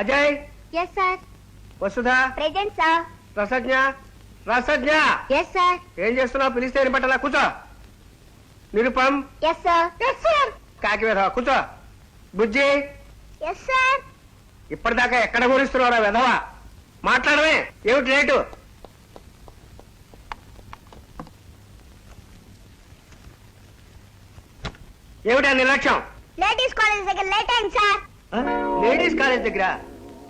Ajay. Yes, sir. Vasudha. Present, sir. రసజ్ఞ. రసజ్ఞ. Yes, sir. ఏం చేస్తున్నావు? పిలిస్తే పట్టాలా? కూర్చో. Nirupam. Yes, sir. Yes, sir. కాకి వెధవ కూర్చో. బుజ్జి. Yes, sir. ఇప్పటిదాకా ఎక్కడ గురిస్తున్నారా వెధవ? మాట్లాడమే. ఏమిటి లేటు? ఏమిటా నిర్లక్ష్యం? Ladies college దగ్గర లేట్ అయింది సార్. లేడీస్ కాలేజ్ దగ్గర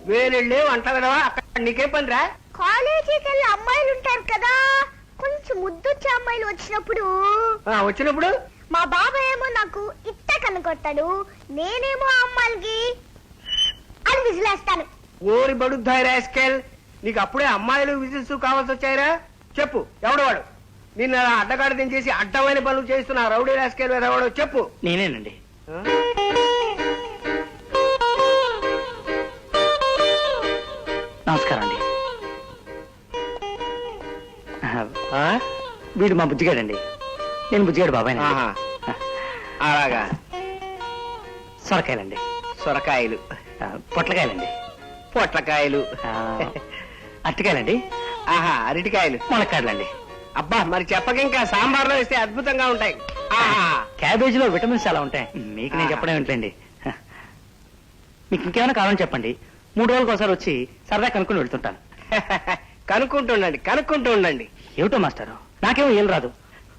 వేలెళ్ళే వంట వెధవ. అక్కడ నీకే పని రా? కాలేజీకి వెళ్ళి అమ్మాయిలు ఉంటారు కదా, కొంచెం ముద్దొచ్చే అమ్మాయిలు వచ్చినప్పుడు మా బాబాయ్ ఏమో నాకు ఇట్ట కనుకొట్టాడు, నేనేమో ఆ అమ్మాయిలకి అని విజిలేస్తాను. ఓరి బడుద్దాయి రాస్కెల్, నీకు అప్పుడే అమ్మాయిలు విజిల్స్ కావాల్సి వచ్చాయిరా? చెప్పు ఎవడు వాడు? నిన్న అడ్డగాడు దించేసి అడ్డమైన పనులు చేస్తున్నా రౌడీ రాస్కెల్ ఎవడో చెప్పు. నేనేనండి. నమస్కారం అండి. వీడు మా బుజ్జిగాడండి. నేను బుజ్జిగాడు బాబాయ్. అలాగా. సొరకాయలండి. సొరకాయలు. పొట్లకాయలండి. పొట్లకాయలు. అరటికాయలండి. ఆహా, అరటికాయలు. మునక్కాయలండి. అబ్బా, మరి చెప్పక ఇంకా సాంబార్లో వేస్తే అద్భుతంగా ఉంటాయి. క్యాబేజీలో విటమిన్స్ చాలా ఉంటాయి. మీకు నేను చెప్పడం ఏంటండి. మీకు ఇంకేమైనా కావాలని చెప్పండి, 3 రోజులకు ఒకసారి వచ్చి సరదా కనుక్కుని వెళ్తుంటాను. కనుక్కుంటూ ఉండండి. ఏమిటో మాస్టారు, నాకేమో ఏం రాదు.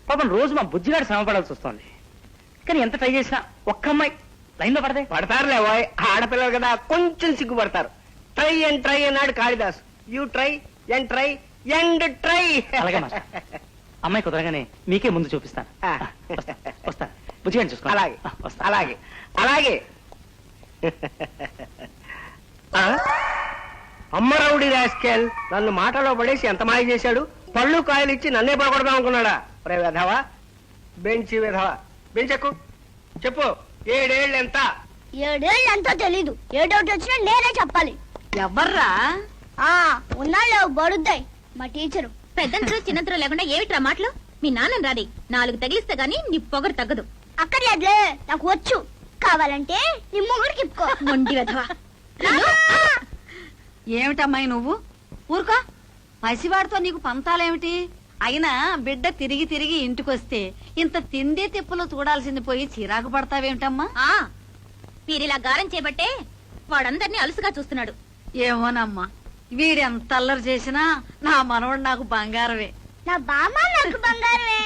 పాపం రోజు మా బుజ్జిగాడు శ్రమ పడాల్సి వస్తుంది. కానీ ఎంత ట్రై చేసినా ఒక్క అమ్మాయి లైన్ లో పడతారులే బాయ్, ఆడపిల్లలు కదా కొంచెం సిగ్గుపడతారు. ట్రై అండ్ ట్రై అన్నాడు Kalidas. You try and try and try. అలాగే మాస్టర్, అమ్మాయి కుదరగానే మీకే ముందు చూపిస్తాను. వస్తాను, బుజ్జిగాడిని చూసుకోండి. అలాగే అలాగే అలాగే. అమ్మరౌడి రాస్కెల్ నన్ను మాటలో పడేసి ఎంత మాయ చేశాడు. పళ్ళు కాయలు ఇచ్చి నన్నే పడకూడదాం అనుకున్నాడా? రే వెధవా, బెంచి వెధవా, బెంచెక్కు. చెప్పు, 7 ఏళ్ళు ఎంత? 7 ఏళ్ళు ఎంతో తెలీదు. ఏ డౌట్ వచ్చినా నేనే చెప్పాలి. ఎవర్రా? ఉన్నాళ్ళు బడుద్దాయి మా టీచరు. పెద్దంతరు చిన్నంతరు లేకుండా ఏమిట్రా మాటలు? మీ నాన్న రాది 4 తగిలిస్తే గానీ నీ పొగరు తగ్గదు. అక్కర్లేదులే, నాకు వచ్చు. కావాలంటే నీ మొగుడికి ఇప్పుకో. మొండి వెధవా. ఏమిటమ్మాయి నువ్వు? ఊరుకో, పసివాడితో నీకు పంతాలేమిటి? అయినా బిడ్డ తిరిగి తిరిగి ఇంటికొస్తే ఇంత తిండి తిప్పులు చూడాల్సింది పోయి చిరాకు పడతావేమిటమ్మా? వీరిలా గారం చేపట్టే వాడందరినీ అలుసుగా చూస్తున్నాడు. ఏమోనమ్మా, వీడెంత అల్లరి చేసినా నా మనవడు నాకు బంగారమే. నా బామ్మ నాకు బంగారమే.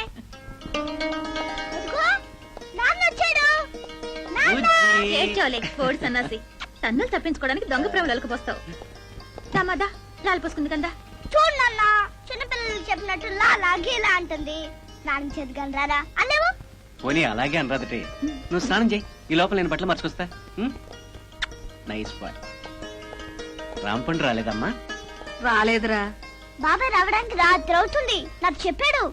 ఏడ్చోలే కోడి సన్నాసి, తన్నులు తప్పించుకోవడానికి దొంగ ప్రేమలకు పోస్తావు. రామాదా లాలు పోసుకుంది కదా. చూడు నాన్న, చిన్నపిల్లలు చెప్పినట్టు లాలా గీలా అంటుంది. స్నానం చేద్దాం రారా అన్నేవు. పోనీ అలాగే అనరాదటే. నువ్వు స్నానం చేయి, ఈ లోపల నేను బట్టలు మర్చుకొస్తా. Nice boy. రాంపండు రాలేదమ్మా? రాలేదురా. బాబాయ్ రావడానికి రాత్రి అవుతుంది, నాకు చెప్పాడు.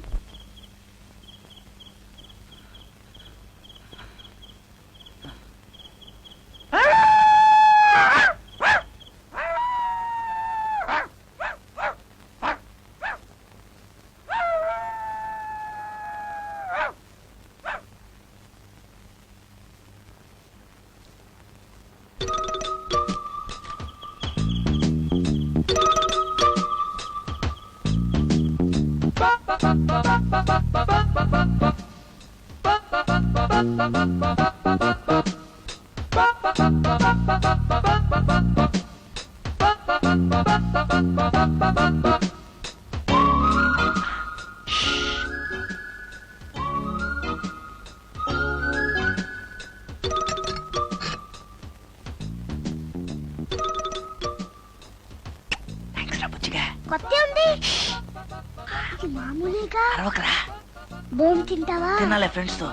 కొత్త ఉంది, మామూలుగా. బోమ్ తింటావా? తినాలే ఫ్రెండ్స్ తో.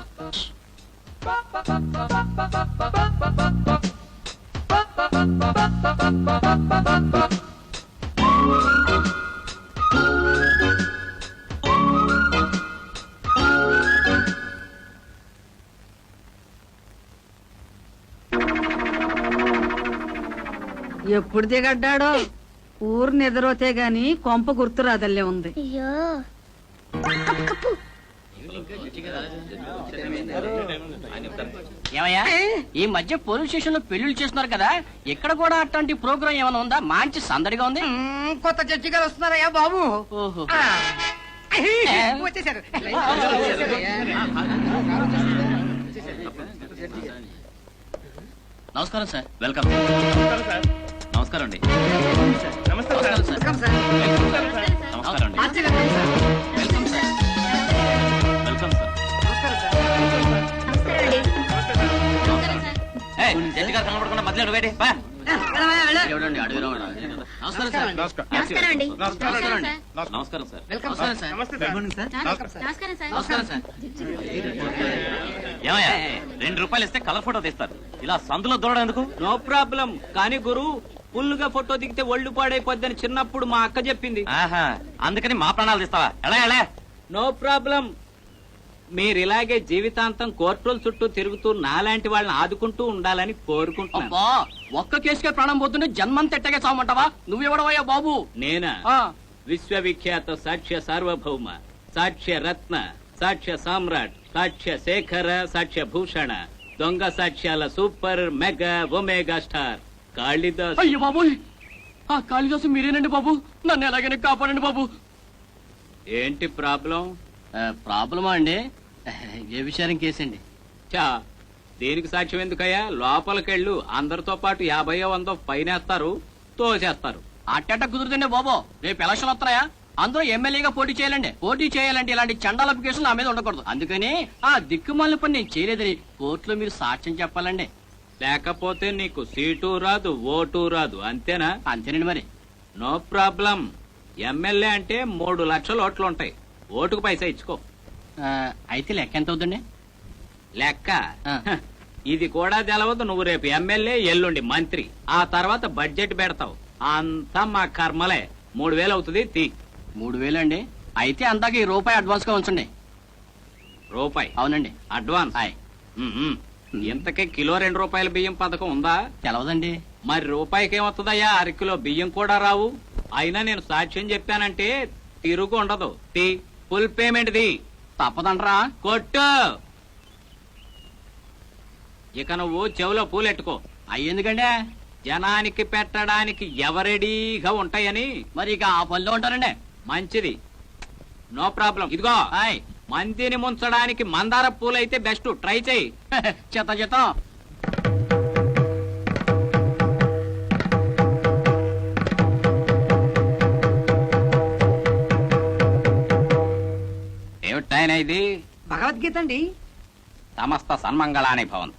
ఎప్పుడు దిగడ్డాడో. ఊరు నిద్రోతే గాని కొంప గుర్తు రాదల్లే ఉంది. అయ్యో, కప్పు కప్పు. ఏమయ్యా ఈ మధ్య పోలీస్ స్టేషన్ లో పెళ్లిళ్ళు చేస్తున్నారు కదా, ఇక్కడ కూడా అట్లాంటి ప్రోగ్రామ్ ఏమైనా ఉందా? మంచి సందడిగా ఉంది. కొత్త జడ్జి గారు వస్తున్నారయ్యా బాబు. ఓహో, వచ్చేసారు. నమస్కారం సార్. వెల్కమ్. నమస్కారం అండి. నమస్కారం సార్. నమస్కారం సార్. నమస్కారం అండి. Welcome sir. Welcome sir. ఏయ్, జడ్జి గారు కనబడకుండా మధ్యలో వేడి ఎవడండి అడుగురా. నమస్కారం సార్. నమస్కారం అండి. నమస్కారం అండి. నమస్కారం సార్. నమస్కారం సార్. నమస్కారం సార్. నమస్కారం సార్. ఏమయ్యా, ₹2 ఇస్తే కలర్ ఫోటో తీస్తారు, ఇలా సందులో దూరడం ఎందుకు? No problem. కానీ గురు, ఫుల్గా ఫోటో దిగితే ఒళ్ళు పాడైపోద్దని చిన్నప్పుడు మా అక్క చెప్పింది. ఆహా, అందుకని మా ప్రాణాలు తీస్తావా? ఎలా ఎలా? No problem. మీరు ఇలాగే జీవితాంతం కోర్టుల చుట్టూ తిరుగుతూ నాలాంటి వాళ్ళని ఆదుకుంటూ ఉండాలని కోరుకుంటున్నాను. అబ్బా, ఒక్క కేసుకే ప్రాణం పోతుంటే జన్మంత ఎట్టగే చావమంటావా? నువ్వెవడవయ్యా బాబు? నేనా? విశ్వవిఖ్యాత సాక్ష్య సార్వభౌమ, సాక్ష్య రత్న, సాక్ష్య సామ్రాట్, సాక్ష్య శేఖర, సాక్ష్య భూషణ, దొంగ సాక్ష్యాల super mega omega star Kalidas. అయ్యో బాబు, ఆ కాళిదాసు మీరేనండి బాబు. నన్ను ఎలాగైనా కాపాడండి బాబు. ఏంటి ప్రాబ్లం? ప్రాబ్లమా అండి? ఏ విషయానికి కేసండి? చా, దేనికి సాక్ష్యం ఎందుకయ్యా? లోపలికెళ్ళు, అందరితో పాటు 50-100 పైనేస్తారు, తోసేస్తారు. అట్టట కుదురుతుండే బాబు. రేపు ఎలక్షన్ వస్తాయా? అందరూ ఎమ్మెల్యేగా పోటీ చేయాలండి. పోటీ చేయాలంటే ఇలాంటి చండాల కేసులు నా మీద ఉండకూడదు. అందుకని ఆ దిక్కుమాలిన పని నేను చేయలేదని కోర్టులో మీరు సాక్ష్యం చెప్పాలండి. లేకపోతే నీకు సీటు రాదు, ఓటు రాదు. అంతేనా? అంతేనండి మరి. No problem. ఎమ్మెల్యే అంటే 3 లక్షల ఓట్లు ఉంటాయి. ఓటుకు పైసా ఇచ్చుకో. అయితే లెక్క ఎంత అవుతుందండి? లెక్క ఆ. హ, ఇది కూడా తెలవదు. నువ్వు రేపు ఎమ్మెల్యే, ఎల్లుండి మంత్రి, ఆ తర్వాత బడ్జెట్ పెడతావు. అంతా మా కర్మలే. 3000 అవుతుంది. 3000 అండి. అయితే అందాక ₹1 అడ్వాన్స్ గా ఉంచండి. రూపాయి? అవునండి. అడ్వాన్స్? ఆయ్. ఇంతకే కిలో ₹2 బియ్యం పథకం ఉందా? తెలవదండి. మరి రూపాయికి ఏమొస్తుందయ్యా? అరకిలో బియ్యం కూడా రావు. అయినా నేను సాక్ష్యం చెప్పానంటే తిరుగు ఉండదు. ఫుల్ పేమెంట్ ది. తప్పదంటరా? కొట్టు. ఇక నువ్వు చెవులో పూలెట్టుకో. అయ్యేందుకంటే జనానికి పెట్టడానికి ఎవరెడీగా ఉంటాయని. మరి ఇక ఆ పనిలో ఉంటారండి. మంచిది. No problem. ఇదిగో, ఆయ్. మందిని ముంచడానికి మందార పూలైతే బెస్ట్. ట్రై చేయి. చెత్తం. ఏమిటాయన ఇది? భగవద్గీత అండి. సమస్త సన్మంగళాని భవన్.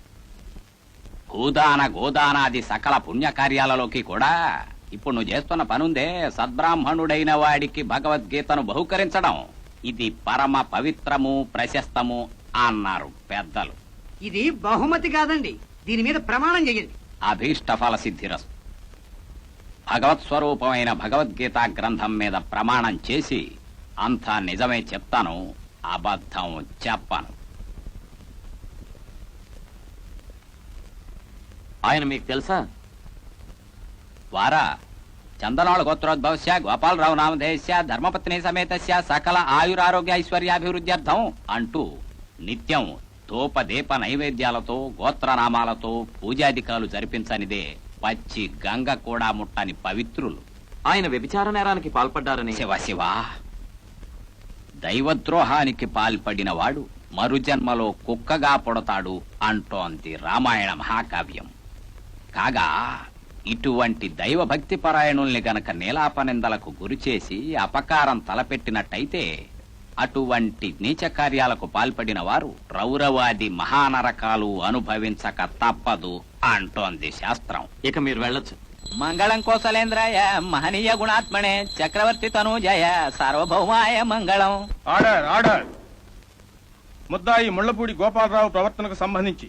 భూదాన గోదానాది సకల పుణ్యకార్యాలలోకి కూడా ఇప్పుడు నువ్వు చేస్తున్న పనుందే, సద్బ్రాహ్మణుడైన వాడికి భగవద్గీతను బహుకరించడం. ఇది పరమ పవిత్రము, ప్రశస్తము అన్నారు పెద్దలు. ఇది బహుమతి కాదండి, దీని మీద ప్రమాణం చేయండి. అభీష్ట ఫల సిద్ధిరస్తు. భగవత్ స్వరూపమైన భగవద్గీత గ్రంథం మీద ప్రమాణం చేసి అంతా నిజమే చెప్తాను, అబద్ధం చెప్పను. ఆయన మీకు తెలుసా? వారా చందనాళ గోత్రోద్భవస్య గోపాలరావు నామధేయస్య ధర్మపత్ని సమేతస్య సకల ఆయురారోగ్య ఐశ్వర్యాభివృద్ధ్యర్థం అంటూ నిత్యం ధూప దీప నైవేద్యాలతో గోత్రనామాలతో పూజాధికాలు జరిపించనిదే పచ్చి గంగ కూడా ముట్టని పవిత్రులు. ఆయన వ్యభిచార నేరానికి పాల్పడ్డారని. శివ శివ, దైవద్రోహానికి పాల్పడిన వాడు మరుజన్మలో కుక్కగా పుడతాడు అంటోంది రామాయణ మహాకావ్యం. కాగా ఇటువంటి దైవభక్తి పరాయణుల్ని గనక నీలాపనిందలకు గురిచేసి అపకారం తలపెట్టినట్టయితే అటువంటి నీచ కార్యాలకు పాల్పడిన వారు రౌరవాది మహానరకాలు అనుభవించక తప్పదు అంటోంది శాస్త్రం. ఇక మీరు వెళ్ళొచ్చు. మంగళం కోసలేంద్రాయ మహనీయ గుణాత్మనే చక్రవర్తి తనూజయ సార్వభౌమాయ మంగళం. Order order. ముద్దాయి ముళ్లపూడి గోపాలరావు ప్రవర్తనకు సంబంధించి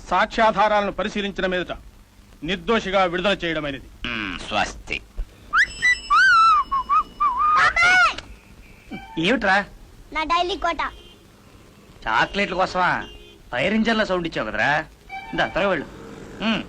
సాక్ష్యాధారాలను పరిశీలించిన మీదట నిర్దోషిగా విడుదల చేయడమైనది. స్వస్తి. ఏమిట్రా? నా డైలీ కోట. చాక్లెట్ల కోసమా? ఫైర్ ఇంజన్ల సౌండ్ ఇచ్చావు కదరా. ఇందా త్వరగా వెళ్ళు. మ్మ్.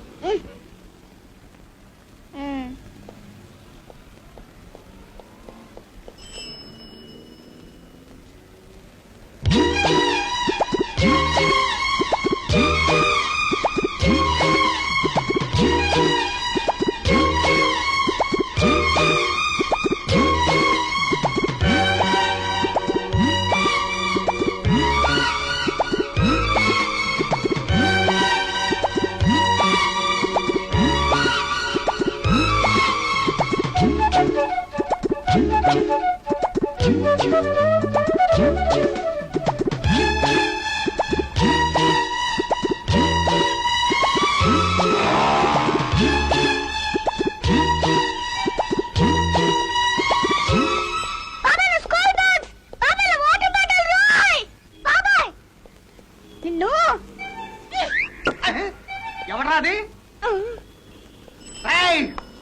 అది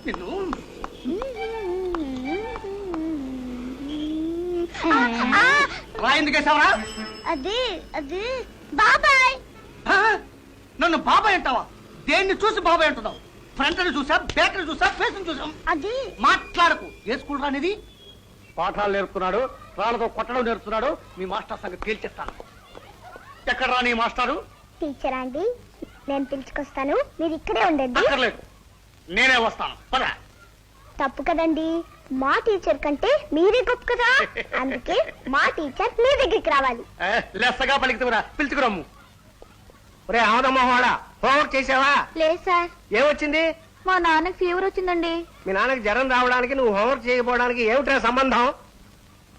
నిన్ను రా ఎందుకు వేసావరా? అది అది బాబాయ్. నన్ను బాబాయ్ అంటావా? దేన్ని చూసి బాబాయ్ అంటున్నావు? ఫ్రంట్ ని చూసా, బ్యాక్ ని చూసా, ఫేస్ ని చూసాం. అది మాట్లాడకు. ఏ స్కూల్ రానిది? పాఠాలు నేర్పుతున్నాడు, రాళ్ళతో కొట్టడం నేర్పుతున్నాడు. మీ మాస్టర్ సంగతి తేల్చేస్తాను. ఎక్కడ రా నీ మాస్టారు? టీచర్ అండి, నేను పిలుచుకొస్తాను, మీరు ఇక్కడే ఉండండి. అక్కర్లేదు, నేనే వస్తాను. పద. తప్పు కదండి, మా టీచర్ కంటే మీరే గొప్ప కదా. అందుకే మా టీచర్ మీ దగ్గరికి రావాలి. లెస్సగా పలికితురా, పిలుచుకురమ్ము. ఒరే ఆమదమ్మవాడా, హోంవర్క్ చేసావా? లేదు సార్, ఏమొచ్చింది? మా నాన్నకి ఫీవర్ వచ్చిందండి. మీ నాన్నకి జ్వరం రావడానికి నువ్వు హోంవర్క్ చేయకపోవడానికి ఏమిట్రా సంబంధం?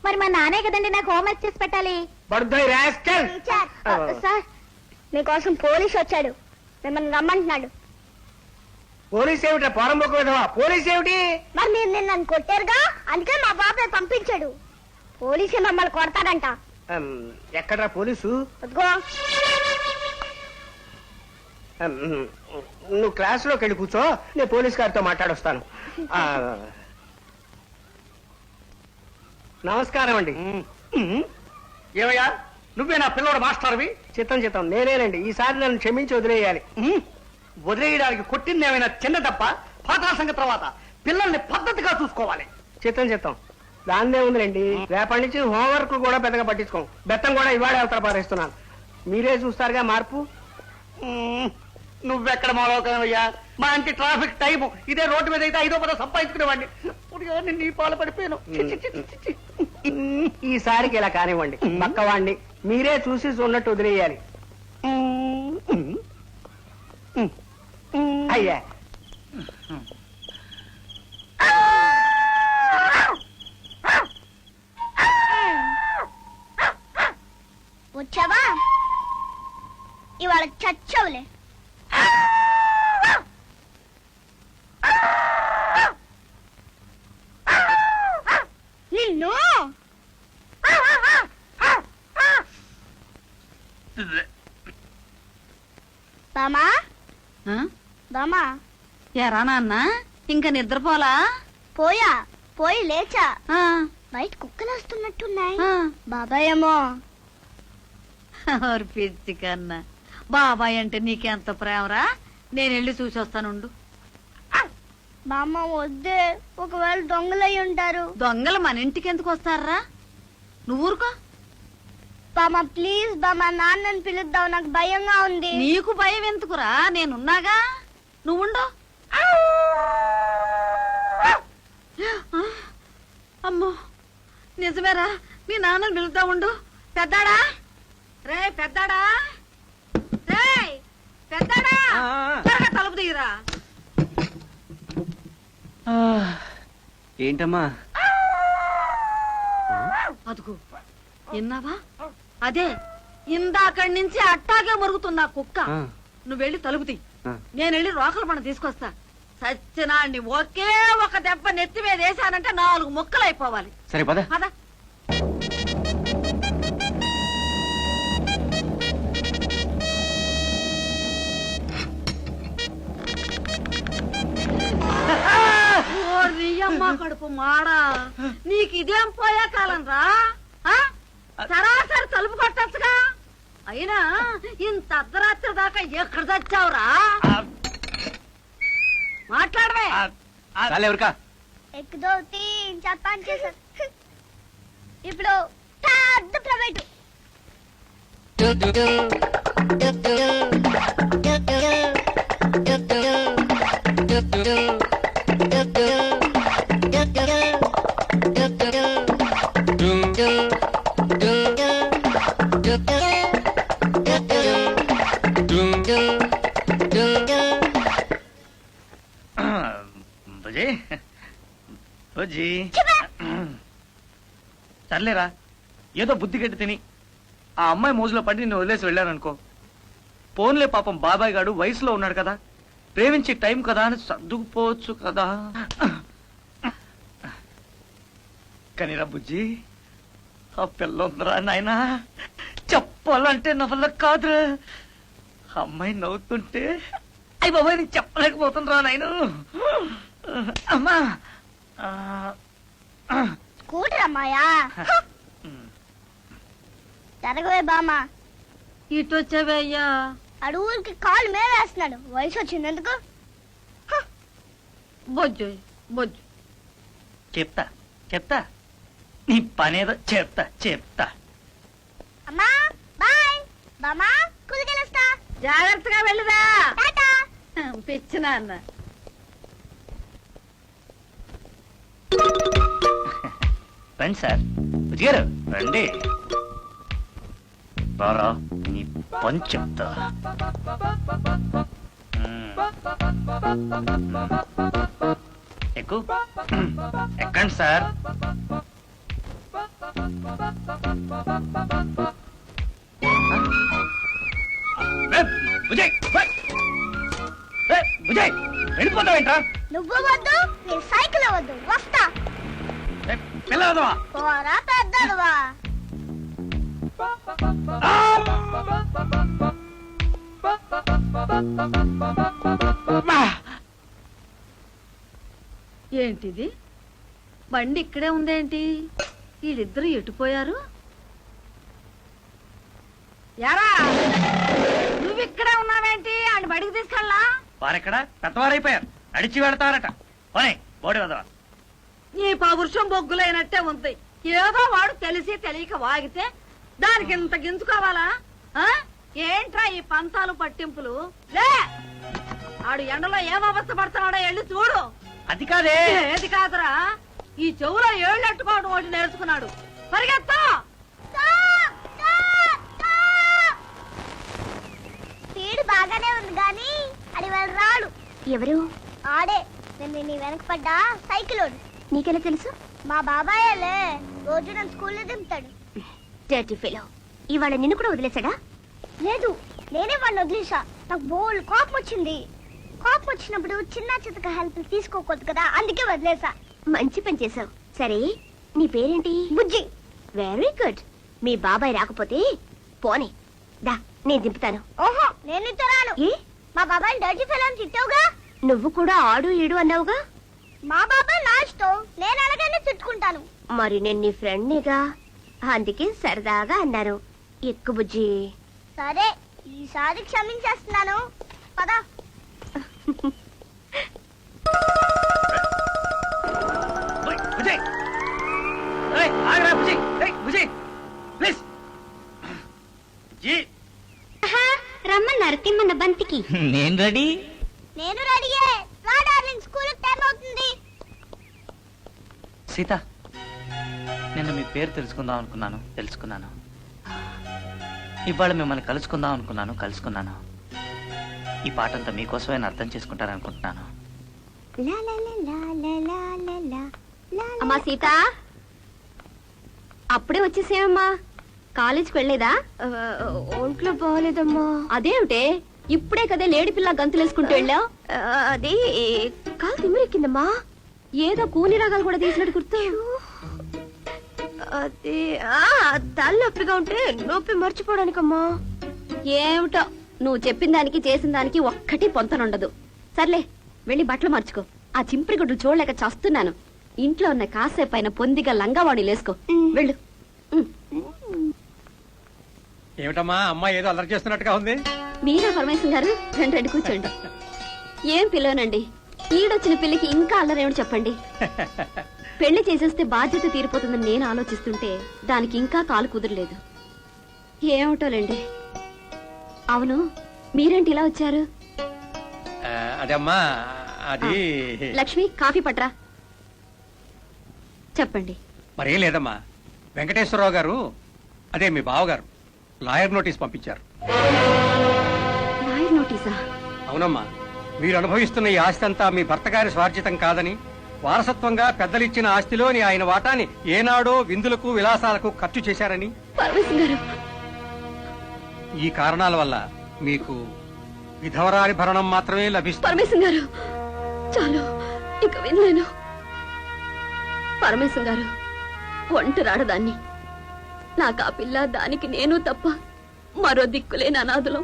మరి మా నాన్నే కదండి నాకు హోంవర్క్ చేసి పెట్టాలి. బడుద్దాయి రాస్కల్. సార్, మీకోసం పోలీస్ వచ్చాడు, మిమ్మల్ని రమ్మంటున్నాడు. పోలీస్ ఏమిట్రా పోరంబోకు విధవా? పోలీస్ ఏమిటి? మరి మీరు నిన్న నన్ను కొట్టారుగా, అందుకే మా బాబాయ్ పంపించాడు. పోలీసే మమ్మల్ని కొడతాడంట. ఎక్కడ్రా పోలీసు? అదిగో. నువ్వు క్లాసులోకి వెళ్ళి కూర్చో, నేను పోలీస్ గారితో మాట్లాడొస్తాను. నమస్కారం అండి. ఏమయ్యా, నువ్వే నా పిల్లడు మాస్టర్వి? చిత్తం చిత్తం నేనేనండి. ఈసారి నన్ను క్షమించి వదిలేయాలి. వదిలేయడానికి కొట్టింది ఏమైనా చిన్న దెబ్బ? పాఠాల సంగతి తర్వాత పిల్లల్ని పద్ధతిగా చూసుకోవాలి. చిత్తం చిత్తం దాన్నే ఉందిలేండి. రేపటి నుంచి హోంవర్క్ కూడా పెద్దగా పట్టించుకోం. బెత్తం కూడా ఇవాడే అవతల పారేస్తున్నాను. మీరే చూస్తారుగా మార్పు. నువ్వెక్కడ మాలోకమయ్యా? మా ఇంటి ట్రాఫిక్ టైము ఇదే రోడ్డు మీద అయితే 5వ 10వ సంపాదించుకునేవాడిని. నీ పాలు పడిపోయాను. ఈసారికి ఇలా కానివ్వండి. పక్కవాడిని మీరే చూసి చూన్నట్టు వదిలేయాలి. అయ్యా, వచ్చావా? ఇవాళ చచ్చవులే. నిన్ను బామా బామా. ఎరా నాన్న, ఇంకా నిద్రపోలా? పోయి లేచా. బయట కుక్కలు వస్తున్నట్టున్నాయి. బాబాయ్ ఏమో. పిచ్చి కన్నా, బాబాయ్ అంటే నీకెంత ప్రేమరా? నేను వెళ్ళి చూసి వస్తానుండు. బామ్మ వద్దే, ఒకవేళ దొంగలై ఉంటారు. దొంగలు మన ఇంటికి ఎందుకు వస్తారా? నువ్వు ఊరుకో. బామ్మ ప్లీజ్ బామ్మ, నాన్నని పిలుద్దాం, నాకు భయంగా ఉంది. నీకు భయం ఎందుకురా, నేనున్నాగా. నువ్వుండు. అమ్మో, నిజమేరా, మీ నాన్నని పిలుద్దా ఉండు. పెద్దాడా, రే పెద్దాడా, రే పెద్దాడా, త్వరగా తలుపు తీయరా. ఏంటమ్మా? అదుగు, విన్నావా? అదే ఇందాకడి నుంచి అట్టాగే మరుగుతున్నా కుక్క. నువ్వు వెళ్ళి తలుపు తీ, నేను వెళ్ళి రోకల పండు తీసుకొస్తా. సత్యనాన్ని ఒకే ఒక దెబ్బ నెత్తి మీద వేసానంటే 4 ముక్కలు అయిపోవాలి. సరే పద. పద. అమ్మ కడుపు మాడా, నీకు ఇదేం పోయే కాలం రా? సరాసరి తలుపు కొట్టచ్చుగా. అయినా ఇంత అర్ధరాత్రి దాకా ఎక్కడ చచ్చావురా? మాట్లాడవే. ఎవరికా ఎక్కుదో చెప్పని చేశారు. ఇప్పుడు పెద్ద ప్రైవేటు. సర్లేరా, ఏదో బుద్ధి గట్టి తిని ఆ అమ్మాయి మోజులో పడి నిన్ను వదిలేసి వెళ్ళాననుకో. పోన్లే, పాపం బాబాయ్ గాడు వయసులో ఉన్నాడు కదా, ప్రేమించే టైం కదా అని సర్దుకుపోవచ్చు కదా. కానీరా బుజ్జి, ఆ పిల్ల ఉందరా నాయనా, చెప్పాలంటే నా వల్ల కాదురా. అమ్మాయి నవ్వుతుంటే అయ్యి బాబాయ్ నేను చెప్పలేకపోతుండ్రా నాయన. అమ్మా స్కూటర్ అమ్మాయా జరగవే బామ్మ. ఇటు వచ్చావే అయ్యా. అడుగురికి కాలు మీద వేస్తున్నాడు. వయసు వచ్చింది ఎందుకు? బొజ్జు బొజ్జు. చెప్తా చెప్తా నీ పనేదో చెప్తా. అమ్మా బాయ్. బామ్మా కుదికెళ్ళొస్తా. జాగ్రత్తగా వెళ్ళుదా. టాటా. పిచ్చినా అన్న. రండి సార్ గారు రండి. బారా నీ పని చెప్తా. ఎక్కు ఎక్కండి సార్. వెళ్ళిపోతావేంట్రా? నువ్వు వద్దు, నీ సైకిల్ వద్దు. వస్తా. పిల్లవదవా పోరా పెద్దవా. ఏంటిది? బండి ఇక్కడే ఉందేంటి? వీళ్ళిద్దరు ఎటుపోయారు? యారా నువ్వు ఇక్కడే ఉన్నావేంటి? అని బడికి తీసుకెళ్ళా. వారెక్కడ పెద్దవారైపోయారు, నడిచి వెళతారట. పోనీ బోడి వదవా. నీ పౌరుషం బొగ్గులైనట్టే ఉంది. ఏదో వాడు తెలిసి తెలియక వాగితే దానికి ఇంత గింజుకోవాలా? ఏంట్రా ఈ పంతాలు పట్టింపులు? లే, ఆడు ఎండలో ఏం అవస్థ పడుతున్నాడో వెళ్ళి చూడు. అది కాదే. ఏది కాదురా, ఈ చెవులో ఏళ్ళెట్టుకోవడం ఒకటి నేర్చుకున్నాడు. పరిగెత్తా. స్పీడ్ బాగానే ఉంది గాని అది వాళ్ళు రాడు. ఎవరు? ఆడే నేను నీ వెనక పడ్డా సైకిల్. నీకెలా తెలుసు? మా బాబాయేలే, రోజు నన్ను స్కూల్లో దింపుతాడు. Dirty fellow. ఇవాళ నిన్ను కూడా వదిలేసాడా? లేదు, నేనే వాడిని వదిలేసా. నాకు బోల్ కోపం వచ్చింది. కోపం వచ్చినప్పుడు చిన్న చితక హెల్ప్ తీసుకోకూడదు కదా, అందుకే వదిలేసా. మంచి పని చేసావు. సరే నీ పేరేంటి? బుజ్జి. Very good. మీ బాబాయ్ రాకపోతే పోనీ దా నేను దింపుతాను. ఓహో, నేను నీతో రాను. ఏ? మా బాబాయ్ డర్టీ ఫెలో అని తిట్టావుగా. నువ్వు కూడా ఆడు ఈడు అన్నావుగా. మా బాబాయ్ నా ఇష్టం, నేను అలాగనే తిట్టుకుంటాను. మరి నేను నీ ఫ్రెండ్నిగా, అందుకే సరదాగా అన్నాను. ఎక్కు బుజ్జి. సరే, ఈసారి క్షమించేస్తున్నాను. పద. రమ్మన్నారు తిమ్మన్న బంతికి. నేను రెడీ. నేను రెడీయే. రా డార్లింగ్, స్కూల్ టైం అవుతుంది. సీత, నిన్న మీ పేరు తెలుసుకున్నాను. ఇవాళ మిమ్మల్ని కలుసుకున్నాను. ఈ పాటంతా మీకోసమే అర్థం చేసుకుంటారనుకుంటున్నాను. అమ్మా సీత, అప్పుడే వచ్చేసేమమ్మా. కాలేజీకి వెళ్ళలేదా? ఒంట్లో బాగోలేదమ్మా. అదేమిటే ఇప్పుడే కదా లేడి పిల్ల గంతులేసుకుంటూ వెళ్ళావు? అది కాలు తిమ్మిరెక్కిందమ్మా. ఏదో కూని రాగాలు కూడా తీసినట్టు గుర్తు. అది తలనొప్పిగా ఉంటే నొప్పి మర్చిపోవడానికమ్మా. ఏమిటో నువ్వు చెప్పిన దానికి చేసిన దానికి ఒక్కటి పొంతనుండదు. సర్లే వెళ్ళి బట్టలు మార్చుకో. ఆ చింపిరి గుడ్లు చూడలేక చస్తున్నాను. ఇంట్లో ఉన్న కాసేపు అయిన పొందిగా లంగావాణి లేసుకో. వెళ్ళు. ఏమిటమ్మా అమ్మాయి ఏదో అల్లరి చేస్తున్నట్టుగా ఉంది? మీరా పరమేశ్వర గారు? రండి కూర్చోండి. ఏం పిల్లనండి, ఈడొచ్చిన పిల్లికి ఇంకా అల్లరేమిటి చెప్పండి. పెళ్లి చేసేస్తే బాధ్యత తీరిపోతుందని నేను ఆలోచిస్తుంటే దానికి ఇంకా కాలు కుదరలేదు. ఏమిటోలేండి. అవును, మీరేంటి ఇలా వచ్చారు? అదమ్మా అది లక్ష్మి, కాఫీ పట్రా. చెప్పండి. మరేం లేదమ్మా, వెంకటేశ్వరరావు గారు, అదే మీ బావగారు, లాయర్ నోటీస్ పంపించారు. లాయర్ నోటీసా? అవునమ్మా, మీరు అనుభవిస్తున్న ఈ ఆస్తి అంతా మీ భర్త గారి స్వార్జితం కాదని, వారసత్వంగా పెద్దలిచ్చిన ఆస్తిలోని ఆయన వాటాని ఏనాడో విందులకు విలాసాలకు ఖర్చు చేశారని, ఈ కారణాల వల్ల మీకు విధవరాలి భరణం మాత్రమే లభిస్తుంది. పరమేశ్వర గారు, చాలు, ఇక వినలేను. పరమేశ్వర గారు, ఒంటరాడదాన్ని. నాకు ఆ పిల్ల, దానికి నేను తప్ప మరో దిక్కులేని అనాథులం.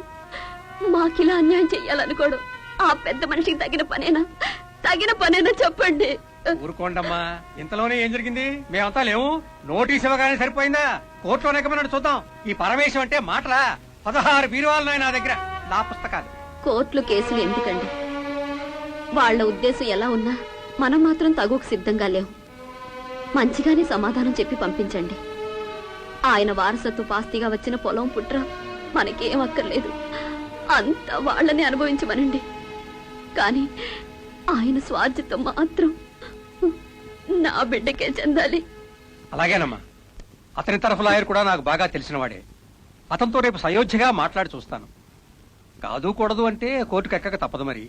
మాకిలా అన్యాయం చెయ్యాలనుకోవడం ఆ పెద్ద మనిషికి తగిన పనేనా చెప్పండి. ఊరుకోండమ్మా, ఇంతలోనే ఏం జరిగింది? మేమంతా లేవు. నోటీస్ ఇవ్వగానే సరిపోయిందా? కోర్టులో నెగ్గమన్నాడు చూద్దాం. ఈ పరమేశం అంటే మాటలా? 16 బీరువాలున్నాయి నా దగ్గర, నా పుస్తకాలు. కోర్టులు కేసులు ఎందుకండి? వాళ్ళ ఉద్దేశం ఎలా ఉన్నా మనం మాత్రం తగుకు సిద్ధంగా లేవు. మంచిగానే సమాధానం చెప్పి పంపించండి. ఆయన వారసత్వ పాస్తిగా వచ్చిన పొలం పుట్ర మనకేం అక్కర్లేదు, అంతా వాళ్ళని అనుభవించమనండి. కానీ ఆయన స్వార్థం మాత్రం నా బిడ్డకే చెందాలి. అలాగేనమ్మా. అతని తరఫు లాయర్ కూడా నాకు బాగా తెలిసిన వాడే. అతనితో రేపు సయోధ్యగా మాట్లాడి చూస్తాను. కాదు కూడదు అంటే కోర్టుకు ఎక్కక తప్పదు మరి.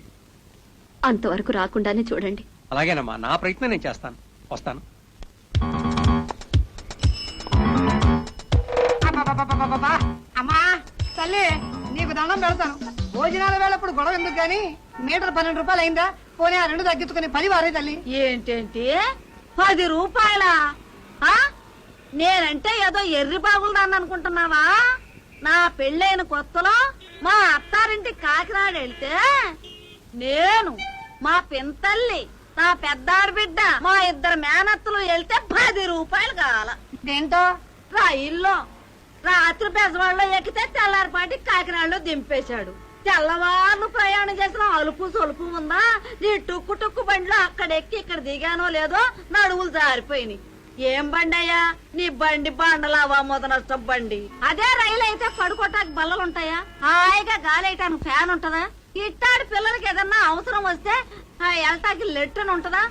అంతవరకు రాకుండానే చూడండి. అలాగేనమ్మా, నా ప్రయత్నం నేను చేస్తాను. వస్తాను. అమ్మా తల్లి, నీకు దండం పెడతాను. భోజనాల వేళప్పుడు గొడవ ఎందుకు గాని మీటర్ 12 రూపాయలు అయిందా? పోనీ ఆ 2 తగ్గించుకుని 10 వారే తల్లి. ఏంటేంటి 10 రూపాయలా? నేనంటే ఏదో ఎర్రి బాగుందని అనుకుంటున్నావా? నా పెళ్ళైన కొత్తలో మా అత్తారింటి కాకినాడ వెళ్తే నేను, మా పింతల్లి, నా పెద్దారు బిడ్డ, మా 2 మేనత్తలు వెళ్తే 10 రూపాయలు కావాల. దేంతో? రైల్లో రాత్రి బెజవాడలో ఎక్కితే తెల్లారిపాటి కాకినాడలో దింపేశాడు. తెల్లవారు ప్రయాణం చేసిన అలుపు సొలుపు ఉందా? నీ టుక్కు టుక్కు బండిలో అక్కడెక్కి ఇక్కడ దిగానో లేదో నడువులు జారిపోయినాయి. ఏం బండి అయ్యా నీ బండి? బండలావా మొదనష్టం బండి. అదే రైలు అయితే పడుకోటానికి బల్లలుంటాయా? హాయిగా గాలి వేయటానికి ఫ్యాన్ ఉంటదా? ఇట్టాడి పిల్లలకి ఏదన్నా అవసరం వస్తే వెళ్ళటానికి లెట్టన్ ఉంటదా?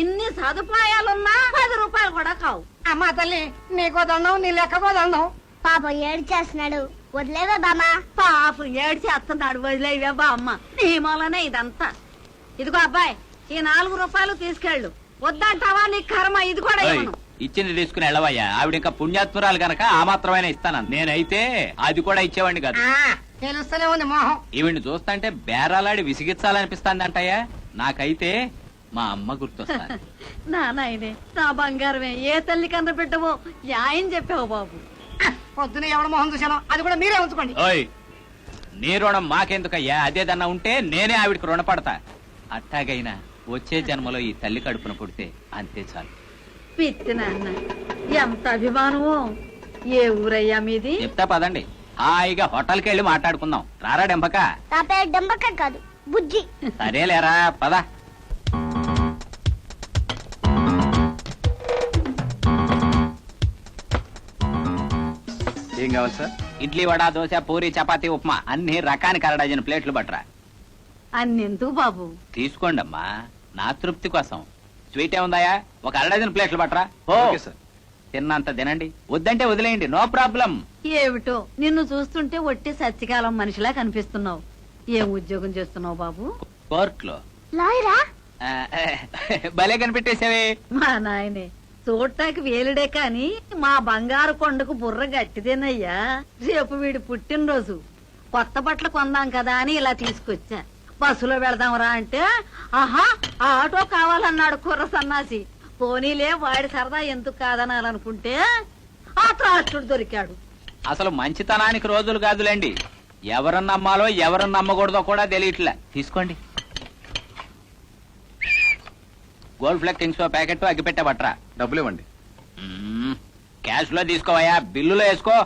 ఇన్ని సదుపాయాలున్నా 10 రూపాయలు కూడా కావు. అమ్మా తల్లి, నీకో దండం, నీ లెక్కకో దండం. పాప ఏడు చేస్తున్నాడు, వదిలేవే బామా. పాపం ఏడ్చేస్తున్నాడు, వదిలేవే బామ్మ. నీ మూలనే ఇదంతా. ఇదిగో అబ్బాయి, ఈ 4 రూపాయలు తీసుకెళ్ళు. వద్దంటావా? నీ కర్మ. ఇది కూడా ఇవ్వను. ఇచ్చింది తీసుకుని వెళ్ళవయ్యా. ఆవిడ ఇంకా పుణ్యాత్మురాలు గనక ఆ మాత్రమైనా ఇస్తాను. నేనైతే అది కూడా ఇచ్చేవాడిని కాదు. తెలుస్తూనే ఉంది మోహం. ఈవిడ్ని చూస్తుంటే బేరాలాడి విసిగిచ్చాలనిపిస్తాంది అంటయ్యా. నాకైతే మా అమ్మ గుర్తొస్తాను. నా నాయనే, నా బంగారమే, ఏ తల్లి కన్న బిడ్డవో న్యాయం చెప్పావు బాబు. పొద్దున ఎవడ మోహం చూసాను, అది కూడా మీరే ఉంచుకోండి. ఓయ్, నీ రుణం మాకెందుకయ్యా? అదేదన్నా ఉంటే నేనే ఆవిడకి రుణపడతా. అట్టాగైనా వచ్చే జన్మలో ఈ తల్లి కడుపున పుడితే అంతే చాలు. పిత్తి నాన్న, ఎంత అభిమానమో. ఏ ఊరయ్యా మీది? చెప్తా పదండి. హాయిగా హోటల్కి వెళ్ళి మాట్లాడుకుందాం. రారా డెంపక? నా పేరు డెంబక కాదు, బుజ్జి. సరేలేరా, పద. ఏం కావాలి సార్? ఇడ్లీ, వడ, దోశ, పూరి, చపాతీ, ఉప్మా అన్ని రకానికి 1/2 డజన్ ప్లేట్లు పట్టరా. అన్నెందుకు బాబు? తీసుకోండమ్మా, నా తృప్తి కోసం. స్వీట్ ఏముందాయా? ఒక 1/2 డజన్ ప్లేట్లు పట్టరా. Okay sir. తిన్నంత తినండి, వద్దంటే వదిలేయండి, నో ప్రాబ్లం. ఏమిటో నిన్ను చూస్తుంటే ఒట్టి సత్యకాలం మనిషిలా కనిపిస్తున్నావు. ఏం ఉద్యోగం చేస్తున్నావు బాబు? కోర్టులో. లాయరా? భలే కనిపెట్టేసావే. మా నాయనే, చూడటానికి వేలుడే కాని మా బంగారు కొండకు బుర్ర గట్టిదేనయ్యా. రేపు వీడి పుట్టినరోజు, కొత్త బట్టలు కొందాం కదా అని ఇలా తీసుకొచ్చా. బస్సులో వెళదాంరా అంటే ఆహా ఆటో కావాలన్నాడు కుర్ర సన్నాసి. పోనీలే, వాడి సరదా ఎందుకు కాదనాలనుకుంటే ఆ త్రాష్టుడు దొరికాడు. అసలు మంచితనానికి రోజులు కాదులేండి. ఎవరిని నమ్మాలో ఎవరిని నమ్మకూడదో కూడా తెలియట్లే. తీసుకోండి. గోల్డ్ ఫ్లెక్ కింగ్స్ ప్యాకెట్ అగ్గిపెట్టే బట్రా. డబ్బులు ఇవ్వండి. క్యాష్ లో తీసుకోవయ్యా, బిల్లులో వేసుకో.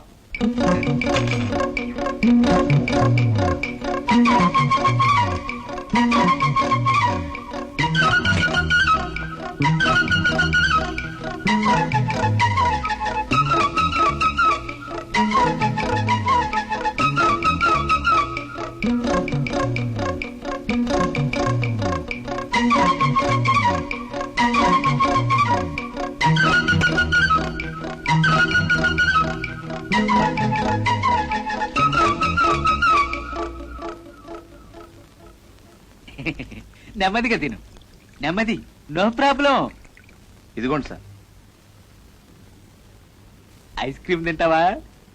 నెమ్మదిగా తిను, నెమ్మది, నో ప్రాబ్లం. ఇదిగోండి సార్. ఐస్ క్రీమ్ తింటావా?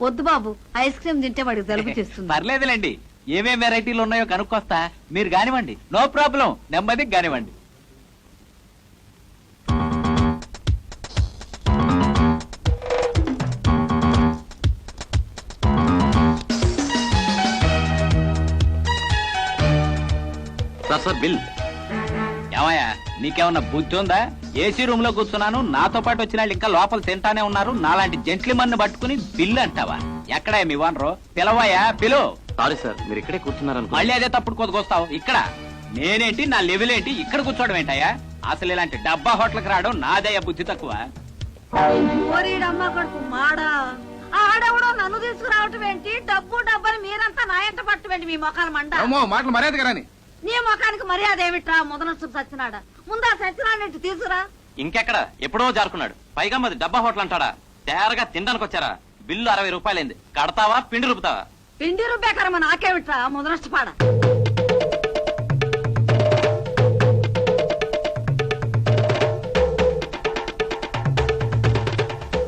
వద్దు బాబు, ఐస్ క్రీమ్ తింటే వాడికి జలుబు చేస్తుంది. పర్లేదులేండి, ఏమేం వెరైటీలు ఉన్నాయో కనుక్కొస్తా. మీరు కానివ్వండి, నో ప్రాబ్లం, నెమ్మదికి కానివ్వండి. Sir bill. ఏమయ్యా నీకేమన్నా బుద్ధి ఉందా? ఏసీ రూమ్ లో కూర్చున్నాను, నాతో పాటు వచ్చిన వాళ్ళు ఇంకా లోపల తింటానే ఉన్నారు. నాలాంటి జెంట్లిమన్ పట్టుకుని బిల్లు అంటావా? ఎక్కడా మీ వానరు? పిలవయ్యా, పిలువు. సారీ సార్, మీరు ఇక్కడే కూర్చున్నారనుకో. మళ్ళీ అదే తప్పుడు కొద్దుకొస్తావు. ఇక్కడ నేనేంటి, నా లెవెల్ ఏంటి, ఇక్కడ కూర్చోవడం ఏంటయ్యా? అసలు ఇలాంటి డబ్బా హోటల్కి రావడం నాదయ్యా బుద్ధి తక్కువ. ఓరీడమ్మ కొడుకు మాడా, ఆడెవడో నన్ను తీసుకురావటం ఏంటి? డబ్బు డబ్బని మీరంతా నా ఎంట పట్టమేంటి? మీ మొఖాల మండ. మాటలు మర్యాద కదా. నీ ముఖానికి మర్యాద ఏమిట్రా? ముదనస్తు సచ్చినాడా? ముందా సచ్చినాడంటే తీసుకురా. ఇంకెక్కడ, ఎప్పుడో జారుకున్నాడు. పైగా మాది డబ్బా హోటల్ అంటాడా? తయారుగా తినడానికి వచ్చారా? బిల్లు 60 రూపాయలైంది. కడతావా పిండి రుపుతావా? పిండి రుబ్బేకరమ్మ నాకేమిట్రా ముదనష్టపాడ.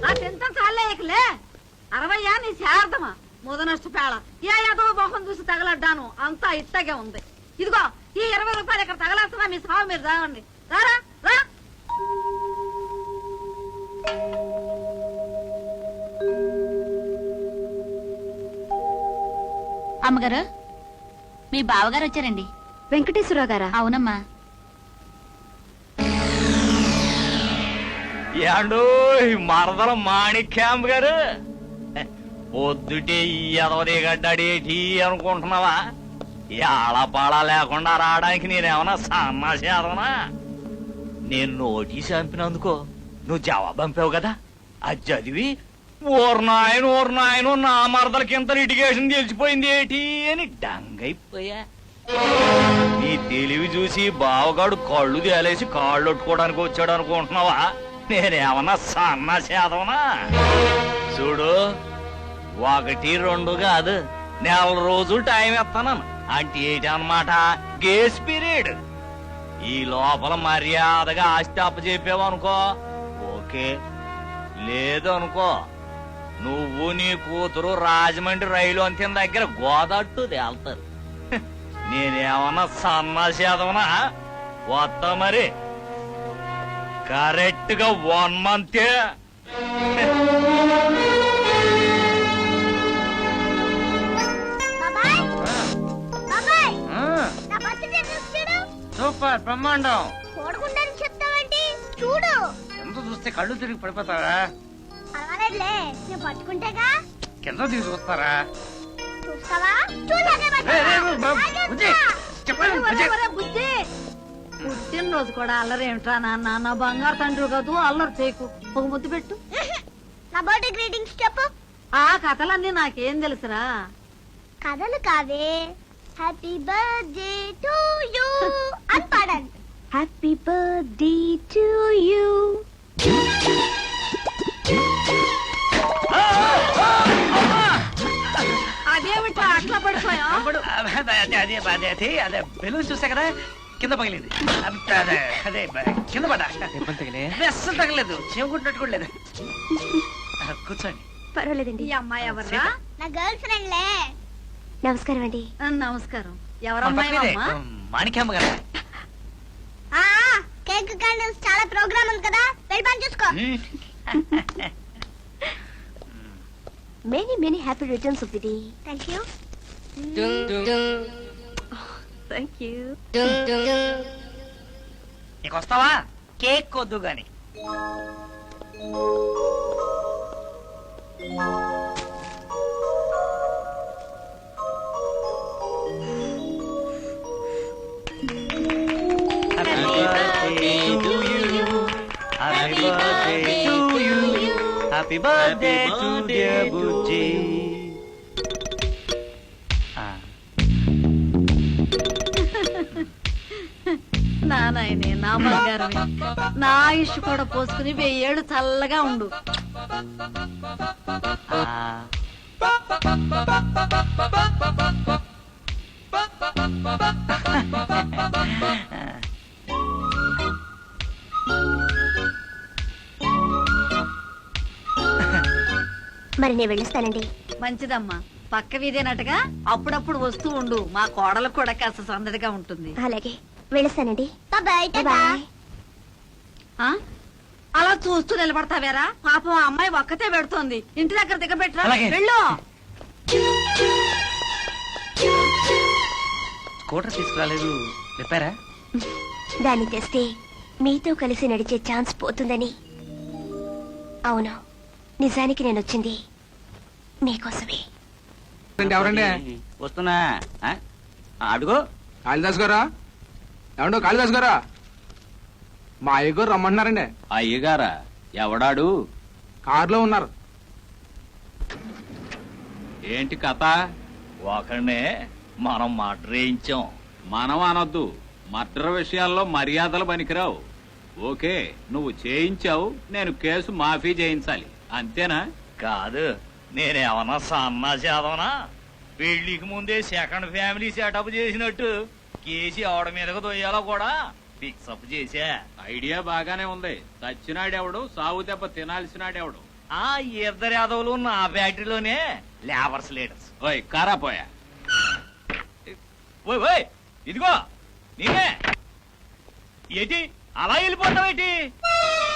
ఆ తింటాం చాలే ఇకలే. 60 నీ శారదమా ముదనష్టపేళ. ఏ యాదవ మొహం చూసి తగలడ్డాను, అంతా ఇట్టగే ఉంది. ఇదిగో ఈ 20 రూపాయలు ఇక్కడ తగలేస్తున్నా, మీ సాగు మీరు తాగండి. రారా రా. అమ్మగారు, మీ బావగారు వచ్చారండి. వెంకటేశ్వరరావు గారా? అవునమ్మా. ఏండో మరదల మాణిక్యాంబ గారు, పొద్దుటే ఈ ఎదవదే గడ్డాడేటి అనుకుంటున్నావా? ఏళపాళ లేకుండా రావడానికి నేనేమన్నా సన్నాసి ఎదవనా? నేను నోటీస్ పంపినందుకో నువ్వు జవాబు పంపావు కదా, అది చదివి ఓర్నాయను నా మరదలకింత లిటిగేషన్ తెలిసిపోయింది ఏటి అని డంగైపోయా. నీ తెలివి చూసి బావగాడు కళ్ళు తేలేసి కాళ్ళు కొట్టుకోవడానికి వచ్చాడు అనుకుంటున్నావా? నేనేమన్నా సన్నాసి ఎదవనా? చూడు, 1, 2 కాదు, 4 రోజులు టైం ఇస్తాను. అంటే ఏంటి అన్నమాట? Grace period. ఈ లోపల మర్యాదగా ఆస్తి అప్పచెప్పావనుకో ఓకే, లేదు అనుకో నువ్వు నీ కూతురు రాజమండ్రి రైలు అంతిన దగ్గర గోదాట్టు తేల్తారు. నేనేమన్నా సన్నాసి ఎదవనా? వస్తా మరి. కరెక్ట్ గా 1 మంతే. సూపర్, బ్రహ్మాండం. చూడకుండానే చెప్తావేంటి? చూడు. ఎంత చూస్తే కళ్ళు తిరిగి పడిపోతారా? పర్వాలేదులే, నేను పట్టుకుంటేగా. కింద తీసుకొస్తారా? చూస్తావా? చూడగానే బుద్ధి పుట్టినరోజు కూడా అల్లరేమిట్రా నాన్న? నా బంగారు తండ్రి కాదు, అల్లరి చేయకు. ఒక ముద్దు పెట్టు. నా బర్త్డే గ్రీటింగ్స్ చెప్పు. ఆ కథలన్నీ నాకేం తెలుసురా? కథలు కావే, హ్యాపీ బర్త్డే టు యూ అని పాడండి. Happy birthday to you. అదేమిట్రా అట్లా పడిపోయా? అదే బెలూన్ చూసా కదా, కింద పగిలింది. అదే కింద పడ్డా. అస్సలు తగలేదు, చెవుకుంటున్నట్టు కూడా లేదు. కూర్చోండి. పర్వాలేదండి. ఈ అమ్మాయి ఎవర్రా? నా గర్ల్ ఫ్రెండ్లే. నమస్కారం అండి. నమస్కారం. ఎవరమ్మాయి అమ్మా? మాణిక్యమ్మ గారు. కేక్ క్యాండిల్స్ చాలా ప్రోగ్రామ్ ఉంది కదా, వెళ్ళి పని చూసుకో. Many happy returns of the day. Thank you. Thank you. నీకు వస్తావా? కేక్ కొద్దు గాని. Happy birthday to dear Bujji. నాయనే, నా బంగారమే, నా ఆయుష్ కూడా పోసుకుని 1000 ఏళ్ళు చల్లగా ఉండు. మరి నేను వెళ్ళొస్తానండి. మంచిదమ్మా, పక్క వీధేనట్టుగా అప్పుడప్పుడు వస్తూ ఉండు. మా కోడలకు కూడా కాస్త సందడిగా ఉంటుంది. అలాగే, వెళ్ళొస్తానండి. Bye bye. అలా చూస్తూ నిలబడతావేరా? పాపం ఆ అమ్మాయి ఒక్కతే పెడుతోంది. ఇంటి దగ్గర దిగబెట్టరా. అలాగే. వెళ్ళు. స్కూటర్ తీసుకురాలేదు. చెప్పారా? దాన్ని తెస్తే మీతో కలిసి నడిచే ఛాన్స్ పోతుందని. అవును, నిజానికి నేను వచ్చింది మీకోసమే. ఎవరండి వస్తున్నా? అడుగు. కాళిదాస్ గారా? ఏమండో కాళిదాస్ గారా, మా అయ్యగారు రమ్మంటున్నారండి. అయ్యగారా? ఎవడాడు? కారులో ఉన్నారు. ఏంటి కథ? ఒకనే మనం మర్డర్ చేయించాం. మనం అనొద్దు, మర్డర్ విషయాల్లో మర్యాదలు పనికిరావు. ఓకే, నువ్వు చేయించావు, నేను కేసు మాఫీ చేయించాలి, అంతేనా? కాదు, నేనేమన్నా సన్నా చేదవనా? పెళ్లికి ముందే సెకండ్ ఫ్యామిలీ సెటప్ చేసినట్టు కేసి ఆవిడ మీదకు దొయ్యాలో కూడా ఫిక్సప్ చేశా. ఐడియా బాగానే ఉంది. చచ్చినాడెవడు, సాగు దెబ్బ తినాల్సినాడెవడు? ఆ ఇద్దరు యాదవులు నా ఫ్యాక్టరీలోనే లేబర్స్ లీడర్స్. ఓయ్ కారా పోయా. ఓయ్ ఓయ్, ఇదిగో నేనే. ఏంటి అలా వెళ్ళిపోతావేటి?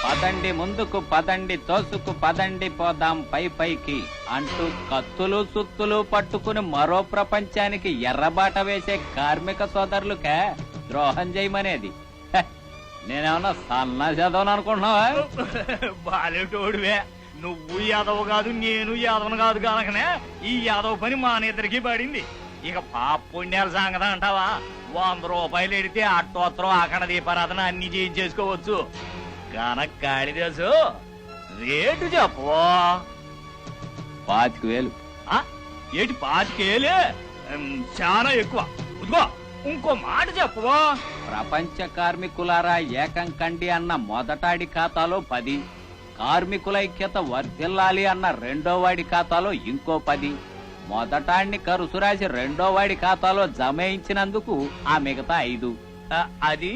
పదండి ముందుకు, పదండి తోసుకు, పదండి పోదాం పై పైకి అంటూ కత్తులు సుత్తులు పట్టుకుని మరో ప్రపంచానికి ఎర్రబాట వేసే కార్మిక సోదరులకే ద్రోహం చేయమనేది. హ, నేనేమన్నా సన్నా చదవను అనుకుంటున్నావా? బాలేటోడువే నువ్వు. యాదవ్ కాదు, నేను యాదవను కాదు కనుకనే ఈ యాదవ్ పని మా నిద్రకి పడింది. ఇక పాప పుణ్యాల సంగతి అంటావా? 100 రూపాయలు ఎడితే అట్టోత్తరం అక్కడ దీపారాధన అన్ని చేయించేసుకోవచ్చు. కనుక కాళిదాసు రేటు చెప్పు. 25,000. ఏంటి 25,000? చాలా ఎక్కువ. ఇదిగో ఇంకో మాట చెప్పు. ప్రపంచ కార్మికులారా ఏకం కండి అన్న మొదటాడి ఖాతాలో 10, కార్మికుల ఐక్యత వర్ధిల్లాలి అన్న రెండో వాడి ఖాతాలో ఇంకో 10, మొదటాడిని కరుసు రాసి రెండో వాడి ఖాతాలో జమేయించినందుకు ఆ మిగతా 5. అది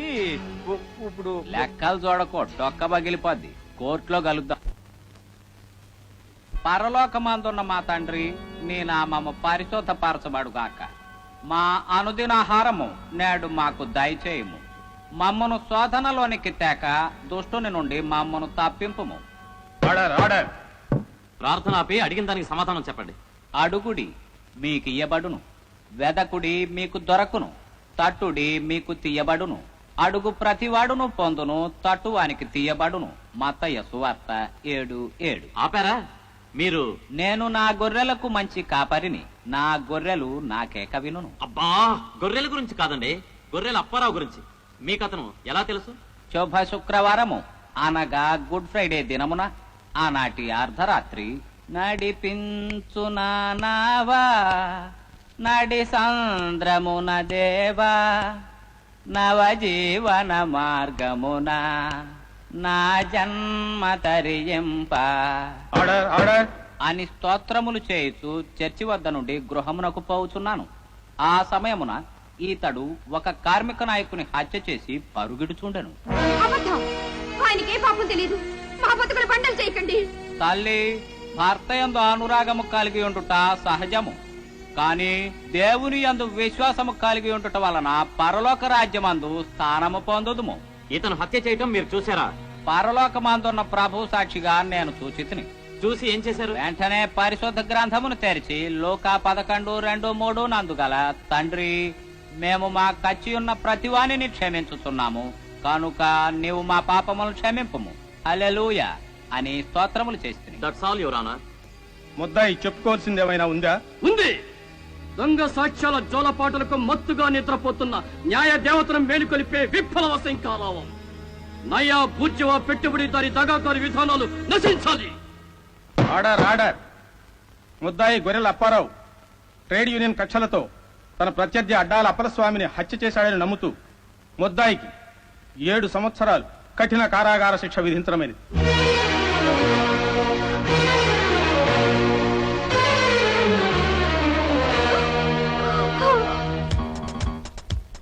ఇప్పుడు లెక్కలు చూడకో, డొక్క పగిలిపోద్ది. కోర్టులో కలుద్దాం. పరలోకమందున్న మా తండ్రి, నీ నామము పరిశుద్ధపరచబడుగాక. మా అనుదినాహారము నేడు మాకు దయచేయము. మమ్మను శోధనలోనికి తేక దుష్టుని నుండి మమ్మను తప్పింపుము. ప్రార్థన ఆపి అడిగిన దానికి సమాధానం చెప్పండి. అడుగుడి మీకు ఇయ్యబడును, వెదకుడి మీకు దొరకును, తట్టుడి మీకు తీయబడును. అడుగు ప్రతివాడును పొందును, తట్టువానికి తీయబడును. మత్తయి సువార్త 7:7. ఆపారా మీరు? నేను నా గొర్రెలకు మంచి కాపరిని, నా గొర్రెలు నాకేక వినును. అబ్బా, గొర్రెల గురించి కాదండి, గొర్రెల అప్పారావు గురించి. మీకు అతను ఎలా తెలుసు? శుభ శుక్రవారము అనగా గుడ్ ఫ్రైడే దినమున ఆనాటి అర్ధరాత్రి నడిపించునా నావా నడి సంద్రమున దేవా నవజీవన మార్గమున నా జన్మ తరియింప అని స్తోత్రములు చేయుచు చర్చి వద్ద నుండి గృహమునకు పోవుచున్నాను. ఆ సమయమున ఈతడు ఒక కార్మిక నాయకుని హత్య చేసి పరుగిడుచుండెను. ఆయనకే పాపం తెలీదు. మా బతుకులు బండలు చేయకండి. తల్లి, భర్త యందు అనురాగము కలిగి ఉండుట సహజము. కాని దేవుని యందు విశ్వాసము కలిగి ఉండుట వలన పరలోక రాజ్యమందు స్థానము పొందుదుము. ఇతను హత్య చేయటం మీరు చూసారా? పరలోకమందున్న ప్రభు సాక్షిగా నేను చూచితిని. చూసి ఏం చేశారు? వెంటనే పరిశుద్ధ గ్రంథమును తెరిచి లూకా 11:2-3 నందుగల తండ్రి, మేము మా కచ్చి ఉన్న ప్రతివానిని క్షమించుతున్నాము కనుక నీవు మా పాపములను క్షమింపుము, హల్లెలూయా అని స్తోత్రములు చేస్తుంది. That's all your honour. ముద్దాయి చెప్పుకోవాల్సింది ఏమైనా ఉందా? ఉంది. దొంగ సాక్ష్యాల జోలపాటలకు మత్తుగా నిద్రపోతున్న న్యాయ దేవతను మేలుకొలిపే విఫల వశంకాలావం. నయా పూజ్యవ పెట్టుబడిదారి దగాకారి విధానాలు నశించాలి. ఆర్డర్. ముద్దాయి గొర్రెల అప్పారావు ట్రేడ్ యూనియన్ కక్షలతో తన ప్రత్యర్థి అడ్డాల అప్పలస్వామిని హత్య చేశాడని నమ్ముతూ ముద్దాయికి 7 సంవత్సరాలు కఠిన కారాగార శిక్ష విధించడమైనది.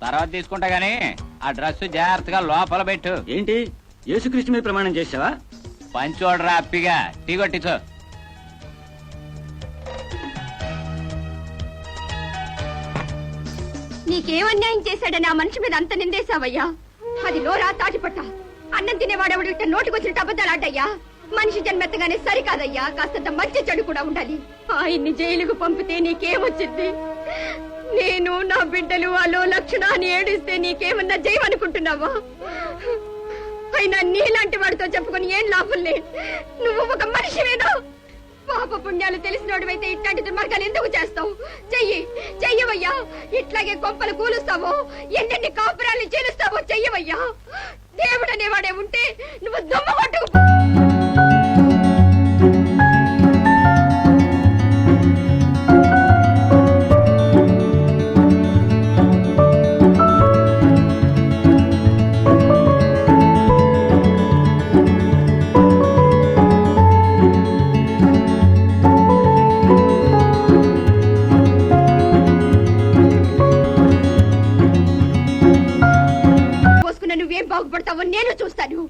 తర్వాత తీసుకుంటా గానీ ఆ డ్రెస్ జాగ్రత్తగా లోపల పెట్టు. ఏంటి, యేసుక్రీస్తు మీద ప్రమాణం చేసావా? పంచోడ్రా అప్పిగా టీ కొట్టించు. నీకేం అన్యాయం చేశాడని ఆ మనిషి మీద అంత నిందేశావయ్యా? అది నోరా తాటిపట్ట. అన్నం తినేవాడెవడు ఇట్ట నోటుకొచ్చినట్టు అబద్ధాలాడ్డయ్యా. మనిషి జన్మెత్తగానే సరికాదయ్యా, కాస్తంత మంచి చెడు కూడా ఉండాలి. ఆయన్ని జైలుకు పంపితే నీకేమొచ్చింది? నేను నా బిడ్డలు వాళ్ళు లక్షణ అని ఏడిస్తే నీకేమన్నా జయమనుకుంటున్నావా? అయినా నీలాంటి వాడితో చెప్పుకొని ఏం లాభం లేదు. నువ్వు ఒక మనిషివేనా? పాప పుణ్యాలు తెలిసినోడివైతే ఇట్లాంటి దుర్మార్గాలు ఎందుకు చేస్తావు? చెయ్యవయ్యా. ఇట్లాగే కొంపలు కూలుస్తావో, ఎన్నెన్ని కాపురాలు చేలుస్తావో చెయ్యవయ్యా. దేవుడనేవాడే ఉంటే నువ్వు దొమ్మ కొట్టుకు. నువ్వేం బాగుపడతావో నేను చూస్తాను.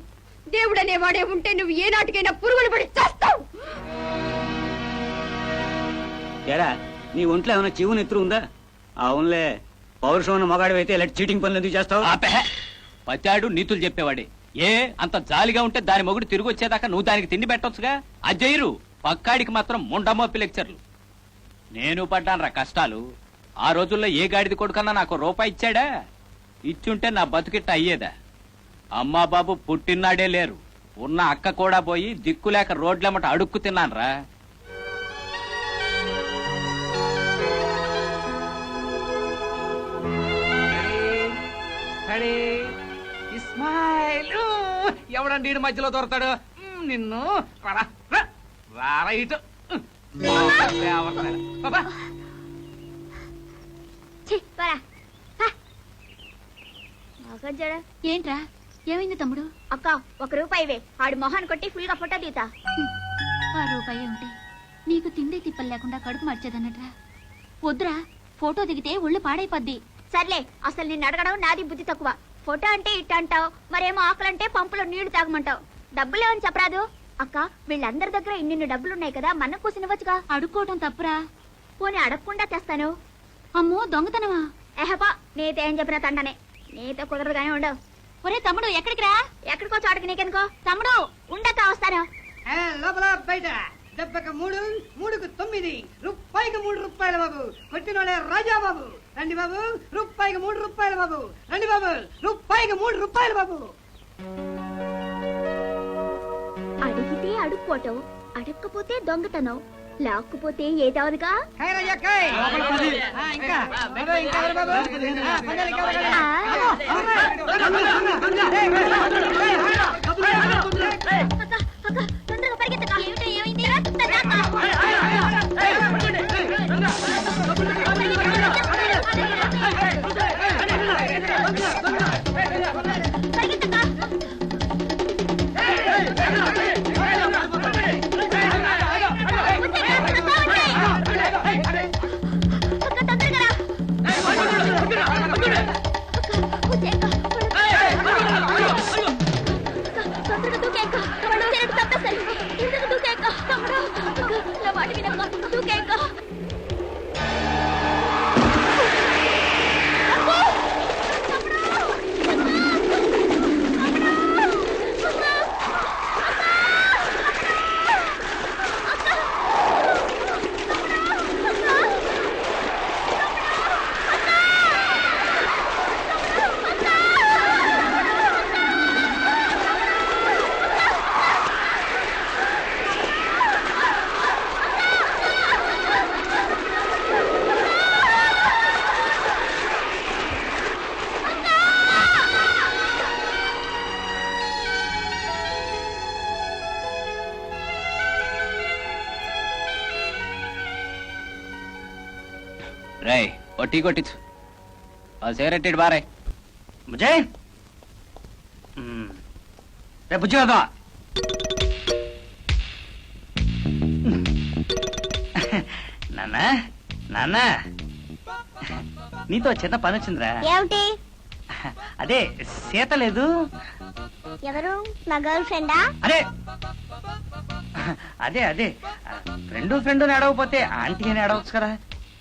దేవుడనే వాడే ఉంటే నువ్వు ఏ నాటికైనా పురుగులు పడి చేస్తావు. ఏడా నీ ఒంట్లో ఏమైనా జీవన ఎత్తురు ఉందా? అవునులే, పౌరుషం ఉన్న మగాడు అయితే ఇలాంటి చీటింగ్ పనులు ఎందుకు చేస్తావు? పచ్చాడు నీతులు చెప్పేవాడే. ఏ అంత జాలిగా ఉంటే దాని మొగుడు తిరిగి వచ్చేదాకా నువ్వు దానికి తిండి పెట్టొచ్చుగా. అజ్జయ్యరు పక్కాడికి మాత్రం ముండమోపి లెక్చర్లు. నేను పడ్డాను రా కష్టాలు. ఆ రోజుల్లో ఏ గాడిది కొడుకన్నా నాకు రూపాయి ఇచ్చాడా? ఇచ్చుంటే నా బతుకిట్ట అయ్యేదా? అమ్మా బాబు పుట్టినాడే లేరు. ఉన్న అక్క కూడా పోయి దిక్కులేక రోడ్లెమ్మట అడుక్కు తిన్నాను రా. ఇస్మాయిల్ ఎవడండి ఈడు మధ్యలో దొరతాడు? నిన్ను రారైట్ ఏంట్రా, ఏమైంది తమ్ముడు? అక్క, 1 రూపాయి ఆడు మొహాన్ని కొట్టి ఫుల్ గా ఫోటో దిగుతా. ఆ రూపాయి ఉంటే నీకు తిండి తిప్పలు లేకుండా కడుపు మార్చేదన్నట్రా. వద్దురా, ఫోటో దిగితే ఒళ్ళు పాడైపోద్ది. సర్లే, అసలు నిన్ను అడగడం నాది బుద్ధి తక్కువ. ఫోటో అంటే ఇట్ట అంటావు, మరేమో ఆకలంటే పంపులో నీళ్లు తాగమంటావు. డబ్బులేమని చెప్పరాదు? అక్క, వీళ్ళందరి దగ్గర ఇన్ని డబ్బులున్నాయి కదా, మన కూసినవచ్చుగా. అడుక్కోవటం తప్పురా. పోనీ అడగకుండా తెస్తాను. అమ్మో, దొంగతనమా? ఏహపా, నీతో ఏం చెప్పినా తండనే. నీతో కుదరదుగానే ఉండవు. ఒరే తమ్ముడు, ఎక్కడికి రా? ఎక్కడికో చోటకి నీకెందుకో. తమ్ముడు ఉండక వస్తాను. లోపల బయట దెబ్బకు 3, 3కు 9, రూపాయికి 3 రూపాయలు బాబు. కొట్టినోడే రాజా బాబు. రండి బాబు, రూపాయికి 3 రూపాయలు బాబు. రండి బాబు, రూపాయికి 3 రూపాయలు బాబు. అడిగితే అడుక్కోవటం, అడగకపోతే దొంగతనం, లాక్కుపోతే ఏదవదుగా. తొందరగా పరిగెత్తగా. ఏమైంది? రేయ్, ఓ టీ కొట్టించు. ఆ సిగరెట్ బారే. ముజయ్ రే బుజ్జి కదా. నాన్న నాన్న, నీతో చిన్న పని వచ్చిందిరా. ఏమిటి? అదే సీత లేదు. ఎవరు? నా గర్ల్ ఫ్రెండా? అదే అదే అదే ఫ్రెండ్ అడవపోతే ఆంటీ అని అడవచ్చు కదా.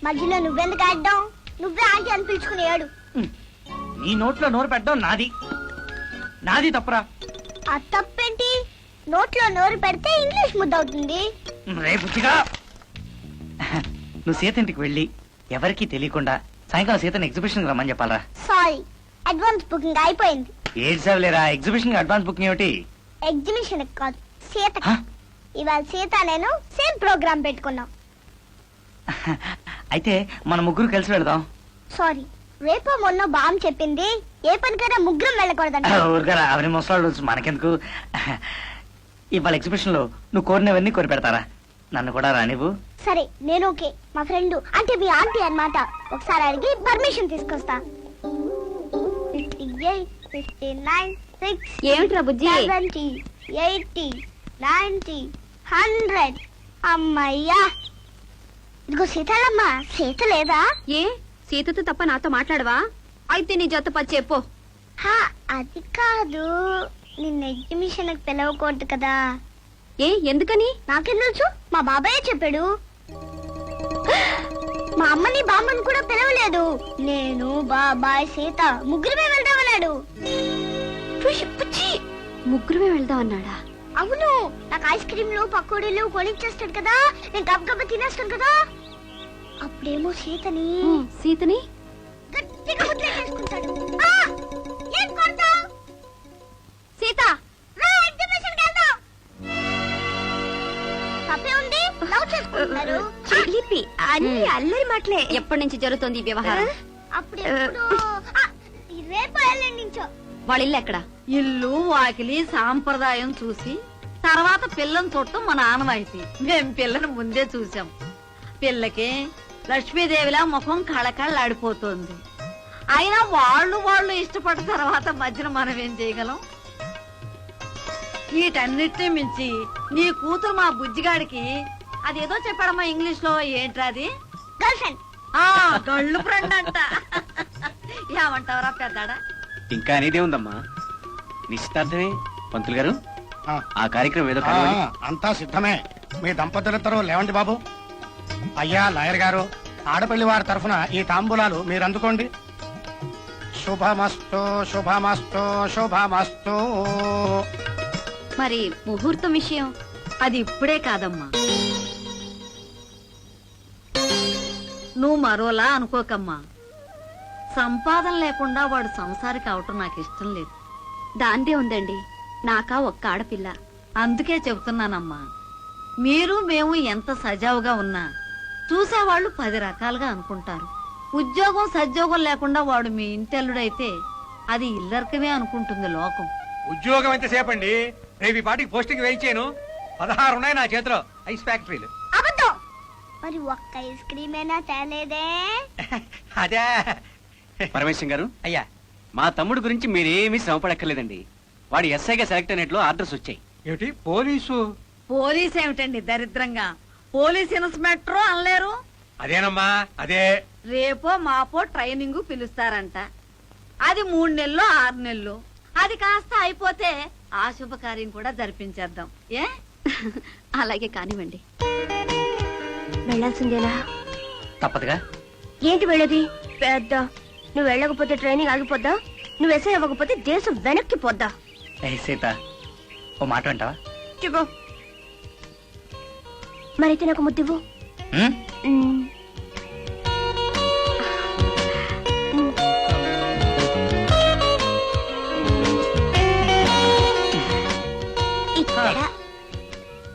మధ్యలో నువ్వెందుకు ఆడడం? నువ్వే ఆంటీ అని పిలుచుకుని ఏడు. నీ నోట్లో నోరు పెట్టడం నాది తప్పురా. ఆ తప్పేంటి? నోట్లో నోరు పెడితే ఇంగ్లీష్ ముద్ద అవుతుంది. రే బుజ్జిగా, నువ్వు సీత ఇంటికి వెళ్ళి ఎవరికీ తెలియకుండా సాయంకాలం సీతని ఎగ్జిబిషన్ రమ్మని చెప్పాలరా. సారీ, అడ్వాన్స్ బుకింగ్ అయిపోయింది. ఏడ్చావులేరా, ఎగ్జిబిషన్ అడ్వాన్స్ బుకింగ్ ఏమిటి? ఎగ్జిబిషన్ కాదు, సీత. ఇవాళ సీత నేను సేమ్ ప్రోగ్రామ్ పెట్టుకున్నాం. అయితే మన ముగ్గురు కలిసి వెళదాం. సారీ, రేపు మొన్న బామ్ చెప్పింది ఏ పనికైనా ముగ్గురం వెళ్ళకూడదంట. ఊరుగారా, అవన్నీ ముసలాడు మనకెందుకు. ఇవాళ ఎగ్జిబిషన్ లో నువ్వు కోరినవన్నీ కొని పెడతారా? నన్ను కూడా రానివ్వు. సరే, నేను ఓకే. మా ఫ్రెండ్ అంటే మీ ఆంటీ అన్నమాట, ఒకసారి అడిగి పర్మిషన్ తీసుకొస్తా. 58, 59, 60, ఏమిట్రా బుజ్జి? 70, 80, 90, 100. అమ్మయ్యా, ఇదిగో సీతాలమ్మ. సీత లేదా? ఏ సీతతో తప్ప నాతో మాట్లాడవా? అయితే నీ జత పచ్చి చెప్పు. అది కాదు, నిన్న ఎగ్జిబిషన్ పిలవకూడదు కదా. ఏ ఎందుకని? నాకేం తెలుసు, మా బాబాయ్ చెప్పాడు. మా అమ్మని బామ్మని కూడా పిలవలేదు. నేను బాబాయ్ సీత ముగ్గురమే వెళ్దామన్నాడు. ముగ్గురమే వెళ్దాం అన్నాడా? అవును, నాకు ఐస్ క్రీమ్లు పకోడీలు కొనిచ్చేస్తాడు కదా, నేను గబగబా తినేస్తాను కదా. అప్పుడేమో సీతని గట్టిగా ముద్రేసుకుంటాడు. ఏం కొడతావ్? సీత రా, ఎగ్జిబిషన్కి వెళ్దాం. తప్పే ఉంది, లవ్ చేసుకుంటున్నారు. చిలిపి అన్ని అల్లరి మాటలే. ఎప్పటి నుంచి జరుగుతోంది ఈ వ్యవహారం? అప్పుడెప్పుడు రేపు నుంచో. వాళ్ళ ఇల్లు ఎక్కడ? ఇల్లు వాకిలి సాంప్రదాయం చూసి తర్వాత పిల్లని చూడటం మన ఆనవాయితీ. మేం పిల్లని ముందే చూసాం. పిల్లకి లక్ష్మీదేవిలా ముఖం కళకళలాడిపోతుంది. అయినా వాళ్ళు ఇష్టపడిన తర్వాత మధ్యన మనం ఏం చేయగలం? వీటన్నిటిని మించి నీ కూతురు మా బుజ్జిగాడికి అదేదో చెప్పాడమ్మా ఇంగ్లీష్ లో. ఏంట్రా అది? Girl friend. గళ్ళు ఫ్రెండ్ అంట. ఏమంటావరా పెద్దాడా? ఇంకా అనేదే ఉందమ్మా, నిశ్చితార్థమే. పంతులు గారు, ఆ కార్యక్రమం ఏదో అంతా సిద్ధమే. మీ దంపతులిద్దరూ లేవండి బాబు. అయ్యా లాయర్ గారు, ఆడపల్లి వారి తరఫున ఈ తాంబూలాలు మీరు అందుకోండి. శుభమస్తు శుభమస్తు శుభమస్తు. మరి ముహూర్తం విషయం? అది ఇప్పుడే కాదమ్మా, నువ్వు మరోలా అనుకోకమ్మా. సంపాదన లేకుండా వాడు సంసారి కావటం నాకు ఇష్టం లేదు. దాందే ఉందండి, నాకా ఒక్క ఆడపిల్ల. అందుకే చెబుతున్నానమ్మా, మీరు మేము ఎంత సజావుగా ఉన్నా చూసేవాళ్ళు 10 రకాలుగా అనుకుంటారు. ఉద్యోగం సద్యోగం లేకుండా వాడు మీ ఇంటెల్లుడైతే అది ఇల్లరికమే అనుకుంటుంది లోకం. ఉద్యోగం ఎంతసేపు అండి? రేపు ఈ పాటికి పోస్టింగ్ వేయించాను. 16 ఉన్నాయి నా చేతిలో ఐస్ ఫ్యాక్టరీలు. అబద్ధం. మరి ఒక్క ఐస్ క్రీమ్ అయినా తేలేదే? అదే పరమేశ్వరం గారు, అయ్యా, మా తమ్ముడు గురించి మీరేమీ శ్రమపడక్కర్లేదండి. వాడు ఎస్ఐగా సెలెక్ట్ అయినట్లు ఆర్డర్స్ వచ్చాయి. ఏమిటి పోలీసు? పోలీస్ ఏమిటండి దరిద్రంగా, పోలీస్ ఇన్స్పెక్టర్ అనలేరు. అదేనమ్మా, అదే. రేపో మాపో ట్రైనింగ్ పిలుస్తారంట. అది 3 నెలలు 6 నెలలు. అది కాస్త అయిపోతే ఆ శుభకార్యం కూడా జరిపించేద్దాం. ఏ అలాగే కానివ్వండి. వెళ్ళాల్సిందేనా? తప్పదుగా. ఏంటి వెళ్ళేది? పెద్ద నువ్వు వెళ్ళకపోతే ట్రైనింగ్ ఆగిపోద్దా? నువ్వు ఎస్ఐ అవ్వకపోతే దేశం వెనక్కి పోద్దా? సీత, ఓ మాట అంటావా? చెప్పు. మరైతే నాకు ముద్దివ్వు.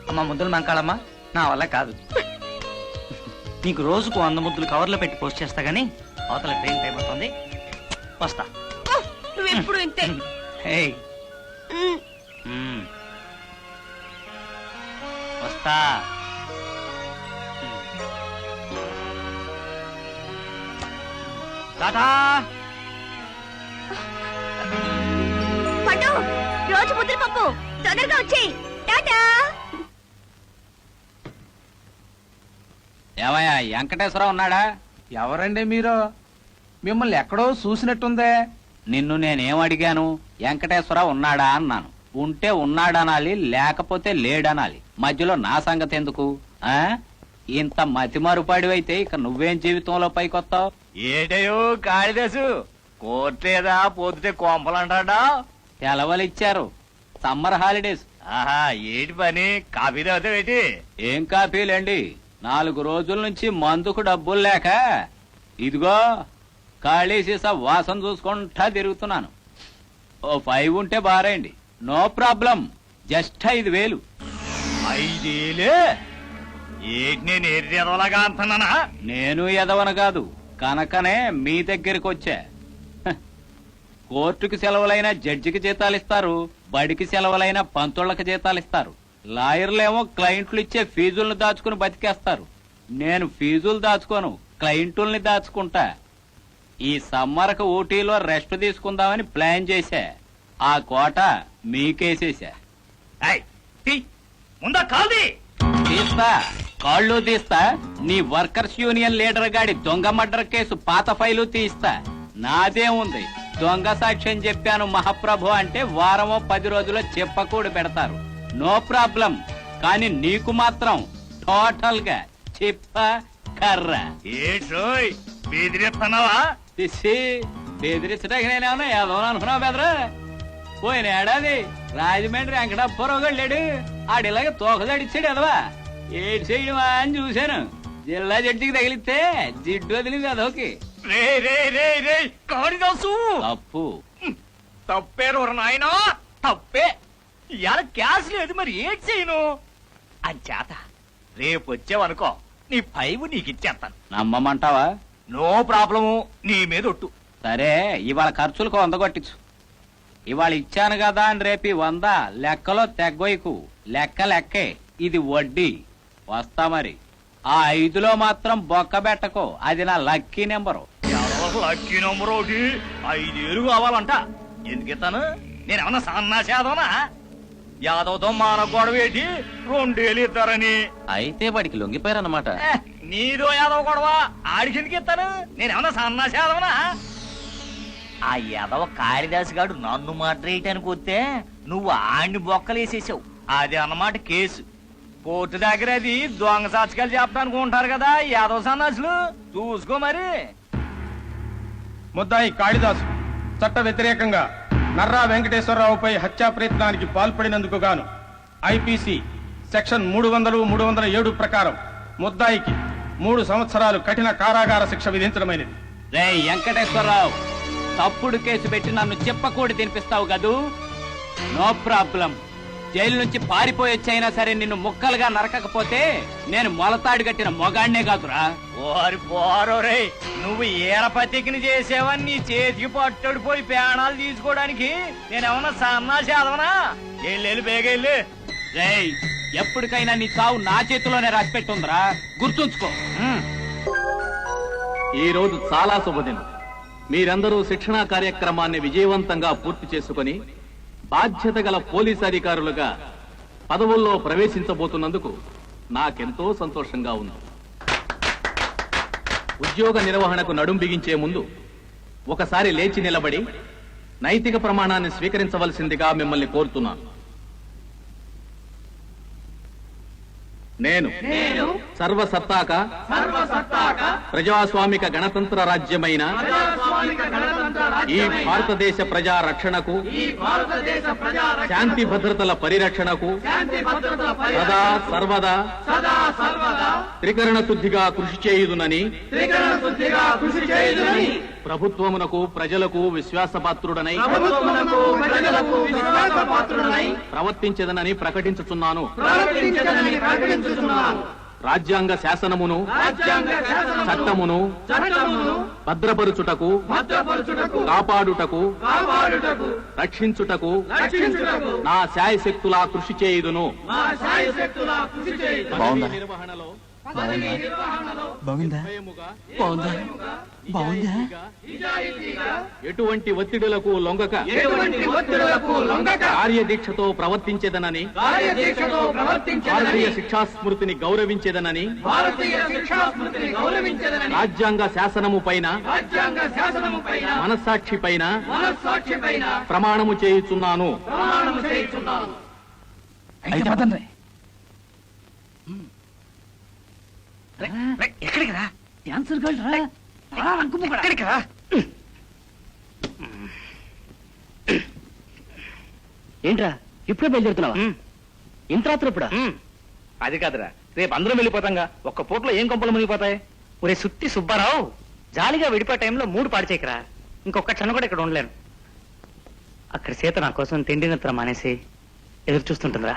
అమ్మా ముద్దులు మంకాళమ్మా, నా వల్ల కాదు. నీకు రోజుకు 100 ముద్దులు కవర్లో పెట్టి పోస్ట్ చేస్తా గానీ అవతల ట్రైన్ టైం అవుతుంది, వస్తా. నువ్వెప్పుడు ఇంతే. వస్తా. టాటా. పండు, రోజు ముద్దులు పప్పు తొందరగా వచ్చేయి. టాటా. ఏమయ్యా, వెంకటేశ్వరరావు ఉన్నాడా? ఎవరండి మీరు? మిమ్మల్ని ఎక్కడో చూసినట్టుందే. నిన్ను నేనేం అడిగాను? వెంకటేశ్వరరావు ఉన్నాడా అన్నాను. ఉంటే ఉన్నాడనాలి, లేకపోతే లేడనాలి. మధ్యలో నా సంగతి ఎందుకు? ఇంత మతిమరుపాడివైతే ఇక నువ్వేం జీవితంలో పైకొత్తావు? ఏటయో కాళిదాసు, కోర్టులేదా పోతే కోంపలంటాడా? సెలవులిచ్చారు, సమ్మర్ హాలిడేస్. ఆహా, ఏటి పని? కాఫీ తాగుతావేటి? ఏం కాపీలేండి, 4 రోజుల నుంచి మందుకు డబ్బులు లేక ఇదిగో ఖాళీ సీసా వాసన చూసుకుంటా తిరుగుతున్నాను. ఓ 5 ఉంటే బారేయండి, నో ప్రాబ్లం. జస్ట్ 5,000. 5,000? ఏంటి నేను ఎర్రెదవలాగా అంటున్నానా? నేను ఎదవన కాదు, కనుకనే మీ దగ్గరికి వచ్చా. హ, కోర్టుకి సెలవులైన జడ్జికి జీతాలిస్తారు, బడికి సెలవులైన పంతుళ్ళకి జీతాలిస్తారు. లాయర్లేమో క్లయింట్లు ఇచ్చే ఫీజుల్ని దాచుకుని బతికేస్తారు. నేను ఫీజులు దాచుకోను, క్లయింటుల్ని దాచుకుంటా. ఈ సమ్మర్కు ఊటీలో రెస్ట్ తీసుకుందామని ప్లాన్ చేశా. ఆ కోట మీకేసేసా. ముందా కాల్ది తీస్తా, కాళ్ళు తీస్తా. నీ వర్కర్స్ యూనియన్ లీడర్ గాడి దొంగ మర్డర్ కేసు పాత ఫైలు తీస్తా. నాదేముంది, దొంగ సాక్ష్యం చెప్పాను మహాప్రభు అంటే వారమో 10 రోజుల్లో చెప్పకూడి పెడతారు. No problem. కానీ నీకు మాత్రం టోటల్ గా చెప్ప కర్ర. ఏట్రోయ్ బెదిరిస్తున్నావా? బెదిరించడానికి నేనేమన్నా ఏదో అనుకున్నావు బెదరా? పోయిన ఏడాది రాజమండ్రి వెంకటప్పారావు వెళ్ళాడు, ఆడిలాగా తోకదడిచ్చాడు ఎదవా. ఏడు చేయడమా అని చూశాను. జిల్లా జడ్జికి తగిలితే జిడ్డు వదిలింది అదోకి. రే రే రే రే కాళిదాసు, తప్పు తప్పేరు నాయనా, తప్పే. ఇవాళ క్యాష్ లేదు, మరి ఏం చేయను? అంచేత రేపు వచ్చావనుకో, నీ 5 నీకు ఇచ్చేస్తాను. నమ్మమంటావా? నో ప్రాబ్లము, నీ మీద ఒట్టు. సరే, ఇవాళ ఖర్చులకు 100 కొట్టించు. ఇవాళ ఇచ్చాను కదా అని రేపి 100 లెక్కలో తెగ్గొయ్యకు. లెక్క లెక్కే, ఇది వడ్డీ. వస్తా మరి. ఆ 5లో మాత్రం బొక్క పెట్టకో, అది నా లక్కీ నెంబరు. లక్కీ నెంబర్ ఒకటి 5,000 కావాలంట. ఎందుకిస్తాను? నేనేమన్నా సన్నాసి యాదవనా? యాదవ్తో మాన గొడవ ఏంటి? 2,000 ఇస్తారని. అయితే వాడికి లొంగిపోయారన్నమాట. నీదో యాదవ గొడవ, ఆడికి ఎందుకు ఇస్తాను? నేనేమన్నా సన్నాసి యాదవనా? ఆ యాదవ కాళిదాసు గాడు నన్ను మాట్లాడటానికి వస్తే నువ్వు ఆడిని బొక్కలేసేసావు. అది అన్నమాట కేసు. కోర్టు దగ్గర అది దొంగ సాక్షికాలు చెప్పడానికి ఉంటారు కదా యాదవ సన్నాసులు, చూసుకో మరి. ముద్దాయి కాళిదాసు చట్ట వ్యతిరేకంగా నర్రా వెంకటేశ్వరరావుపై హత్యా ప్రయత్నానికి పాల్పడినందుకు గాను ఐపీసీ సెక్షన్ 300, 307 ప్రకారం ముద్దాయికి 3 సంవత్సరాలు కఠిన కారాగార శిక్ష విధించడమైనది. రే వెంకటేశ్వరరావు, తప్పుడు కేసు పెట్టి నన్ను చెప్పకూడి తినిపిస్తావు కదూ? No problem. జైలు నుంచి పారిపోయొచ్చైనా సరే నిన్ను ముక్కలుగా నరకకపోతే నేను మొలతాడు కట్టిన మొగాడినే కాదురా. ఓరి పోరో రే, నువ్వు ఏరపతికిని చేసేవని నీ చేతికి పట్టుడిపోయి ప్రాణాలు తీసుకోవడానికి నేనేమన్నా సన్నాసి యాదవనా? వెళ్ళి బేగెళ్ళి. రేయ్, ఎప్పటికైనా నీ చావు నా చేతిలోనే రాసిపెట్టుందిరా, గుర్తుంచుకో. ఈ రోజు చాలా శుభదినం. మీరందరూ శిక్షణా కార్యక్రమాన్ని విజయవంతంగా పూర్తి చేసుకుని బాధ్యత గల పోలీసు అధికారులుగా పదవుల్లో ప్రవేశించబోతున్నందుకు నాకెంతో సంతోషంగా ఉంది. ఉద్యోగ నిర్వహణకు నడుం బిగించే ముందు ఒకసారి లేచి నిలబడి నైతిక ప్రమాణాన్ని స్వీకరించవలసిందిగా మిమ్మల్ని కోరుతున్నాను. నేను సర్వసత్తాక ప్రజాస్వామిక గణతంత్ర రాజ్యమైన ఈ భారతదేశ ప్రజా రక్షణకు, శాంతి భద్రతల పరిరక్షణకు సదా సర్వదా త్రికరణ శుద్ధిగా కృషి చేయుదునని ప్రభుత్వమునకు ప్రజలకు విశ్వాసపాత్రుడనై ప్రవర్తించదనని ప్రకటించుచున్నాను. రాజ్యాంగ శాసనమును చట్టమును భద్రపరుచుటకు కాపాడుటకు రక్షించుటకు నా శాయశక్తులా కృషి చేయుదును. నిర్వహణలో ఎటువంటి ఒత్తిడులకు లొంగక కార్యదీక్షతో ప్రవర్తించేదనని భారతీయ శిక్షాస్మృతిని గౌరవించేదనని రాజ్యాంగ శాసనము పైన మనస్సాక్షి పైన ప్రమాణము చేయుచున్నాను. ఎక్కడికి రా? డాన్సర్ గర్ల్ రా. ఎక్కడికి రా? ఏంట్రా ఇప్పుడే బయలుదేరుతున్నావా? ఇంత రాత్రి ఇప్పుడా? అది కాదురా, రేపు అందరం వెళ్ళిపోతాంగా. ఒక్క పూటలో ఏం కొంపలు మునిగిపోతాయి? ఒరే సుత్తి సుబ్బారావు, జాలిగా విడిపోయే టైంలో మూడు పాడు చేయకరా. ఇంకొక క్షణం కూడా ఇక్కడ ఉండలేను. అక్కడ సీత నా కోసం తిండి నిద్ర మానేసి ఎదురు చూస్తుంటుందిరా.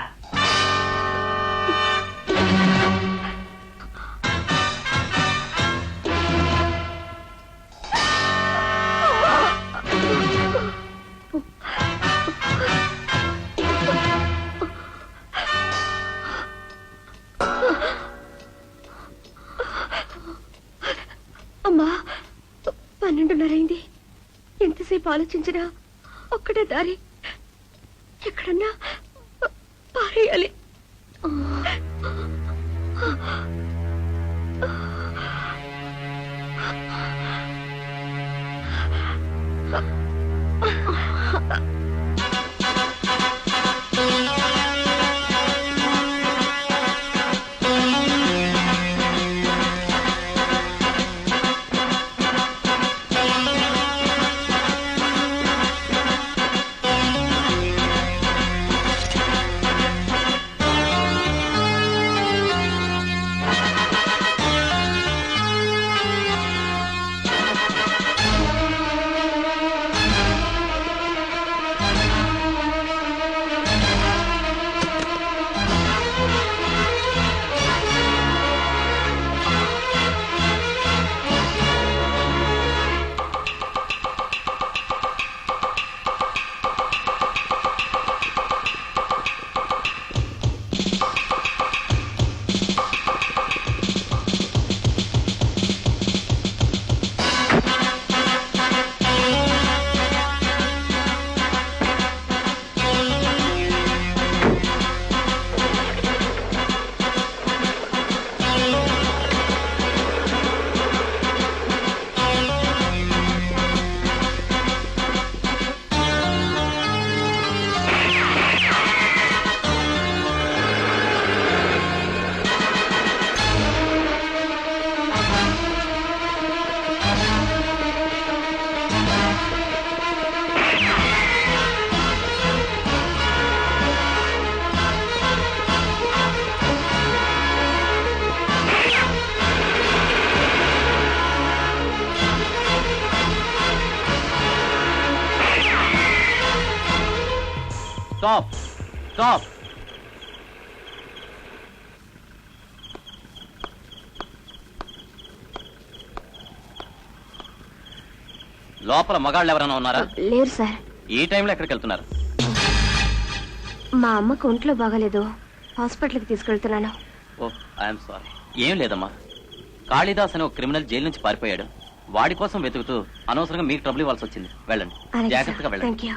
అమ్మా, 12:30 అయింది. ఎంతసేపు ఆలోచించినా ఒక్కటే దారి, ఎక్కడన్నా పారేయాలి. Stop stop. లోపల మగాళ్ళు ఎవరైనా ఉన్నారా? లేరు సార్. ఈ టైంలో ఎక్కడికి వెళ్తున్నారు? మా అమ్మకు ఒంట్లో బాగాలేదు, హాస్పిటల్కి తీసుకెళ్తున్నాను. ఓ, ఐఎమ్ సారీ. ఏం లేదమ్మా, కాళిదాస్ అనే ఒక క్రిమినల్ జైలు నుంచి పారిపోయాడు. వాడి కోసం వెతుకుతూ అనవసరంగా మీకు ట్రబుల్ ఇవ్వాల్సి వచ్చింది. వెళ్ళండి, జాగ్రత్తగా వెళ్ళండి. Thank you.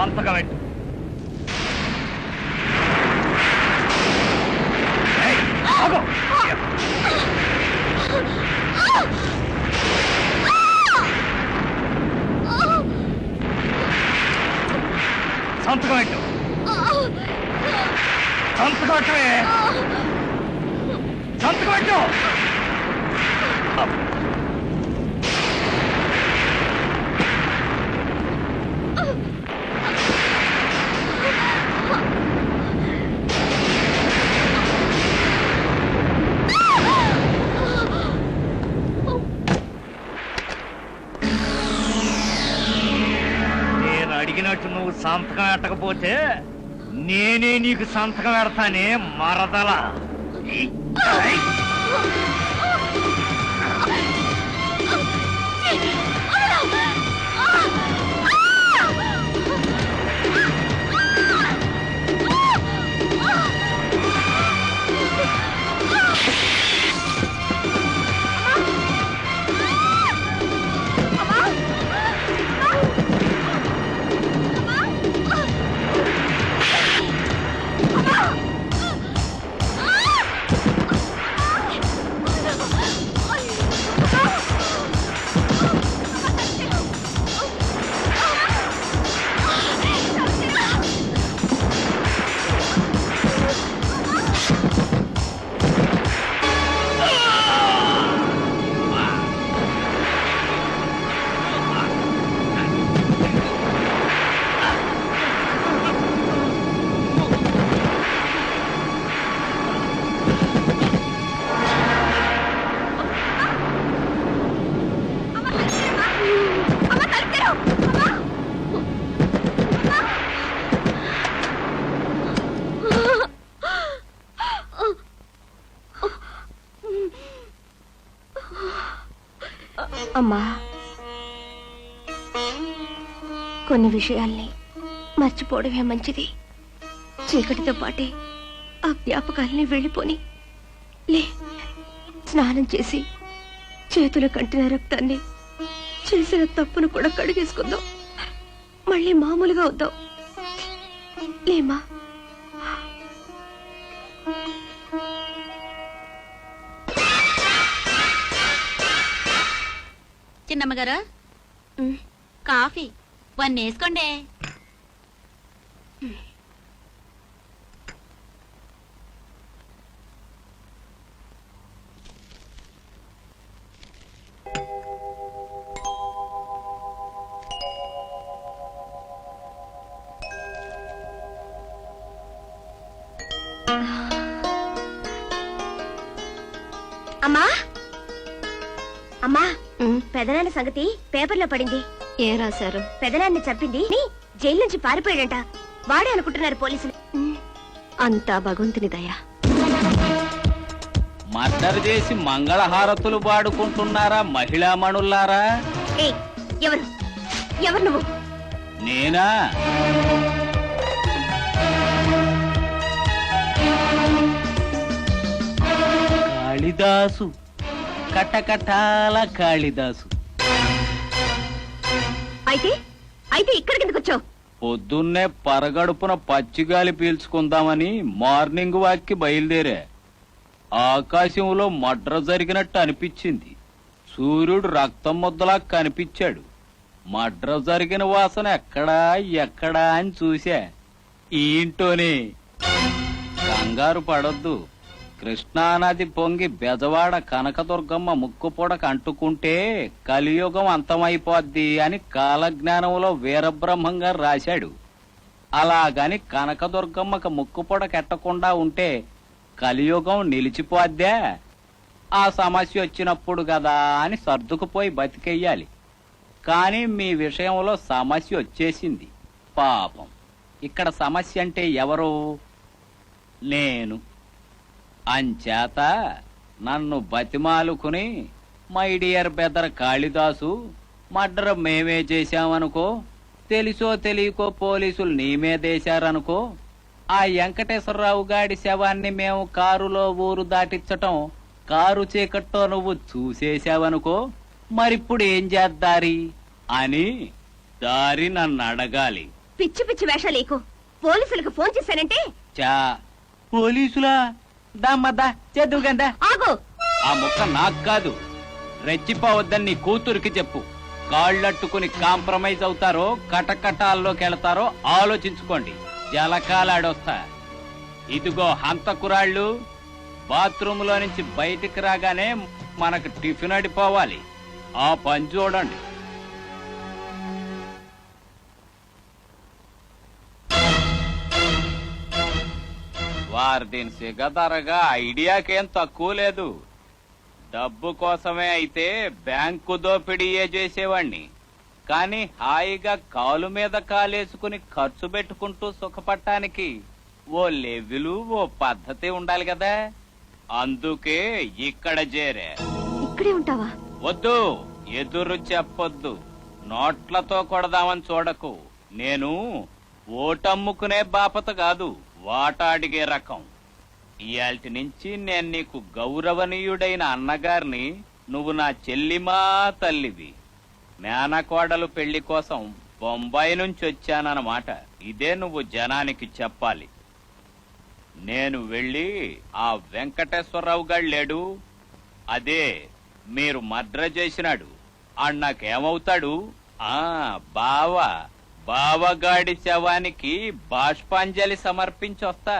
సంతకం పెట్టు. సంతకం పెట్టు. సంతకం పెట్టవే. సంతకం పెట్టు. నేను అడిగినట్టు నువ్వు సంతకం పెట్టకపోతే నేనే నీకు సంతకం పెడతానే మరదల. అమ్మా, కొన్ని విషయాల్ని మర్చిపోవడమే మంచిది. చీకటితో పాటే ఆ జ్ఞాపకాల్ని వెళ్ళిపోని లే. స్నానం చేసి చేతుల కంటిన రక్తాన్ని, చేసిన తప్పును కూడా కడిగేసుకుందాం. మళ్ళీ మామూలుగా వద్దాం. లేమా? చిన్నమ్మగారు, కాఫీ వన్ వేసుకోండి. అమ్మా, అమ్మా, పెదనాన్న సంగతి పేపర్లో పడింది. ఏం రాశారు? పెదనాన్ని చంపింది జైలు నుంచి పారిపోయాడంట. వాడే అనుకుంటున్నారు పోలీసులు. అంతా భగవంతుని దయ. మర్డర్ చేసి మంగళహారతులు పాడుకుంటున్నారా మహిళా మణుల్లారా? ఎవరు ఎవరు నువ్వు? నేనా? కాళిదాసు, కటకటాల కాళిదాసు. అయితే అయితే ఇక్కడికి ఎందుకు వచ్చావు? పొద్దున్నే పరగడుపున పచ్చిగాలి పీల్చుకుందామని మార్నింగ్ వాక్ కి బయలుదేరా. ఆకాశంలో మడ్ర జరిగినట్టు అనిపించింది. సూర్యుడు రక్తం ముద్దలా కనిపించాడు. మడ్ర జరిగిన వాసన ఎక్కడా ఎక్కడా అని చూసా. ఏంటోనే కంగారు పడొద్దు. కృష్ణానది పొంగి బెజవాడ కనకదుర్గమ్మ ముక్కుపొడక అంటుకుంటే కలియుగం అంతమైపోద్ది అని కాలజ్ఞానంలో వీరబ్రహ్మం గారు రాశాడు. అలాగని కనకదుర్గమ్మకు ముక్కుపొడక ఎట్టకుండా ఉంటే కలియుగం నిలిచిపోద్దా? ఆ సమస్య వచ్చినప్పుడు కదా అని సర్దుకుపోయి బతికెయ్యాలి. కానీ మీ విషయంలో సమస్య వచ్చేసింది. పాపం. ఇక్కడ సమస్య అంటే ఎవరు? నేను. అంచేత నన్ను బతిమాలుకుని మై డియర్ బెదర్ కాళిదాసు, మర్డర్ మేమే చేశామనుకో, తెలిసో తెలియకో పోలీసులు నీ మీదేశారనుకో, ఆ వెంకటేశ్వరరావు గాడి శవాన్ని మేము కారులో ఊరు దాటించటం కారు చీకట్లో నువ్వు చూసేశావనుకో, మరిప్పుడు ఏం చేద్దారి అని దారి నన్ను అడగాలి. పిచ్చి పిచ్చి వేషాలేకు. పోలీసులకు ఫోన్ చేశానంటే చా పోలీసులా దమ్మద్దా చేద్దు గందా. ఆగు. ఆ ముక్క నాకు కాదు, రెచ్చిపోవద్దని నీ కూతురికి చెప్పు. కాళ్ళట్టుకుని కాంప్రమైజ్ అవుతారో కటకటాల్లోకి వెళతారో ఆలోచించుకోండి. జలకాలాడొస్తా. ఇదిగో హంతకురాళ్ళు, బాత్రూంలో నుంచి బయటికి రాగానే మనకు టిఫిన్ అడిపోవాలి. ఆ పని చూడండి. వారు దీని సిగదరగా ఐడియాకేం తక్కువ లేదు. డబ్బు కోసమే అయితే బ్యాంకు దోపిడీయే చేసేవాణ్ణి, కానీ హాయిగా కాలు మీద కాలేసుకుని ఖర్చు పెట్టుకుంటూ సుఖపట్టానికి ఓ లెవెలు ఓ పద్ధతి ఉండాలి కదా. అందుకే ఇక్కడ చేరే. ఇక్కడే ఉంటావా? వద్దు, ఎదురు చెప్పొద్దు. నోట్లతో కొడదామని చూడకు. నేను ఓటమ్ముకునే బాపత కాదు, వాటా అడిగే రకం. ఇయాల్టి నుంచి నేను నీకు గౌరవనీయుడైన అన్నగారిని, నువ్వు నా చెల్లిమా తల్లివి. మేనకోడలు పెళ్లి కోసం బొంబాయి నుంచి వచ్చానన్నమాట. ఇదే నువ్వు జనానికి చెప్పాలి. నేను వెళ్ళి ఆ వెంకటేశ్వరరావు గారు లేడు, అదే మీరు మర్డర్ చేసినాడు, అన్నాకేమవుతాడు? బావగాడి శవానికి బాష్పాంజలి సమర్పించొస్తా.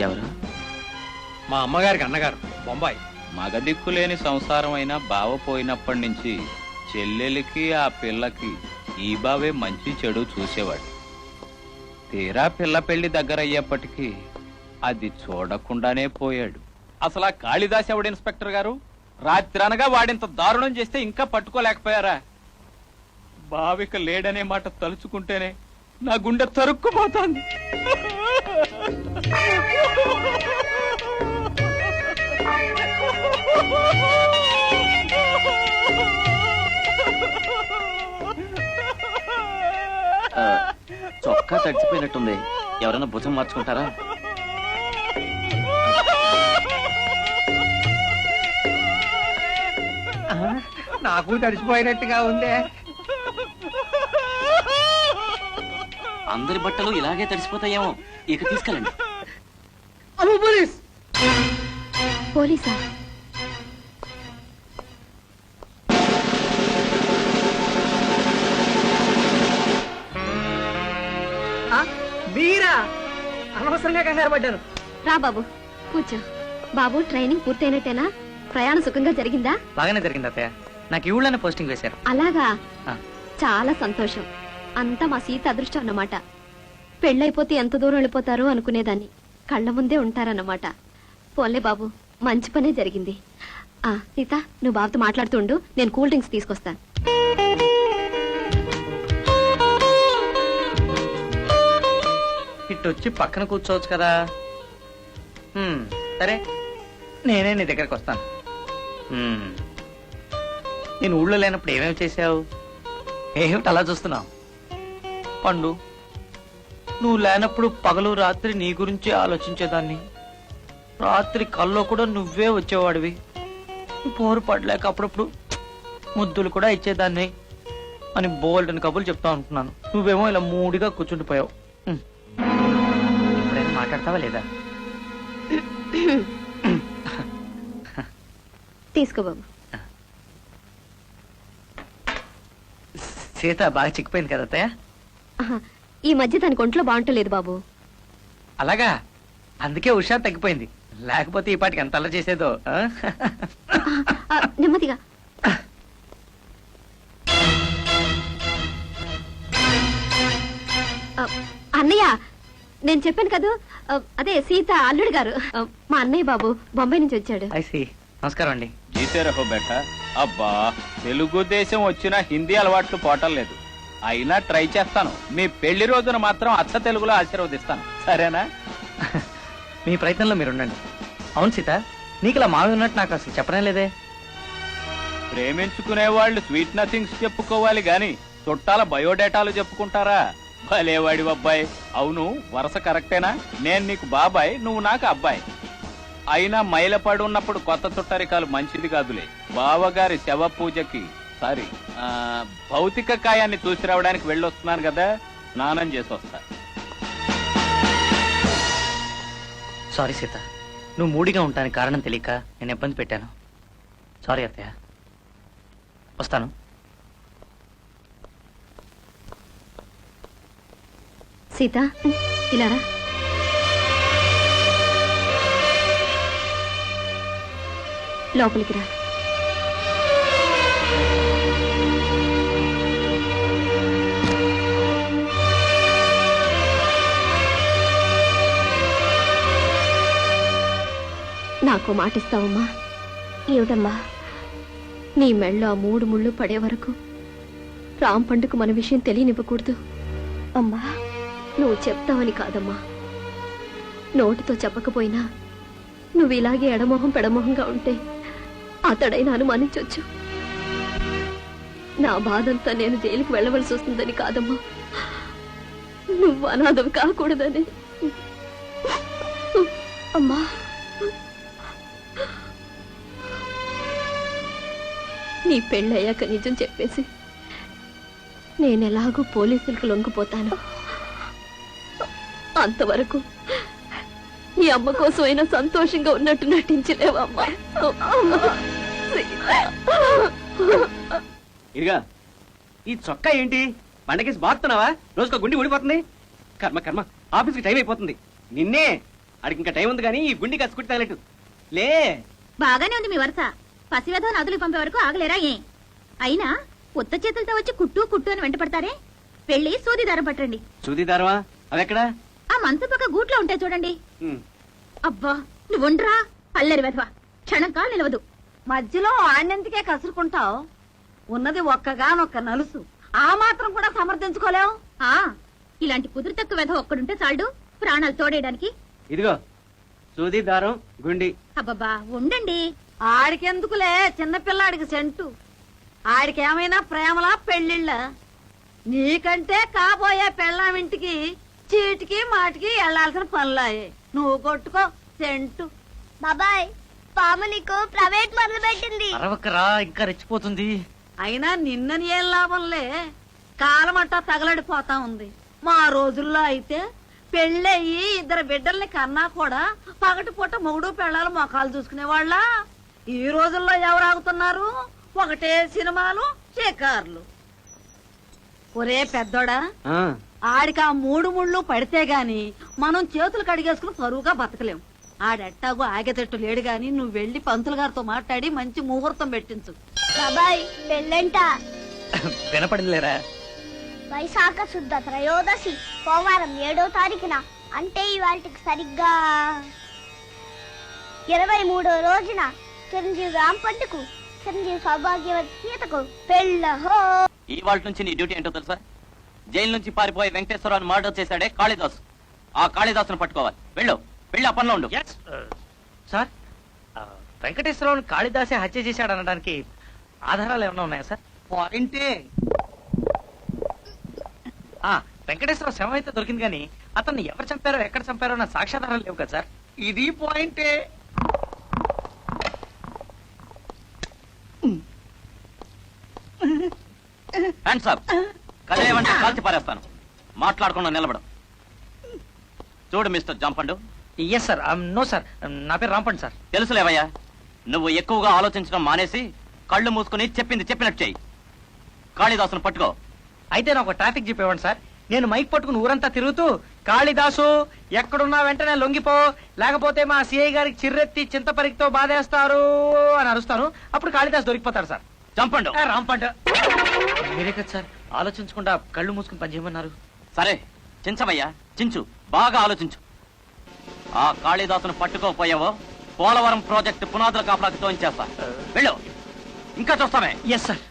ఎవరు? మా అమ్మగారికి అన్నగారు, బొంబాయి. మగదిక్కులేని సంసారం అయినా బావ పోయినప్పటి నుంచి చెల్లెలికి ఆ పిల్లకి ఈ బావే మంచి చెడు చూసేవాడు. తీరా పిల్ల పెళ్లి దగ్గర అయ్యేప్పటికీ అది చూడకుండానే పోయాడు. అసలు ఆ కాళిదాస్ ఎవడు ఇన్స్పెక్టర్ గారు? రాత్రనగా వాడింత దారుణం చేస్తే ఇంకా పట్టుకోలేకపోయారా? బావిక లేడనే మాట తలుచుకుంటేనే నా గుండె తరుక్కుపోతాంది. చొక్కా తడిచిపోయినట్టుంది, ఎవరైనా భుజం మార్చుకుంటారా? నాకు తడిసిపోయినట్టుగా ఉందే. అందరి బట్టలు ఇలాగే తడిసిపోతాయేమో, ఇక తీసుకెళ్ళండి. పోలీసా? మీరా? అనవసరంగా కంగారు పడ్డాను. రా బాబు, కూర్చో. బాబు, ట్రైనింగ్ పూర్తయినట్టేనా? ప్రయాణం సుఖంగా జరిగిందా? బాగానే జరిగింది అత్తయ్య. నాకు ఈ ఊళ్ళోనే పోస్టింగ్ వేశారు. అలాగా? చాలా సంతోషం. అంతా మా సీత అదృష్టం అన్నమాట. పెళ్ళైపోతే ఎంత దూరం వెళ్ళిపోతారో అనుకునేదాన్ని, కళ్ళ ముందే ఉంటారన్నమాట. పోన్లే బాబు, మంచి పనే జరిగింది. సీత, నువ్వు బాబుతో మాట్లాడుతూ ఉండు, నేను కూల్ డ్రింక్స్ తీసుకొస్తాను. ఇటు వచ్చి పక్కన కూర్చోవచ్చు కదా. సరే, నేనే నీ దగ్గరకు వస్తాను. నేను ఊళ్ళో లేనప్పుడు ఏమేమి చేసావు? ఏమిటి అలా చూస్తున్నావు? పండు, నువ్వు లేనప్పుడు పగలు రాత్రి నీ గురించి ఆలోచించేదాన్ని. రాత్రి కల్లో కూడా నువ్వే వచ్చేవాడివి. పోరు పడలేక అప్పుడప్పుడు ముద్దులు కూడా ఇచ్చేదాన్ని అని బోల్డ్ అని కబుర్లు చెప్తా ఉంటున్నాను. నువ్వేమో ఇలా మూడిగా కూర్చుండిపోయావు. ఇప్పుడైనా మాట్లాడతావా లేదా? తీసుకో బాబు. సీత బాగా చిక్కిపోయింది కదా అత్తయ్య? ఈ మధ్య తనకు ఒంట్లో బాగుంటలేదు బాబు. అలాగా? అందుకే హుషారు తగ్గిపోయింది, లేకపోతే ఈ పాటికి ఎంత అలా చేసేదో. నెమ్మదిగా. అన్నయ్య, నేను చెప్పాను కదా, అదే సీత అల్లుడు గారు, మా అన్నయ్య బాబు బొంబాయి నుంచి వచ్చాడు. నమస్కారం అండి. జీతే రహో బేట. అబ్బా, తెలుగుదేశం వచ్చినా హిందీ అలవాట్లు పోవటం లేదు. అయినా ట్రై చేస్తాను. మీ పెళ్లి రోజున మాత్రం అచ్చ తెలుగులో ఆశీర్వదిస్తాను, సరేనా? మీ ప్రయత్నంలో మీరు ఉండండి. అవును సీత, నీకు ఇలా మావి ఉన్నట్టు నాకు అసలు చెప్పనే లేదే. ప్రేమించుకునే వాళ్ళు స్వీట్ నథింగ్స్ చెప్పుకోవాలి గాని చుట్టాల బయోడేటాలు చెప్పుకుంటారా? భలేవాడి అబ్బాయి. అవును, వరుస కరెక్టేనా? నేను నీకు బాబాయ్, నువ్వు నాకు అబ్బాయి. అయినా మైలపడి ఉన్నప్పుడు కొత్త చుట్టరికాలు మంచిది కాదులే. బావగారి శవ పూజకి సారీ భౌతిక కాయాన్ని చూసి రావడానికి వెళ్ళొస్తున్నాను కదా, స్నానం చేసి వస్తా. సారీ సీత, నువ్వు మూడిగా ఉంటానికి కారణం తెలియక నేను ఇబ్బంది పెట్టాను. సారీ అత్తయ్య, వస్తాను. సీత ఇలా రా. లోపలికి రా. నాకు మాటిస్తావమ్మా? ఏమిటమ్మా? నీ మెళ్ళో ఆ 3 ముళ్ళు పడే వరకు రామ్ పండుకు మన విషయం తెలియనివ్వకూడదు. అమ్మా, నువ్వు చెప్తావని కాదమ్మా, నోటితో చెప్పకపోయినా నువ్వు ఇలాగే ఎడమొహం పెడమొహంగా ఉంటే అతడైనా అనుమానించొచ్చు. నా బాధంతా నేను జైలుకు వెళ్ళవలసి వస్తుందని కాదమ్మా, నువ్వు అనాథవి కాకూడదని. అమ్మా, నీ పెళ్ళయ్యాక నిజం చెప్పేసి నేనెలాగూ పోలీసులకు లొంగిపోతాను. అంతవరకు నీ అమ్మ కోసం అయినా సంతోషంగా ఉన్నట్టు నటించలేవమ్మా. ఇదిగా ఈ చొక్కా ఏంటి? పండగేసి బాగుతున్నావా? రోజుకో గుండి ఊడిపోతుంది. కర్మ కర్మ, ఆఫీస్కి టైం అయిపోతుంది. నిన్నే అడిగి ఇంకా టైం ఉంది కానీ ఈ గుండి కసుకుంటే తగలట్టు. లే, బాగానే ఉంది మీ వరుస. పసివేధ నదులు పంపే వరకు ఆగలేరా ఏ? అయినా ఉత్త చేతులతో వచ్చి కుట్టు కుట్టు అని వెంట పడతారే? వెళ్ళి సూది దారం పట్టండి. చూదిదారవా? అవెక్కడా? ఆ మంచం పక్క గూట్లో ఉంటాయి చూడండి. అబ్బా, నువ్వుండ్రా పల్లెరి వెధవా, క్షణం కాలు నిలవదు. మధ్యలో ఆణ్యంతికే కసురుకుంటావు. ఉన్నది ఒక్కగానొక్క నలుసు, ఆ మాత్రం కూడా సమర్థించుకోలేవు. ఆ ఇలాంటి కుదురు తక్కువ వెధ ఒక్కడుంటే చాలు ప్రాణాలు తోడేయడానికి. ఇదిగో సూది దారం గుండి. అబ్బబ్బా ఉండండి. ఆడికెందుకులే చిన్నపిల్లాడికి సెంటు. ఆడికేమైనా ప్రేమలా పెళ్లిళ్ళ? నీకంటే కాబోయే పెళ్ళామింటికి చీటికి మాటికి వెళ్లాల్సిన పనులాయే. నువ్వు కొట్టుకో సెంటు. బాబాయ్, పాము నీకు ప్రైవేట్ మొదలు పెట్టింది. అరవకరా, ఇంకా రెచ్చిపోతుంది. అయినా నిన్నని ఏం లాభంలే, కాలమట్టా తగలడిపోతా ఉంది. మా రోజుల్లో అయితే పెళ్ళయి 2 బిడ్డల్ని కన్నా కూడా పగటిపూట మొగుడు పెళ్ళాలు మొఖాలు చూసుకునేవాళ్ళ. ఈ రోజుల్లో ఎవరు ఆగుతున్నారు? ఒకటే సినిమాలు, షికార్లు. ఒరే పెద్దోడా, ఆడికి ఆ 3 ముళ్ళు పడితే గాని మనం చేతులు కడిగేసుకుని పరువుగా బతకలేం. ఆడెట్టాగో ఆగేటట్టు లేడు గాని నువ్వు వెళ్లి పంతులు గారితో మాట్లాడి మంచి ముహూర్తం పెట్టించు. బాబాయ్, పెళ్ళంట వినపడిందిలేరా? వైశాఖ శుద్ధ త్రయోదశి సోమవారం 7వ తారీఖున, అంటే ఇవాళకి సరిగ్గా 23వ రోజున చిరంజీవి రామ్ పండుకు, చిరంజీవి సౌభాగ్యవతి సీతకు పెళ్ళహో. ఈ వాళ్ళ నుంచి నీ డ్యూటీ ఏంటో తెలుసా? జైలు నుంచి పారిపోయి వెంకటేశ్వరరావుని మర్డర్ చేశాడే కాళిదాసు. ఆ కాళిదాసును పట్టుకోవాలి. వెళ్ళు, వెళ్ళి ఆ పనిలో ఉండు. సార్, వెంకటేశ్వరరావుని కాళిదాసే హత్య చేశాడు అనడానికి ఆధారాలు ఏమైనా ఉన్నాయా సార్? పాయింటే. వెంకటేశ్వరరావు శవం అయితే దొరికింది కానీ అతన్ని ఎవరు చంపారో ఎక్కడ చంపారో నా సాక్ష్యాధారాలు లేవు కదా సార్. ఇది పాయింటే. Hands up. కదేవంటే కాల్చి పారేస్తాను. మాట్లాడకుండా నిలబడు. చూడు mister Jampandu. Yes sir. No sir, నా పేరు రాంపండి సార్. తెలుసులేవయ్యా, నువ్వు ఎక్కువగా ఆలోచించడం మానేసి కళ్ళు మూసుకుని చెప్పింది చెప్పినట్టు చెయ్యి. కాళిదాసును పట్టుకో. అయితే నాకు ట్రాఫిక్ జీప్ ఇవ్వండి సార్. నేను మైక్ పట్టుకుని ఊరంతా తిరుగుతూ కాళిదాసు ఎక్కడున్నా వెంటనే లొంగిపో, లేకపోతే మా సిఐ గారికి చిర్రెత్తి చింతపరికితో బాధేస్తారు అని అరుస్తాను. అప్పుడు కాళిదాసు దొరికిపోతాడు సార్. చంపండు. రాంపండు. మీరే కదా సార్ ఆలోచించకుండా కళ్ళు మూసుకుని పనిచేయమన్నారు. సరే చించవయ్యా, చించు. బాగా ఆలోచించు. ఆ కాళిదాసును పట్టుకోపోయావో పోలవరం ప్రాజెక్టు పునాదుల కాపలాకి తోయించేస్తా. వెళ్ళు. ఇంకా చూస్తామే. Yes sir.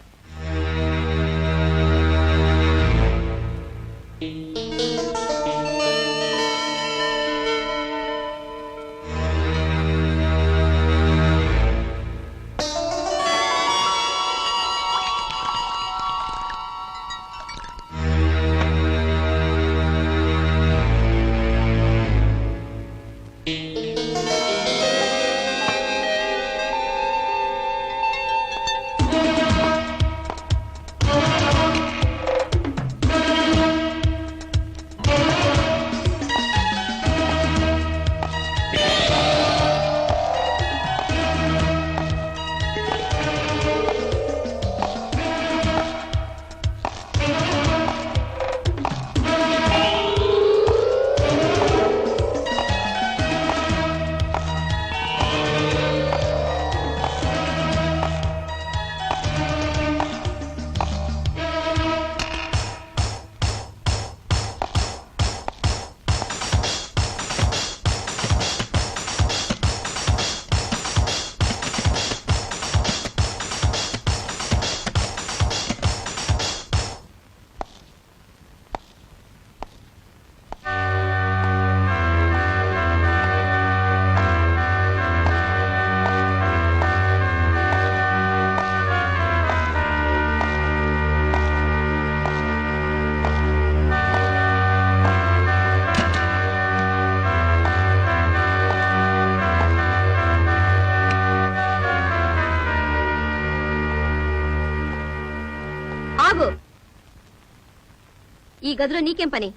గదిలో నీకేం పని?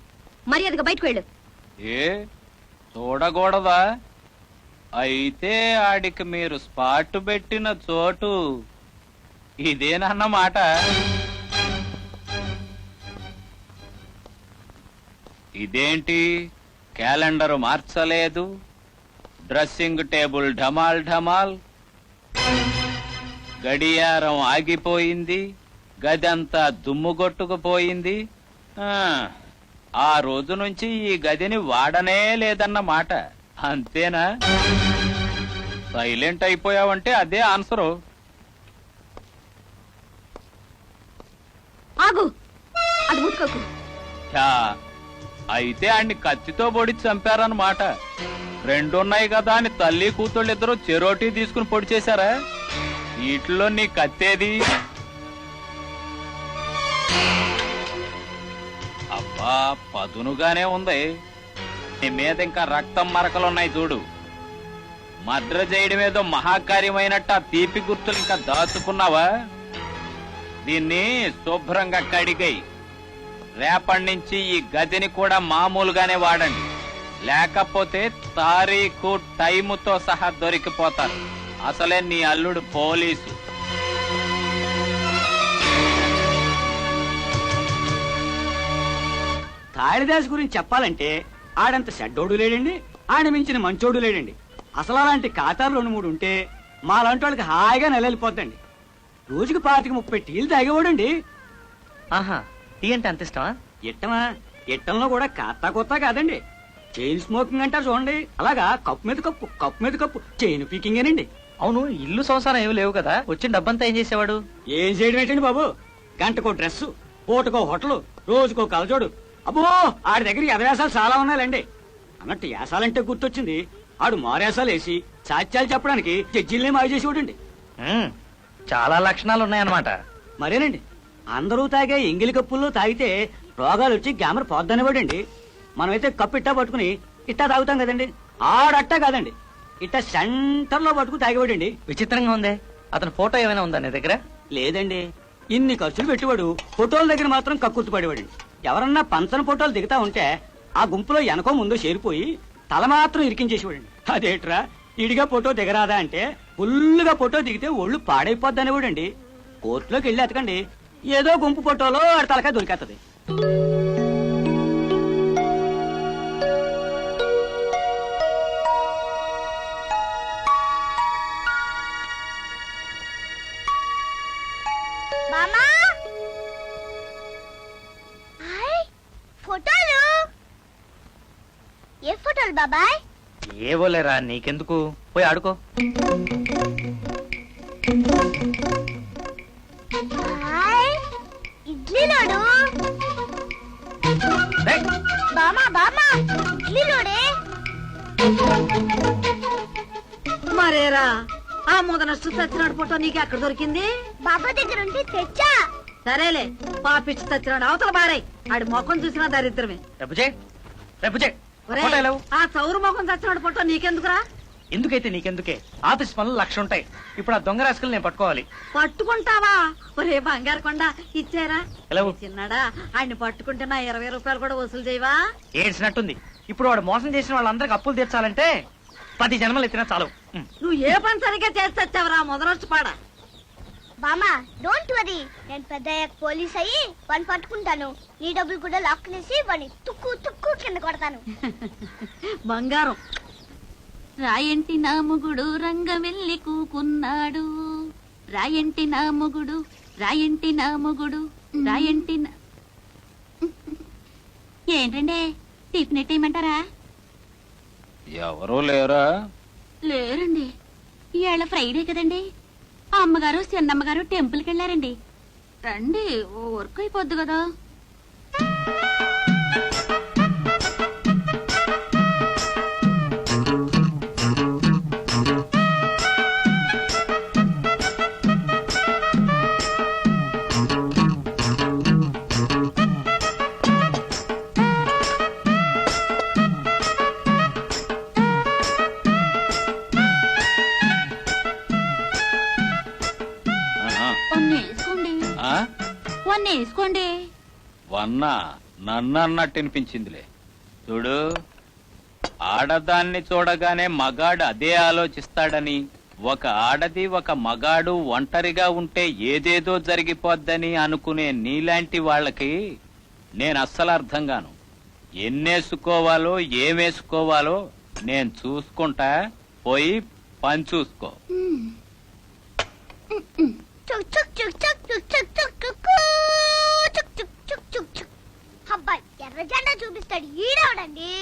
మర్యాదగా బయటకు వెళ్ళు. ఏ చూడకూడదా? అయితే ఆడికి మీరు స్పాట్ పెట్టిన చోటు ఇదేనన్నమాట. ఇదేంటి క్యాలెండర్ మార్చలేదు, డ్రెస్సింగ్ టేబుల్ ఢమాల్ ఢమాల్, గడియారం ఆగిపోయింది, గదంతా దుమ్ముగొట్టుకుపోయింది. ఆ రోజు నుంచి ఈ గదిని వాడనే లేదన్నమాట. అంతేనా? సైలెంట్ అయిపోయావంటే అదే ఆన్సరు. ఆగు, అది ముట్టుకోకు. అయితే ఆడిని కత్తితో పొడి చంపారన్నమాట. రెండున్నాయి కదా అని తల్లి కూతుళ్ళు ఇద్దరు చెరోటి తీసుకుని పొడి చేశారా? వీటిలో నీ కత్తేది? అబ్బా పదునుగానే ఉంది. నీ మీద ఇంకా రక్తం మరకలున్నాయి చూడు. మద్ర చేయడం ఏదో మహాకార్యమైనట్టు ఆ తీపి గుర్తులు ఇంకా దాచుకున్నావా? దీన్ని శుభ్రంగా కడిగాయి. రేపటి నుంచి ఈ గదిని కూడా మామూలుగానే వాడండి, లేకపోతే తారీఖు టైముతో సహా దొరికిపోతారు. అసలే నీ అల్లుడు పోలీసు. కాళిదాస్ గురించి చెప్పాలంటే ఆడంత చెడ్డోడు లేడండి, ఆడ మించిన మంచోడు లేడండి. అసలు అలాంటి ఖాతాలు 2-3 ఉంటే మా లాంటి వాళ్ళకి హాయిగా నెలలిపోద్దండి. రోజుకి 25-30 టీలు తాగేవాడండి. ఆహా, టీ అంటే అంత ఇష్టమా? ఇట్టమా? ఇట్టంలో కూడా కాస్తా కొత్త కాదండి. చైన్ స్మోకింగ్ అంటారు చూడండి, అలాగా కప్పు మీద కప్పు, కప్పు మీద కప్పు చైన్ పీకింగేనండి. అవును, ఇల్లు సంసారం ఏమి లేవు కదా, వచ్చిన డబ్బంతా ఏం చేసేవాడు? ఏం చేయడం ఏంటండి బాబు, గంటకో డ్రెస్సు, పూటకో హోటలు, రోజుకో కలజోడు. అబ్బో, ఆడి దగ్గర యథవేసాలు చాలా ఉన్నాయండి. అన్నట్టు యాసాలంటే గుర్తొచ్చింది, ఆడు మారేసాలు వేసి సాత్యాలు చెప్పడానికి జడ్జిల్నే మాయ చేసేవాడండి. చాలా లక్షణాలు ఉన్నాయన్నమాట. మరేనండి, అందరూ తాగే ఎంగిలి కప్పుల్లో తాగితే రోగాలు వచ్చి గ్యామర్ పోద్దనేవాడండి. మనమైతే కప్పు ఇట్టా పట్టుకుని ఇట్టా తాగుతాం కదండి, ఆడట్టా కాదండి, ఇట్టా సెంటర్ లో పట్టుకుని తాగేవాడండి. విచిత్రంగా ఉందే. అతని ఫోటో ఏమైనా ఉందా నీ దగ్గర? లేదండి, ఇన్ని ఖర్చులు పెట్టేవాడు ఫోటోల దగ్గర మాత్రం కక్కుర్తి పడేవాడండి. ఎవరన్నా పంచన ఫోటోలు దిగుతా ఉంటే ఆ గుంపులో వెనకో ముందో చేరిపోయి తల మాత్రం ఇరికించేసేవాడండి. అదేట్రా ఇడిగా ఫోటో దిగరాదా అంటే ఫుల్లుగా ఫోటో దిగితే ఒళ్ళు పాడైపోద్ది అనేవాడండి. కోర్టులోకి వెళ్ళి ఎతకండి, ఏదో గుంపు ఫోటోలో ఆడి తలకాయ దొరికేస్తుంది. ఫోటోలు? ఏ ఫోటోలు బాబాయ్? ఏవోలేరా, నీకెందుకు, పోయి ఆడుకో. ఇడ్లీలోడు బామా బామా, ఇడ్లీలోడే. మరేరా, ఆ ముదనష్టు చచ్చినాడు ఫోటో నీకు ఎక్కడ దొరికింది? బాబా దగ్గర ఉంటే తెచ్చా. సరేలే, పాపిచ్చి చచ్చినాడు అవతల బారాయి. ఆడి ముఖం చూసినా దరిద్రమే. ఆ చౌరు ముఖం చచ్చినాడు ఫోటో నీకెందుకురా? ఎందుకైతే నీకెందుకే, ఆఫీస్ పనులు 1,00,000 ఉంటాయి. ఇప్పుడు ఆ దొంగ రాసుకుని నేను పట్టుకోవాలి. పట్టుకుంటావా? ఒరే బంగారు కొండ, ఇచ్చారా? ఎలా చిన్నాడా, ఆయన్ని పట్టుకుంటే నా 20 రూపాయలు కూడా వసూలు చేయవా? ఏడ్చినట్టుంది. ఇప్పుడు వాడు మోసం చేసిన వాళ్ళందరికి అప్పులు తీర్చాలంటే 10 జన్మలు ఎత్తినా చాలు. నువ్వు ఏ పని సరిగ్గా చేసి వచ్చావరా మొదలొచ్చి పాడ. బామా డోంట్ వరీ, నేను పెద్ద పోలీస్ అయ్యి వాడిని పట్టుకుంటాను. నీ డబ్బులు కూడా లాక్కునేసి వాడిని తుక్కు తుక్కు కింద కొడతాను. బంగారం. రాయంటి నా మొగుడు రంగవెల్లి కూకున్నాడు, రాయంటి నా మొగుడు, రాయంటి నా మొగుడు, రాయంటి నా... ఏంటండి టిఫిన్ ఎట్టేయమంటారా? ఎవరూ లేరా? లేరండి, ఇవాళ ఫ్రైడే కదండి. అమ్మగారు చిన్నమ్మగారు టెంపుల్కి వెళ్ళారండి. రండి, వర్క్ అయిపోద్ది కదా. వేసుకోండి. వన్నా నన్ను అన్నట్టు అనిపించిందిలే. చూడు, ఆడదాన్ని చూడగానే మగాడు అదే ఆలోచిస్తాడని, ఒక ఆడది ఒక మగాడు ఒంటరిగా ఉంటే ఏదేదో జరిగిపోద్దని అనుకునే నీలాంటి వాళ్ళకి నేను అస్సలు అర్థం గాను. ఎన్నేసుకోవాలో ఏమేసుకోవాలో నేను చూసుకుంటా, పోయి పని చూసుకో. అబ్బాయి ఎర్ర జెండా చూపిస్తాడు ఈడవడండి.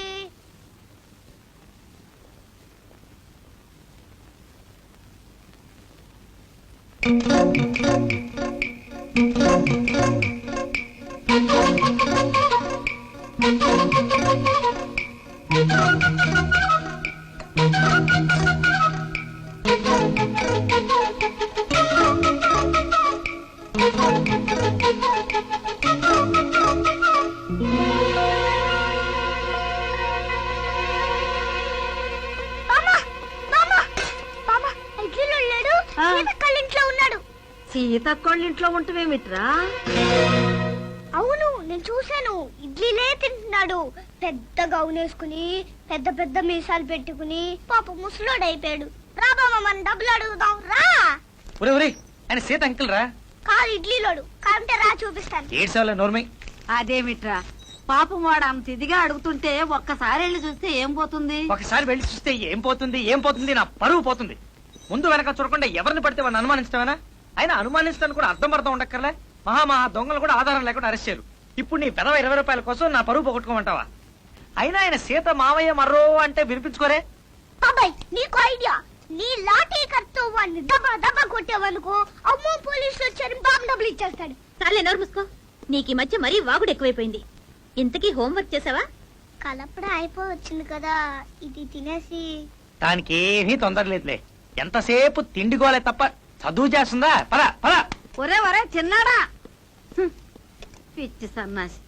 సీతక్కోళ్ళింట్లో ఉంటవేమిట్రా? అవును, నేను చూశాను. ఇడ్లీలే తింటున్నాడు. పెద్ద గౌన్ వేసుకుని, పెద్ద పెద్ద మీసాలు పెట్టుకుని, పాప ముసలోడు అయిపోయాడు. రా బామ్మ, మన డబ్బులు అడుగుదాం రా. ఆయన సీత అంకుల్ రా. కాదు ఇడ్లీలోడు, కాంటే రా చూపిస్తాను. ఏడ్చావులే నోర్మి. అదేమిట్రా పాపం, వాడు అంత ఇదిగా అడుగుతుంటే ఒక్కసారి వెళ్ళి చూస్తే ఏం పోతుంది? ఒకసారి వెళ్ళి చూస్తే ఏం పోతుంది? నా పరువు పోతుంది. ముందు వెనక చూడకుండా ఎవరిని పడితే వాడిని అనుమానిస్తావనా? ఆయన అనుమానిస్తాను కూడా అర్థం ఉండక్కర్లే. మహా దొంగలు కూడా ఆధారం లేకుండా అరెస్ట్ చేయరు. ఇప్పుడు నీ పెదవ 20 రూపాయల కోసం నా పరువు పోగొట్టుకోమంటావా? అయినా ఆయన సీత మావయ్య మర్రో అంటే వినిపించుకోరే. బాబాయ్, నీకు ఐడియా. నీ లాఠీ కర్తో వాడిని దబా దబా కొట్టేవనుకో, అమ్మో పోలీసులు వచ్చారు, బాబు డబ్బులు ఇచ్చేస్తాడు. సర్లే నోరు మూసుకో. నీకు ఈ మధ్య మరీ వాగుడు ఎక్కువైపోయింది. ఇంతకీ హోంవర్క్ చేసావా? కలపడ అయిపోవచ్చింది కదా, ఇది తినేసి. దానికి ఏమీ తొందర లేదులే. ఎంతసేపు తిండిగోలే తప్ప చదువు చేస్తుందా? పరా పరా. ఒరే చిన్నాడా, పిచ్చి సన్నాసి,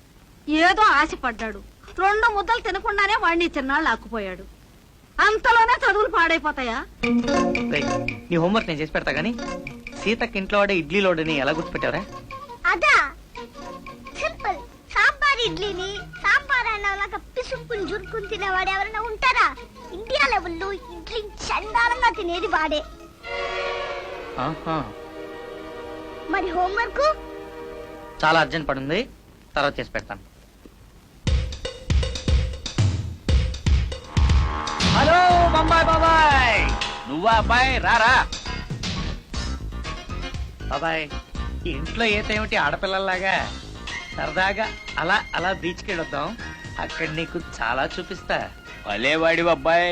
ఏదో ఆశపడ్డాడు. 2 ముద్దలు తినకుండానే వాడిని చిన్నాళ్ళు ఆకుపోయాడు. అంతలోనే చదువులు పాడైపోతాయా? నీ హోంవర్క్ నేను చేసి పెడతా గానీ, సీతకి ఇంట్లో వాడే ఇడ్లీ లోడని ఎలా గుర్తుపెట్టావరా? అదా సింపుల్. సాంబార్ ఇడ్లీని సాంబార్ అన్నలాగా పిసుక్కుని జురుకుని తినేవాడు ఎవరైనా ఉంటారా? ఇండియా లెవెల్లో ఇడ్లీ చండాలంగా తినేది వాడే. మరి హోంవర్క్ చాలా అర్జెంట్ పడుంది, తర్వాత చేసి పెడతాను. హలో బొంబాయి బాబాయ్. నువ్వా అబ్బాయి? రారా బాబాయ్. ఇంట్లో ఏమిటి ఆడపిల్లల్లాగా సరదాగా అలా అలా బీచ్కి వెళ్ళొద్దాం. అక్కడ నీకు చాలా చూపిస్తా. భలేవాడి అబ్బాయి.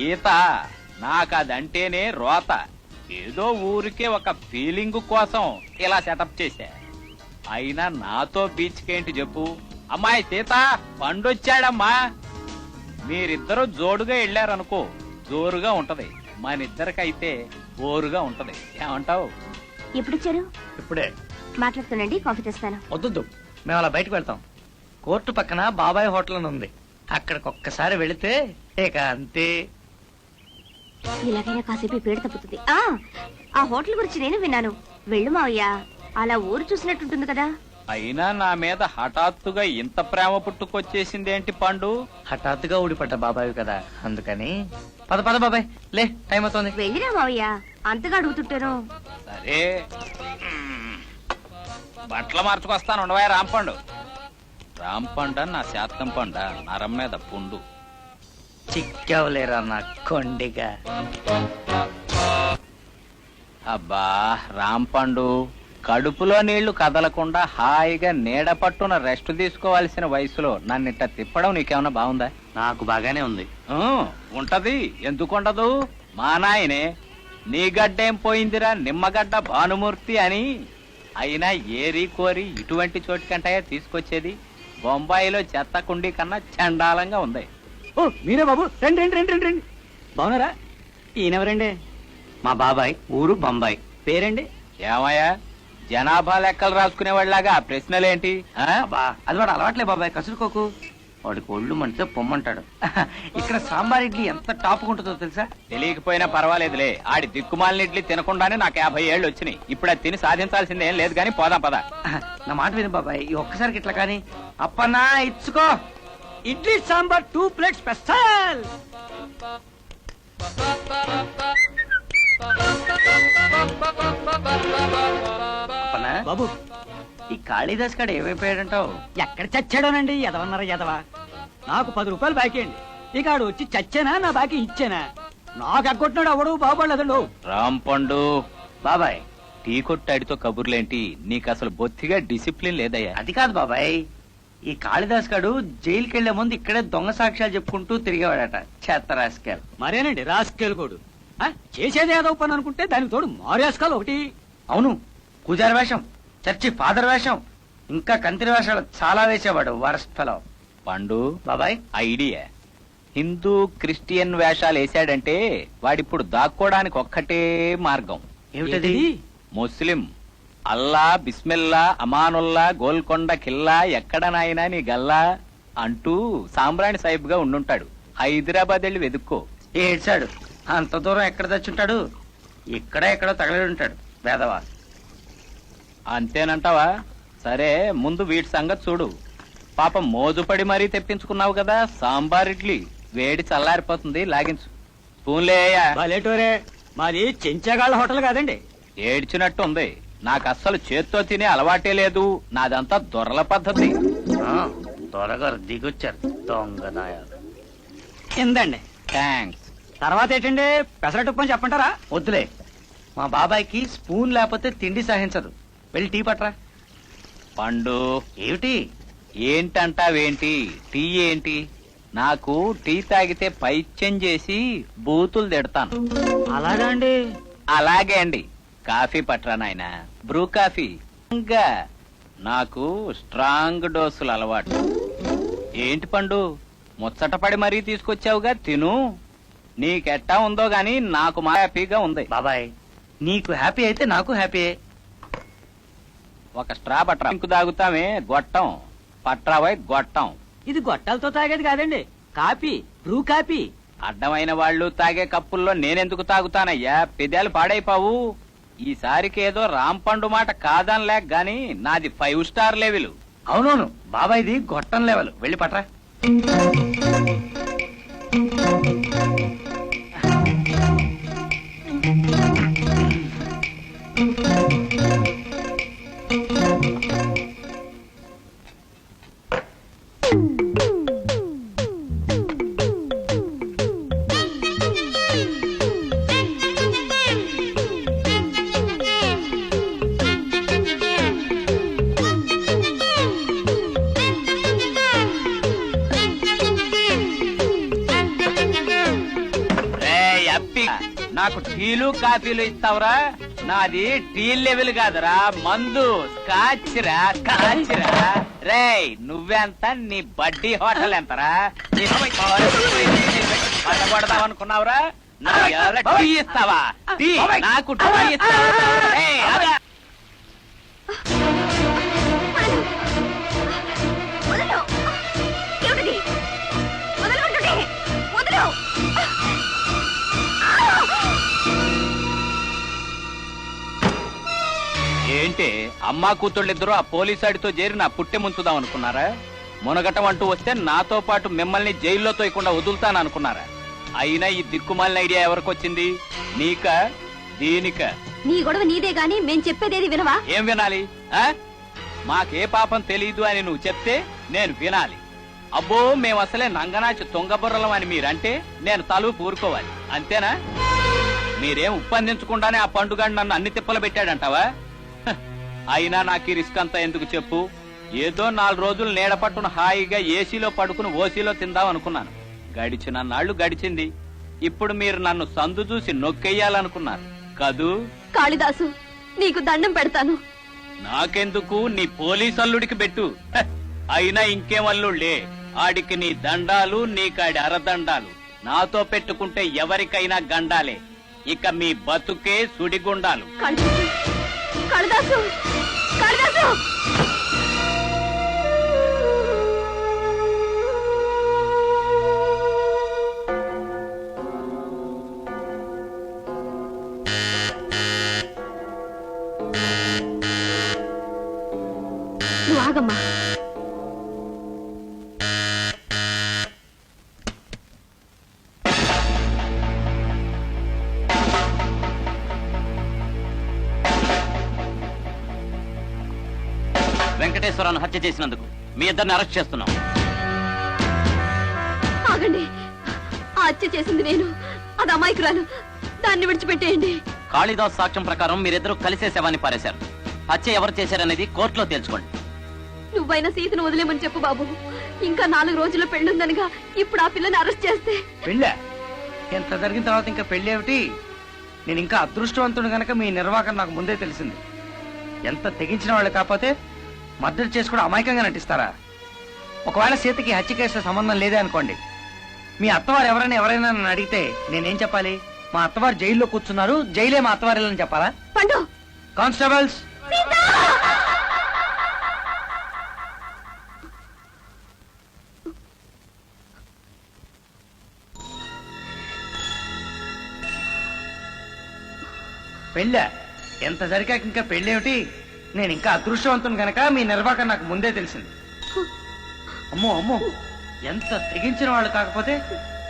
ఈత నాకదంటేనే రోత. ఏదో ఊరికే ఒక ఫీలింగ్ కోసం ఇలా సెటప్ చేశా. అయినా నాతో బీచ్కేంటి చెప్పు. అమ్మాయి సీత, పండొచ్చాడమ్మా. మీరిద్దరూ జోడుగా వెళ్ళారనుకో, జోరుగా ఉంటది. మనిద్దరికైతే ఓరుగా ఉంటది. ఏమంటావు? ఎప్పుడొచ్చారు? ఇప్పుడే. మాట్లాడుతానండి, కాఫీ తెస్తాను. వద్దు, మేము అలా బయటకు వెళ్తాం. కోర్టు పక్కన బాబాయ్ హోటల్ అని ఉంది. అక్కడికి ఒక్కసారి వెళితే ఇక అంతే. ఇలాగైనా కాసేపు పేడ తప్పుతుంది. ఆ హోటల్ గురించి నేను విన్నాను. వెళ్ళు మావయ్య, అలా ఊరు చూసినట్టుంటుంది కదా. అయినా నా మీద హఠాత్తుగా ఇంత ప్రేమ పుట్టుకొచ్చేసిందేంటి పండు? హఠాత్తుగా ఊడిపడ్డ బాబాయ్ కదా, అందుకని. పద పద బాబాయ్, లే, టైం అవుతుంది. వెళ్ళిరా మావయ్య, అంతగా అడుగుతుంటాను. సరే, బట్టలు మార్చుకొస్తాను. ఉండవా రాంపండు. రాంపండ నా శాతం పండ, నరం మీద పుండు. చిక్కవలేరా నా కొండిగా. అబ్బా రాంపండు, కడుపులో నీళ్లు కదలకుండా హాయిగా నీడ పట్టున రెస్ట్ తీసుకోవాల్సిన వయసులో నన్నిట్ట తిప్పడం నీకేమన్నా బాగుందా? నాకు బాగానే ఉంది. ఉంటది, ఎందుకుండదు? మా నాయనే నీ గడ్డేం పోయిందిరా నిమ్మగడ్డ భానుమూర్తి అని. అయినా ఏరి కోరి ఇటువంటి చోటుకంటాయా తీసుకొచ్చేది? బొంబాయిలో చెత్త కుండీ కన్నా చండాలంగా ఉంది. ఓ మీరే బాబు, రండి రండి రండి రండి. బాగున్నారా? ఈయనెవరండి? మా బాబాయ్, ఊరు బొంబాయి. పేరండి? ఏమయ్యా, జనాభా లెక్కలు రాసుకునేవాళ్ళలాగా ఆ ప్రశ్నలేంటి? అది వాడు అలవాట్లే బాబాయ్, కసురుకోకు. వాడికి ఒళ్ళు మంటే పొమ్మంటాడు. ఇక్కడ సాంబార్ ఇడ్లీ ఎంత టాప్గా ఉంటుందో తెలుసా? తెలియకపోయినా పర్వాలేదులే. ఆడి దిక్కుమాలిన ఇడ్లీ తినకుండానే నాకు 50 ఏళ్ళు వచ్చినాయి. ఇప్పుడు అది తిని సాధించాల్సింది ఏం లేదు కానీ పోదాం పద. నా మాట విను బాబాయ్, ఈ ఒక్కసారికి ఇట్లా కానీ. అప్పన్నా ఇచ్చుకో. Idli sambar 2 plates special. అప్పన్నా బాబు, ఈ కాళీదాస్ కాడ ఏమైపోయాడంటావు? ఎక్కడ చచ్చాడోనండి? ఎదవన్నారా ఎదవా? నాకు 10 రూపాయలు బాకీ అండి. ఇక ఆడు వచ్చి చచ్చానా నా బాకీ ఇచ్చానా? నాకు ఎగ్గొట్టినాడు అవడు బాగుపడలేదండు. రాంపండు బాబాయ్, టీ కొట్టాడితో కబుర్లేంటి? నీకు అసలు బొత్తిగా డిసిప్లిన్ లేదయ్యా. అది కాదు బాబాయ్, ఈ కాళిదాస్ గాడు జైలుకి వెళ్లే ముందు ఇక్కడే దొంగ సాక్ష్యాలు చెప్పుకుంటూ తిరిగేవాడట. చెత్త రాస్కెల్. మరేనండి rascal code. చేసేది ఏదో పని అనుకుంటే దానికి తోడు మారేస్కాలు ఒకటి. అవును, పూజారి వేషం, చర్చి ఫాదర్ వేషం, ఇంకా కంత్రి వేషాలు చాలా వేసేవాడు. Worst fellow. పండు బాబాయ్, ఐడియా. హిందూ క్రిస్టియన్ వేషాలు వేసాడంటే వాడిప్పుడు దాక్కోడానికి ఒక్కటే మార్గం. ఏమిటది? ముస్లిం. అల్లా, బిస్మిల్లా, అమానుల్లా, గోల్కొండ కిల్లా, ఎక్కడ నాయనా నీ గల్లా అంటూ సాంబ్రాణి సాహిబ్ గా ఉండుంటాడు. హైదరాబాద్ వెళ్ళి వెతుక్కో. ఏడ్చాడు. అంత దూరం ఎక్కడ తెచ్చుంటాడు? ఇక్కడే ఎక్కడో తగలడి ఉంటాడు వేదవా. అంతేనంటావా? సరే, ముందు వీటి సంగతి చూడు. పాపం మోజుపడి మరీ తెప్పించుకున్నావు కదా సాంబార్ ఇడ్లీ. వేడి చల్లారిపోతుంది, లాగించు. స్పూన్లేయా. లేటోరే, మాది చెంచాగాళ్ళ హోటల్ కాదండి. ఏడ్చినట్టు ఉంది. నాకు అస్సలు చేత్తో తినే అలవాటే లేదు. నాదంతా దొరల పద్ధతి. దొరగారు దిగొచ్చారు దొంగనాయాలు. ఇందండి. థ్యాంక్స్. తర్వాత ఏంటండి? పెసరట్టుప్పని చెప్పంటారా? వద్దులే, మా బాబాయ్కి స్పూన్ లేకపోతే తిండి సహించదు. వెళ్ళి టీ పట్రా. పండు ఏమిటి? ఏంటంటావేంటి? టీ ఏంటి? నాకు టీ తాగితే పైత్యం చేసి బూతులు తిడతాను. అలాగా అండి? అలాగే అండి. కాఫీ పట్రా నాయనా, బ్రూ కాఫీ. ఇంకా నాకు స్ట్రాంగ్ డోసులు అలవాటు. ఏంటి పండు, ముచ్చటపడి మరీ తీసుకొచ్చావుగా, తిను. నీకెట్టా ఉందో గాని నాకు మా హ్యాపీగా ఉంది. బాబాయ్, నీకు హ్యాపీ అయితే నాకు హ్యాపీ. ఒక స్ట్రా పట్రా. ఇంకు తాగుతామే గొట్టం. పట్రావై గొట్టం. ఇది గొట్టాలతో తాగేది కాదండి, కాపీ, బ్రూ కాపీ. అడ్డమైన వాళ్ళు తాగే కప్పుల్లో నేనెందుకు తాగుతానయ్యా? పెదాలు పాడైపోవు. ఈసారికి ఏదో రాంపండు మాట కాదనిలేక గాని నాది 5 స్టార్ లెవెల్. అవునవును, బాబాయ్ది గొట్టం లెవెల్. వెళ్ళి పట్రా. నాకు టీలు కాఫీలు ఇస్తావురా? నాది టీ లెవెల్ కాదురా, మందు. స్కాచ్రా స్కాచ్రా. రేయ్, నువ్వెంత? నీ బడ్డీ హోటల్ ఎంతరా? పడగొడదామనుకున్నావురా? టీ ఇస్తావా? టీ నాకు టీ ఇస్తావా? ఏంటి అమ్మా కూతుళ్ళిద్దరూ ఆ పోలీసాడితో చేరి నా పుట్టె ముంచుదాం అనుకున్నారా? మునగటం అంటూ వస్తే నాతో పాటు మిమ్మల్ని జైల్లో తోయకుండా వదులుతాను అనుకున్నారా? అయినా ఈ దిక్కుమాలిన ఐడియా ఎవరికొచ్చింది? నీక దీనిక? నీ గొడవ నీదే గాని మేం చెప్పేదేది వినవా? ఏం వినాలి? మాకే పాపం తెలీదు అని నువ్వు చెప్తే నేను వినాలి. అబ్బో, మేము అసలే నంగనాచి తొంగబుర్రలం అని మీరంటే నేను తలుపు ఊరుకోవాలి, అంతేనా? మీరేం ఉప్పందించకుండానే ఆ పండుగ నన్ను అన్ని తిప్పలు పెట్టాడంటావా? అయినా నాకు ఈ రిస్క్ అంతా ఎందుకు చెప్పు? ఏదో 4 రోజులు నీడపట్టును హాయిగా ఏసీలో పడుకుని ఓసీలో తిందాం అనుకున్నాను. గడిచిన నాళ్లు గడిచింది. ఇప్పుడు మీరు నన్ను సందు చూసి నొక్కెయ్యాలనుకున్నారు కదూ? కాళిదాసు, నీకు దండం పెడతాను. నాకెందుకు, నీ పోలీసు అల్లుడికి పెట్టు. అయినా ఇంకేం అల్లుళ్ళే, ఆడికి నీ దండాలు, నీకాడి అరదండాలు. నాతో పెట్టుకుంటే ఎవరికైనా గండాలే. ఇక మీ బతుకే సుడిగుండాలు. కాళిదాసు, కాళిదాసు! వెంకటేశ్వరరావును హత్య చేసినందుకు మీ ఇద్దరిని అరెస్ట్ చేస్తున్నాం. ఆగండి, ఆ హత్య చేసింది నేను, అది అమాయకురాలు, దాన్ని విడిచిపెట్టేయండి. కాళిదాస్ సాక్ష్యం ప్రకారం మీరిద్దరూ కలిసే శవాన్ని పారేశారు. హత్య ఎవరు చేశారనేది కోర్టులో తేల్చుకోండి. నువ్వైనా సీతను వదిలేమని చెప్పు బాబు. ఇంకా 4 రోజుల్లో పెళ్ళుందనగా ఇప్పుడు ఆ పిల్లని అరెస్ట్ చేస్తే. పెళ్ళా? ఎంత జరిగిన తర్వాత ఇంకా పెళ్ళి ఏమిటి? నేను ఇంకా అదృష్టవంతుడు గనక మీ నిర్వాహకం నాకు ముందే తెలిసింది. ఎంత తెగించిన వాళ్ళు కాకపోతే మద్దతు చేసి కూడా అమాయకంగా నటిస్తారా? ఒకవేళ సీతకి హత్య కేసులో సంబంధం లేదే అనుకోండి, మీ అత్తవారు ఎవరైనా నన్ను అడిగితే నేనేం చెప్పాలి? మా అత్తవారు జైల్లో కూర్చున్నారు, జైలే మా అత్తవారిని చెప్పాలా? పండు, కానిస్టేబుల్స్, పెళ్ళా? ఎంత జరిగాక ఇంకా పెళ్ళేమిటి? నేను ఇంకా అదృష్టవంతుని గనక మీ నిర్వాహకం నాకు ముందే తెలిసింది. అమ్మో అమ్మో, ఎంత తెగించిన వాళ్ళు కాకపోతే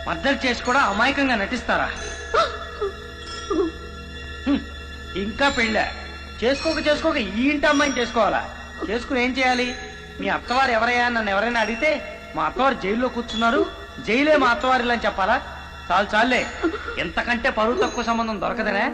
మద్దతు చేసి కూడా అమాయకంగా నటిస్తారా? ఇంకా పెళ్ళా? చేసుకోక ఈ ఇంటి అమ్మాయిని చేసుకోవాలా? చేసుకుని ఏం చేయాలి? మీ అత్తవారు ఎవరయ్యా నన్ను ఎవరైనా అడిగితే మా అత్తవారు జైల్లో కూర్చున్నారు, జైలే మా అత్తవారిలా అని చెప్పాలా? చాలే, ఎంతకంటే పరువు తక్కువ సంబంధం దొరకదనే.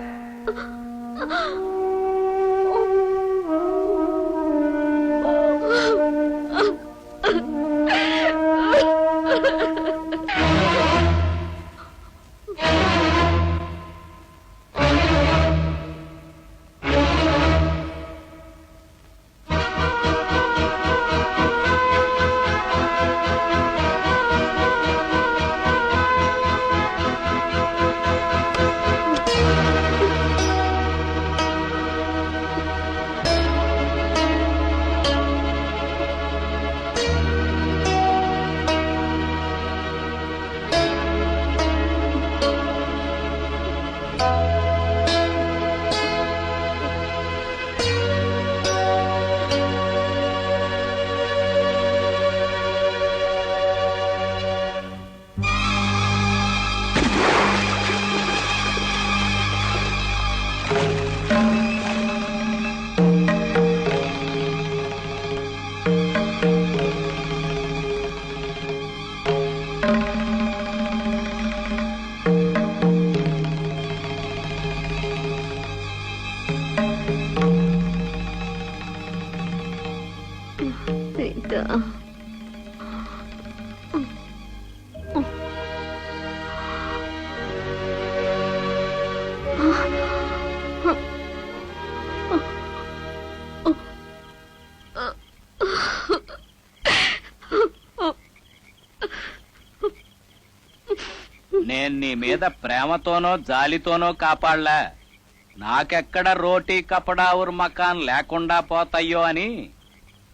నేను నీ మీద ప్రేమతోనో జాలితోనో కాపాడలా, నాకెక్కడ రోటీ కపడావుర్ మకాన్ లేకుండా పోతాయో అని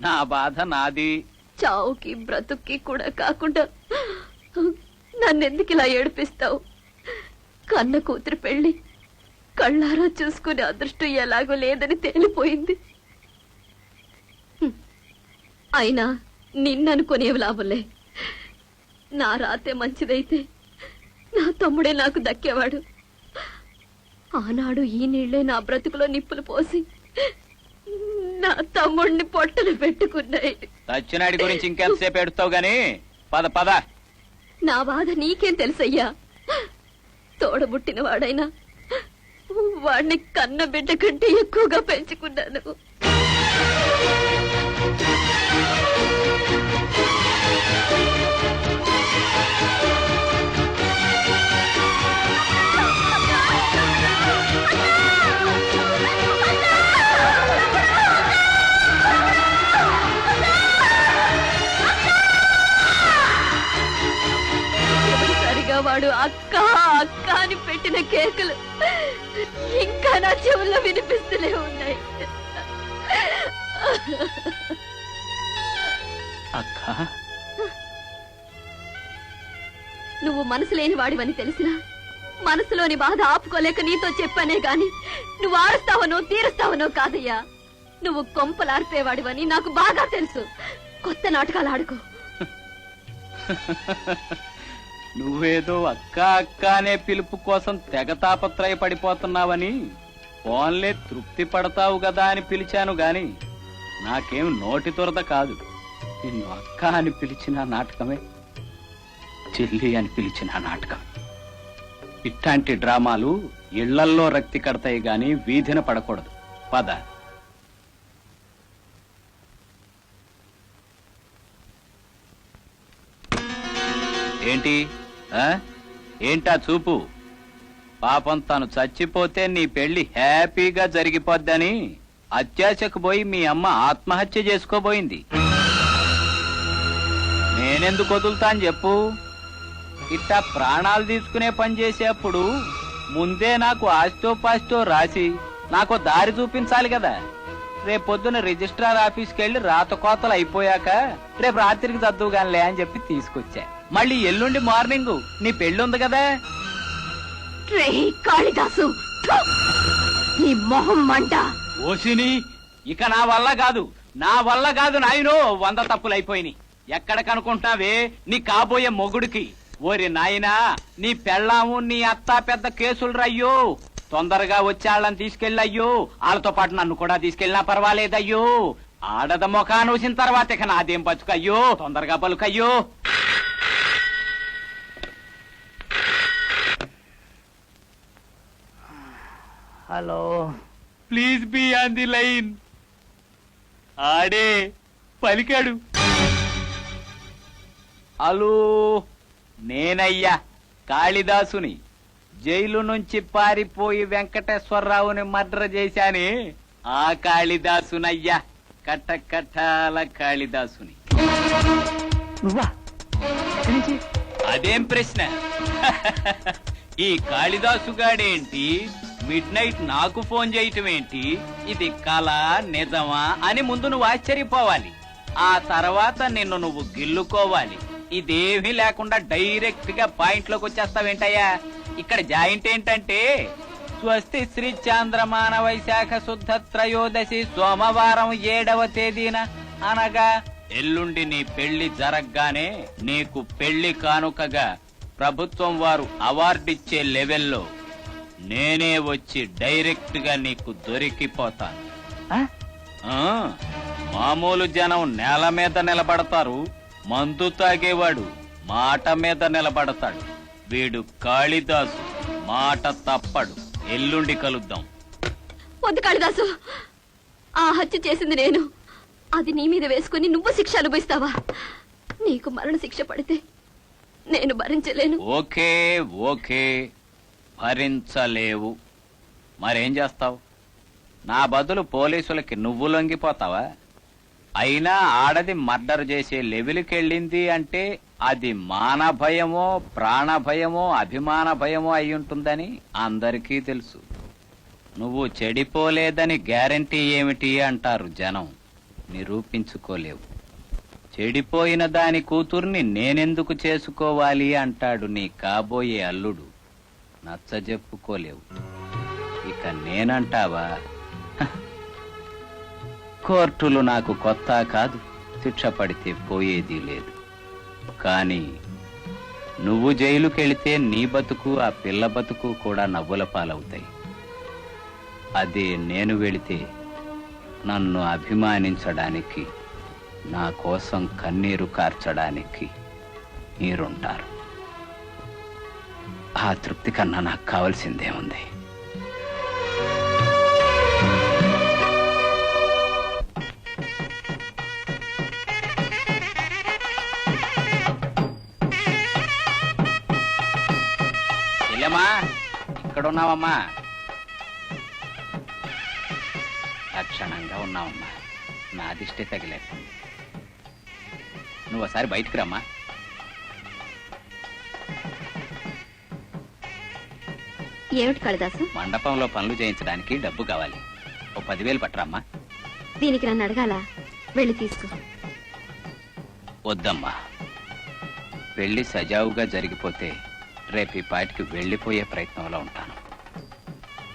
నా బాధ నాది. చావుకి బ్రతుక్కి కూడా కాకుండా నన్నెందుకు ఇలా ఏడిపిస్తావు? కన్న కూతురు పెళ్లి కళ్ళారా చూసుకునే అదృష్టం ఎలాగో లేదని తేలిపోయింది. అయినా నిన్ననుకునేవి లాభంలే. నా రాతే మంచిదైతే నా తమ్ముడే నాకు దక్కేవాడు. ఆనాడు ఈ నీళ్లే నా బ్రతుకులో నిప్పులు పోసి నా తమ్ముడిని పొట్టలు పెట్టుకున్నాయి. సచ్చినాడి గురించి ఇంకెంతసేపు ఎడుతావు గాని పద పద. నా బాధ నీకేం తెలుసయ్యా? తోడబుట్టిన వాడైనా వాడిని కన్న బిడ్డ కంటే ఎక్కువగా పెంచుకున్నాను. వాడు అక్క అక్క అని పెట్టిన కేకలు ఇంకా నా చెవుల్లో వినిపిస్తూనే ఉన్నాయి. అక్క, నువ్వు మనసు లేని వాడివని తెలిసినా మనసులోని బాధ ఆపుకోలేక నీతో చెప్పానే గాని నువ్వు ఆరుస్తావనో తీరుస్తావనో కాదయ్యా. నువ్వు కొంపలార్పేవాడివని నాకు బాగా తెలుసు. కొత్త నాటకాలు ఆడుకో. నువ్వేదో అక్క అక్క అనే పిలుపు కోసం తెగ తాపత్రయ పడిపోతున్నావని ఫోన్లే తృప్తి పడతావు కదా అని పిలిచాను గాని నాకేం నోటి తురద కాదు. నిన్ను అక్క అని పిలిచిన నాటకమే, చెల్లి అని పిలిచిన నాటకం. ఇట్లాంటి డ్రామాలు ఇళ్లల్లో రక్తి కడతాయి గాని వీధిన పడకూడదు. పద. ఏంటి ఏంటా చూపు? పాపం తను చచ్చిపోతే నీ పెళ్లి హ్యాపీగా జరిగిపోద్దని అత్యాశకు పోయి మీ అమ్మ ఆత్మహత్య చేసుకోబోయింది. నేనెందుకు వదులుతాను చెప్పు? ఇట్టా ప్రాణాలు తీసుకునే పని చేసేప్పుడు ముందే నాకు ఆస్తో పాస్తో రాసి నాకు దారి చూపించాలి కదా. రేపొద్దున రిజిస్ట్రార్ ఆఫీస్కి వెళ్ళి రాత కోతలు అయిపోయాక రేపు రాత్రికి చదువుగానిలే అని చెప్పి తీసుకొచ్చా. మళ్ళీ ఎల్లుండి మార్నింగ్ నీ పెళ్ళుంది కదా. కాళిదాసు, నీ మొహం మంట. ఓసిని, ఇక నా వల్ల కాదు నాయనో. 100 తప్పులైపోయినాయి. ఎక్కడ కనుకుంటావే నీ కాబోయే మొగుడికి? ఓరి నాయనా, నీ పెళ్ళాము నీ అత్త పెద్ద కేసులు రయ్యో. తొందరగా వచ్చాళ్ళని తీసుకెళ్ళయ్యో. వాళ్ళతో పాటు నన్ను కూడా తీసుకెళ్ళినా పర్వాలేదయ్యో. ఆడద ముఖాన్ని వచ్చిన తర్వాత ఇక నాదేం బతుకయ్యో. తొందరగా పలుకయ్యో. Hello, please be on the line. ఆడే పలికాడు. హలో, నేనయ్యా కాళిదాసుని. జైలు నుంచి పారిపోయి వెంకటేశ్వరరావుని మర్డర్ చేశాని ఆ కాళిదాసునయ్యా. కట్టకట్టాల కాళిదాసుని. అదేం ప్రశ్న? ఈ కాళిదాసుగాడేంటి మిడ్ నైట్ నాకు ఫోన్ చేయటం ఏంటి? ఇది కళ నిజమా అని ముందు నువ్వు ఆశ్చర్యపోవాలి. ఆ తర్వాత నిన్ను నువ్వు గిల్లుకోవాలి. ఇదేమీ లేకుండా డైరెక్ట్ గా పాయింట్ లోకి వచ్చేస్తావేంటయ్యా? ఇక్కడ జాయింట్ ఏంటంటే స్వస్తి శ్రీ చాంద్రమాన వైశాఖ శుద్ధ త్రయోదశి సోమవారం 7వ తేదీన అనగా ఎల్లుండి నీ పెళ్లి జరగగానే నీకు పెళ్లి కానుకగా ప్రభుత్వం వారు అవార్డిచ్చే లెవెల్లో నేనే వచ్చి డైరెక్ట్ గా నీకు దొరికిపోతాను. మామూలు జనం నేల మీద నిలబడతారు, మందు తాగేవాడు మాట మీద నిలబడతాడు. వీడు కాళిదాసు, మాట తప్పడు. ఎల్లుండి కలుద్దాం. వద్దు కాళిదాసు, ఆ హత్య చేసింది నేను. అది నీ మీద వేసుకుని నువ్వు శిక్ష అనుభవిస్తావా? నీకు మరణ శిక్ష పడితే నేను భరించలేను. ఓకే ఓకే, భరించలేవు. మరేం చేస్తావు? నా బదులు పోలీసులకి నువ్వు లొంగిపోతావా? అయినా ఆడది మర్డర్ చేసే లెవెల్కి వెళ్ళింది అంటే అది మాన భయమో ప్రాణ భయమో అభిమాన భయమో అయి ఉంటుందని అందరికీ తెలుసు. నువ్వు చెడిపోలేదని గ్యారంటీ ఏమిటి అంటారు జనం. నిరూపించుకోలేవు. చెడిపోయిన దాని కూతుర్ని నేనెందుకు చేసుకోవాలి అంటాడు నీ కాబోయే అల్లుడు. నచ్చజెప్పుకోలేవు. ఇక నేనంటావా? కోర్టులు నాకు కొత్త కాదు, శిక్ష పడితే పోయేది లేదు. కానీ నువ్వు జైలుకెళితే నీ బతుకు ఆ పిల్ల బతుకు కూడా నవ్వుల పాలవుతాయి. అదే నేను వెళితే నన్ను అభిమానించడానికి, నా కోసం కన్నీరు కార్చడానికి మీరుంటారు. ఆ తృప్తి కన్నా నాకు కావాల్సిందేముంది? చెల్లెమ్మా, ఇక్కడున్నావమ్మా? లక్షణంగా ఉన్నావమ్మా. నా దిష్టి తగిలేదు. నువ్వు ఒకసారి బయటికి రమ్మా. ఏమిటి కాళిదాసు? మండపంలో పనులు చేయించడానికి డబ్బు కావాలి. ఓ 10,000 పట్టరమ్మా. దీనికి నన్ను అడగాల? వెళ్ళి తీసుకో. వద్దమ్మా. పెళ్లి సజావుగా జరిగిపోతే రేపు ఈ పాటికి వెళ్లిపోయే ప్రయత్నంలో ఉంటాను.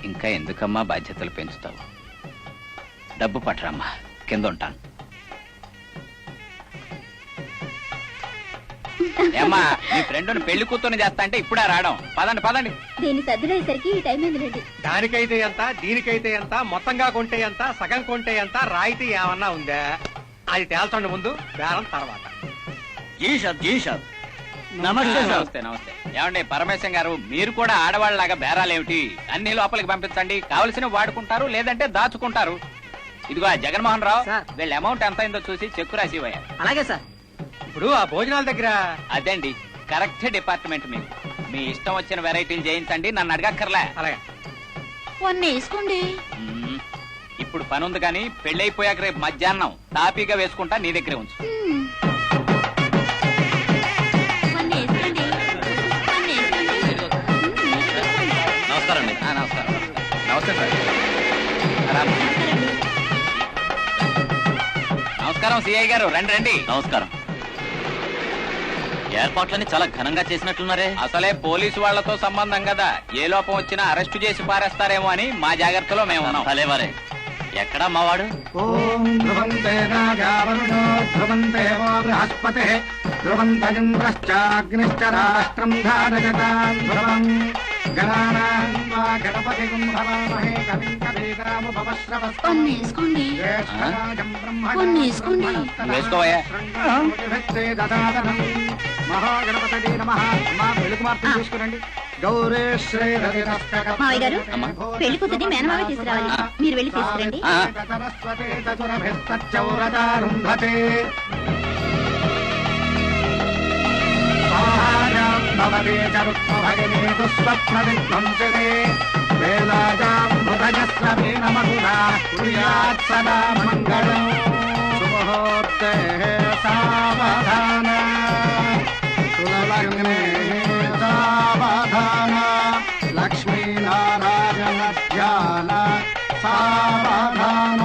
ఇంకా ఎందుకమ్మా బాధ్యతలు పెంచుతావు? డబ్బు పట్టరమ్మా, కింద ఉంటాను. ఏమ్మా మీ ఫ్రెండ్ పెళ్లి కూతుర్ని చేస్తా అంటే ఇప్పుడే రావడం. పదండి పదండి. దీన్ని సర్దులేసరికి ఈ టైం ఏంటండి? దానికైతే ఎంత, దీనికైతే ఎంత, మొత్తంగా కొంటే ఎంత, సగం కొంటే ఎంత, రాయితీ ఏమన్నా ఉందా? అది తేల్చండి ముందు, బేరం తర్వాత. నమస్తే నమస్తే. ఏమండి పరమేశం గారు, మీరు కూడా ఆడవాళ్ళలాగా బేరాలేమిటి? అన్ని లోపలికి పంపించండి. కావలసిన వాడుకుంటారు, లేదంటే దాచుకుంటారు. ఇదిగో జగన్మోహన్ రావు, వీళ్ళ అమౌంట్ ఎంత అయిందో చూసి చెక్కు రాసి ఇవ్వయ్యా. అలాగే సార్. ఇప్పుడు ఆ భోజనాల దగ్గర అదండి కరెక్ట్ డిపార్ట్మెంట్. మీకు మీ ఇష్టం వచ్చిన వెరైటీలు చేయించండి, నన్ను అడగక్కర్లే. అలాగే వేసుకోండి. ఇప్పుడు పని ఉంది కానీ పెళ్ళైపోయాక రేపు మధ్యాహ్నం తాపీగా వేసుకుంటా, నీ దగ్గరే ఉంచు. నమస్కారం అండి. నమస్కారం. నమస్తే సార్. నమస్కారం సిఐ గారు, రండి రండి. నమస్కారం. ఏర్పాట్లన్నీ చాలా ఘనంగా చేసినట్లున్నారే. అసలే పోలీసు వాళ్లతో సంబంధం కదా, ఏ లోపం వచ్చినా అరెస్టు చేసి పారేస్తారేమో అని మా జాగ్రత్తలో మేము ఉన్నాం. భలేవారే. ఎక్కడా మావాడు? ఓం ధ్రువంతే రాజావరుణో ధ్రువంతే వో బృహస్పతిః ధ్రువంతరింద్రశ్చాగ్నిశ్చ రాష్ట్రం ధారయతాం ధ్రువం గణానాం వా గణపతిం భవామహే కవిం కవీనాముపమశ్రవస్తమం జ్యేష్ఠరాజం బ్రహ్మణాం వేసుకోవయ్యా. దదాదనం మహాగణపతయే నమః. అమ్మా పెళ్లి కుమార్తెను తీసుకురండి. గౌరీ శ్రీ మావయ్య గారు, పెళ్లి కూతుర్ని మేనమావే తీసుకురావాలి. మీరు వెళ్ళి తీసుకురండి. సరస్వతి చతురభిస్తచ్చౌరతారుంధతే స్వాహాయాం భవతే చరుత్వభగినీ దుస్వప్నవిధ్వంసితే వేలాయాం హృదయస్రవే నమధునా కుర్యాత్ సదా మంగళం. శుభముహూర్తే సావధాన కులలగ్నే సావధాన లక్ష్మీనారాయణ ధ్యాన సావధాన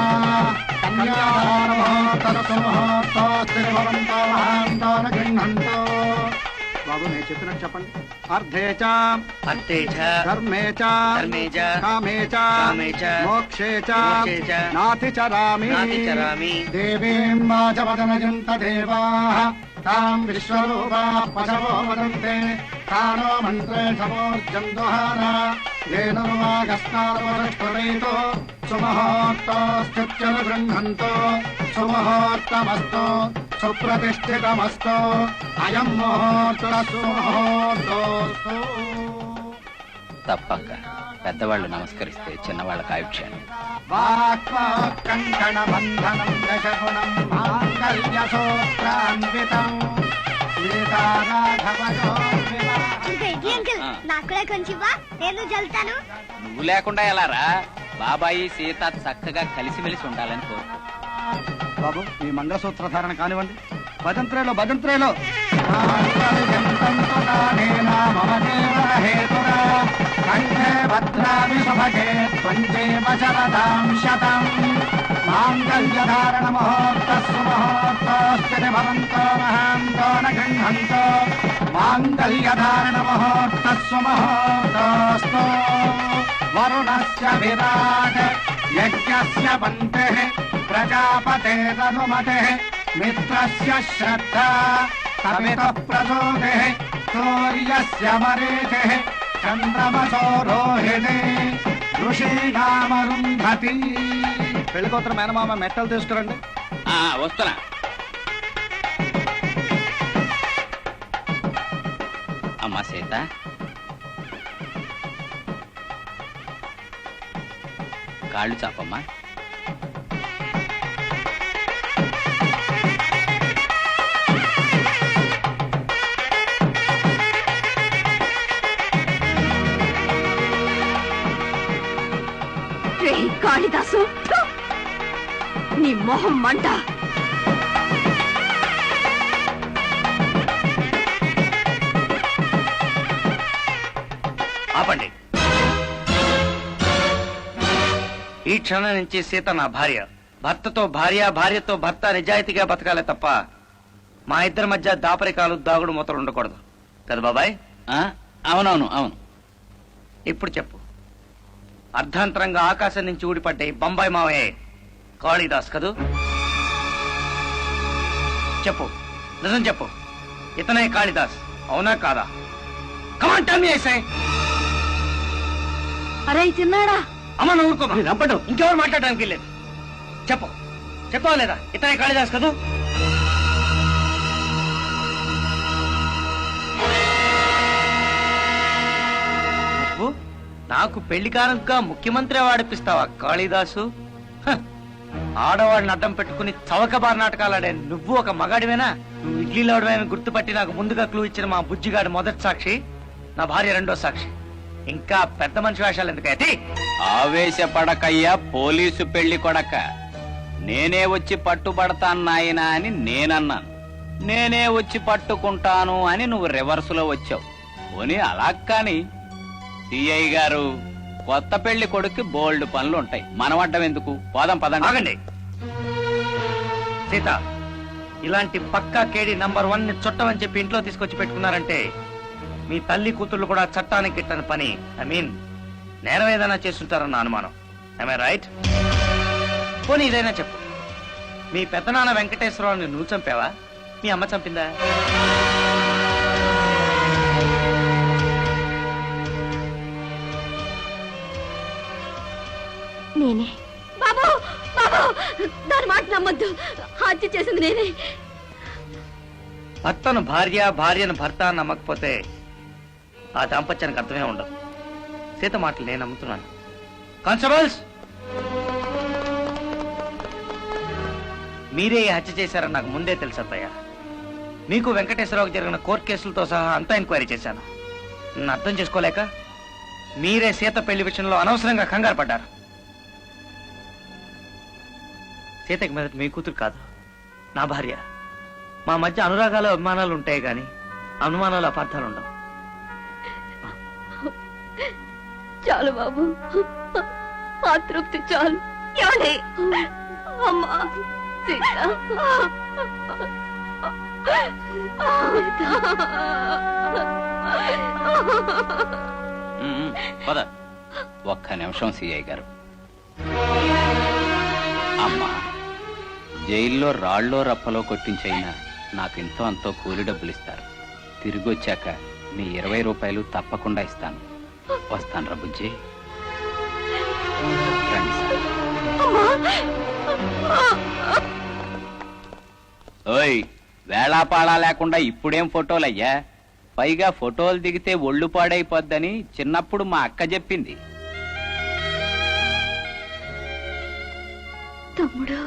కన్యాదానముహూర్తముహూర్తోస్తిర్భవంతో మహాంతో న గృహంతో. బాబు నేను చెప్పినట్టు చెప్పండి. అర్థే చ ధర్మే చ కామే చ మోక్షే చ నాతి చరామి దేవీం వాచవదనయంత దేవాః తాం విశ్వరూపాః పశవో వదంతే తానో మంత్రేషవోర్జం దుహాన येन वागस्नार्वरष्टुरेतो सुमुहूर्तोऽस्त्युच्चन गृह्णन्तो सुमुहूर्तमस्तु सुप्रतिष्ठितमस्तु अयं मुहूर्तः सुमुहूर्तोऽस्तु. తప్పక పెద్దవాళ్ళు నమస్కరిస్తే చిన్నవాళ్ళకి ఆయుష్యాన్ని. వాక్కంకణ బంధనం దశగుణం మాంగళ్యసూత్రాన్వితం సీతారాఘవయో నాకు కూడా కొంచెం ఇవ్వా, నేను జల్తాను. నువ్వు లేకుండా ఎలా రా? బాబాయి సీత చక్కగా కలిసిమెలిసి ఉండాలని కోరు. బాబు ఈ మంగళసూత్ర ధారణ కానివ్వండి. భజంత్రేలో భజంత్రేలో కంఠే భద్రామి సుభగే పంచేవ శరదాం శతం మాంగళ్యధారణ ముహూర్త సుముహూర్తోస్తి భవంతో మహాంతో న గృహంతో మాంగళ్యధారణ ముహూర్త సుముహూర్తోస్తు. వరుణస్య విరాట్ యజ్ఞస్య పంతః ప్రజాపతేరనుమతే మిత్రస్య శ్రద్ధా కవితః ప్రచోదయః సూర్యస్య మరీచిః చంద్రమసో రోహిణి ఋషీణామరుంధతి. పెళ్లికొత్త మేనమామ మెట్టలు తీసుకురండి. వస్తున్నా. అమ్మా సీత, కాళ్ళు చాపమ్మా. కాళిదాసు, నీ మొహం మంట. ఆపండి. ఈ క్షణం నుంచి సీత నా భార్య. భర్తతో భార్య, భార్యతో భర్త నిజాయితీగా బతకాలే తప్ప మా ఇద్దరి మధ్య దాపరికాలు, దాగుడు మూతలు ఉండకూడదు కదా బాబాయ్? అవునవును అవును. ఇప్పుడు చెప్పు, అర్ధాంతరంగా ఆకాశం నుంచి ఊడిపడ్డే బొంబాయి మావే కాళిదాస్ కదూ? చెప్పు, నిజం చెప్పు. ఇతనే కాళిదాస్ అవునా కాదా? Come on tell me SI. అరే చిన్నాడా అమ్మ నువ్వు ఊరుకోమా. ఇంకెవరు మాట్లాడడానికి లేదు. చెప్పవా లేదా? ఇతనే కాళిదాస్ కదా? నువ్వు నాకు పెళ్లి కానుక ముఖ్యమంత్రి వాడిపిస్తావా కాళిదాసు? ఆడవాడిని అడ్డం పెట్టుకుని చవకబార్ నాటకాలాడే నువ్వు ఒక మగాడివేనా? నువ్వు ఇడ్లీలో గుర్తుపట్టి నాకు ముందుగా క్లూ ఇచ్చిన మా బుజ్జిగాడు మొదటి సాక్షి, నా భార్య రెండో సాక్షి. ఇంకా పెద్ద మనిషి వేషాలు ఎందుకైతే? ఆవేశపడకయ్యా పోలీసు పెళ్లి కొడక. నేనే వచ్చి పట్టుబడతాను నాయనా అని నేనన్నాను. నేనే వచ్చి పట్టుకుంటాను అని నువ్వు రివర్స్ లో వచ్చావు. పోనీ అలా కాని సిఐ గారు, కొత్త పెళ్లి కొడుక్కి బోల్డ్ పనులు ఉంటాయి. మనవడ్డం ఎందుకు? పోదాం పదండి. ఆగండి సీత, ఇలాంటి పక్కా కేడి నంబర్ 1 ని చుట్టమని చెప్పి ఇంట్లో తీసుకొచ్చి పెట్టుకున్నారంటే మీ తల్లి కూతుళ్ళు కూడా చట్టానికి గిట్టని పని, ఐ మీన్ నేరం ఏదైనా చేస్తుంటారన్న అనుమానం. I right? పోనీ ఇదైనా చెప్పు, మీ పెద్దనాన్న వెంకటేశ్వరరావుని నువ్వు చంపావా? మీ అమ్మ చంపిందా? నేనే. బాబు బాబు దాని మాట నమ్మొద్దు. హత్య చేసింది నేనే. భర్తను భార్య, భార్యను భర్త నమ్మకపోతే ఆ దాంపత్యానికి అర్థమే ఉండదు. సీత మాటలు నేను నమ్ముతున్నాను. కానిస్టేబుల్స్, మీరే ఈ హత్య చేశారని నాకు ముందే తెలుసు అత్తయ్య. మీకు వెంకటేశ్వరరావుకి జరిగిన కోర్టు కేసులతో సహా అంతా ఎంక్వైరీ చేశాను. నన్ను అర్థం చేసుకోలేక మీరే సీత పెళ్లి విషయంలో అనవసరంగా కంగారు పడ్డారు. సీతకి మీద మీ కూతురు కాదు, నా భార్య. మా మధ్య అనురాగాలు అభిమానాలు ఉంటాయి గాని అనుమానాలు అపార్థాలు ఉండవు. చాలు బాబు, ఆ తృప్తి చాలు. ఏమండి అమ్మా సీత, పద. ఒక్క నిమిషం సిఐ గారు. అమ్మా, జైల్లో రాళ్ళో రప్పలో కొట్టించైనా నాకు ఇంతో అంతో కూలి డబ్బులు ఇస్తారు. తిరిగి వచ్చాక మీ 20 రూపాయలు తప్పకుండా ఇస్తాను. వస్తాను రా బుజ్జి. ఓయ్, వేళాపాళా లేకుండా ఇప్పుడేం ఫోటోలయ్యా? పైగా ఫోటోలు దిగితే ఒళ్ళు పాడైపోద్దని చిన్నప్పుడు మా అక్క చెప్పింది. తమ్ముడు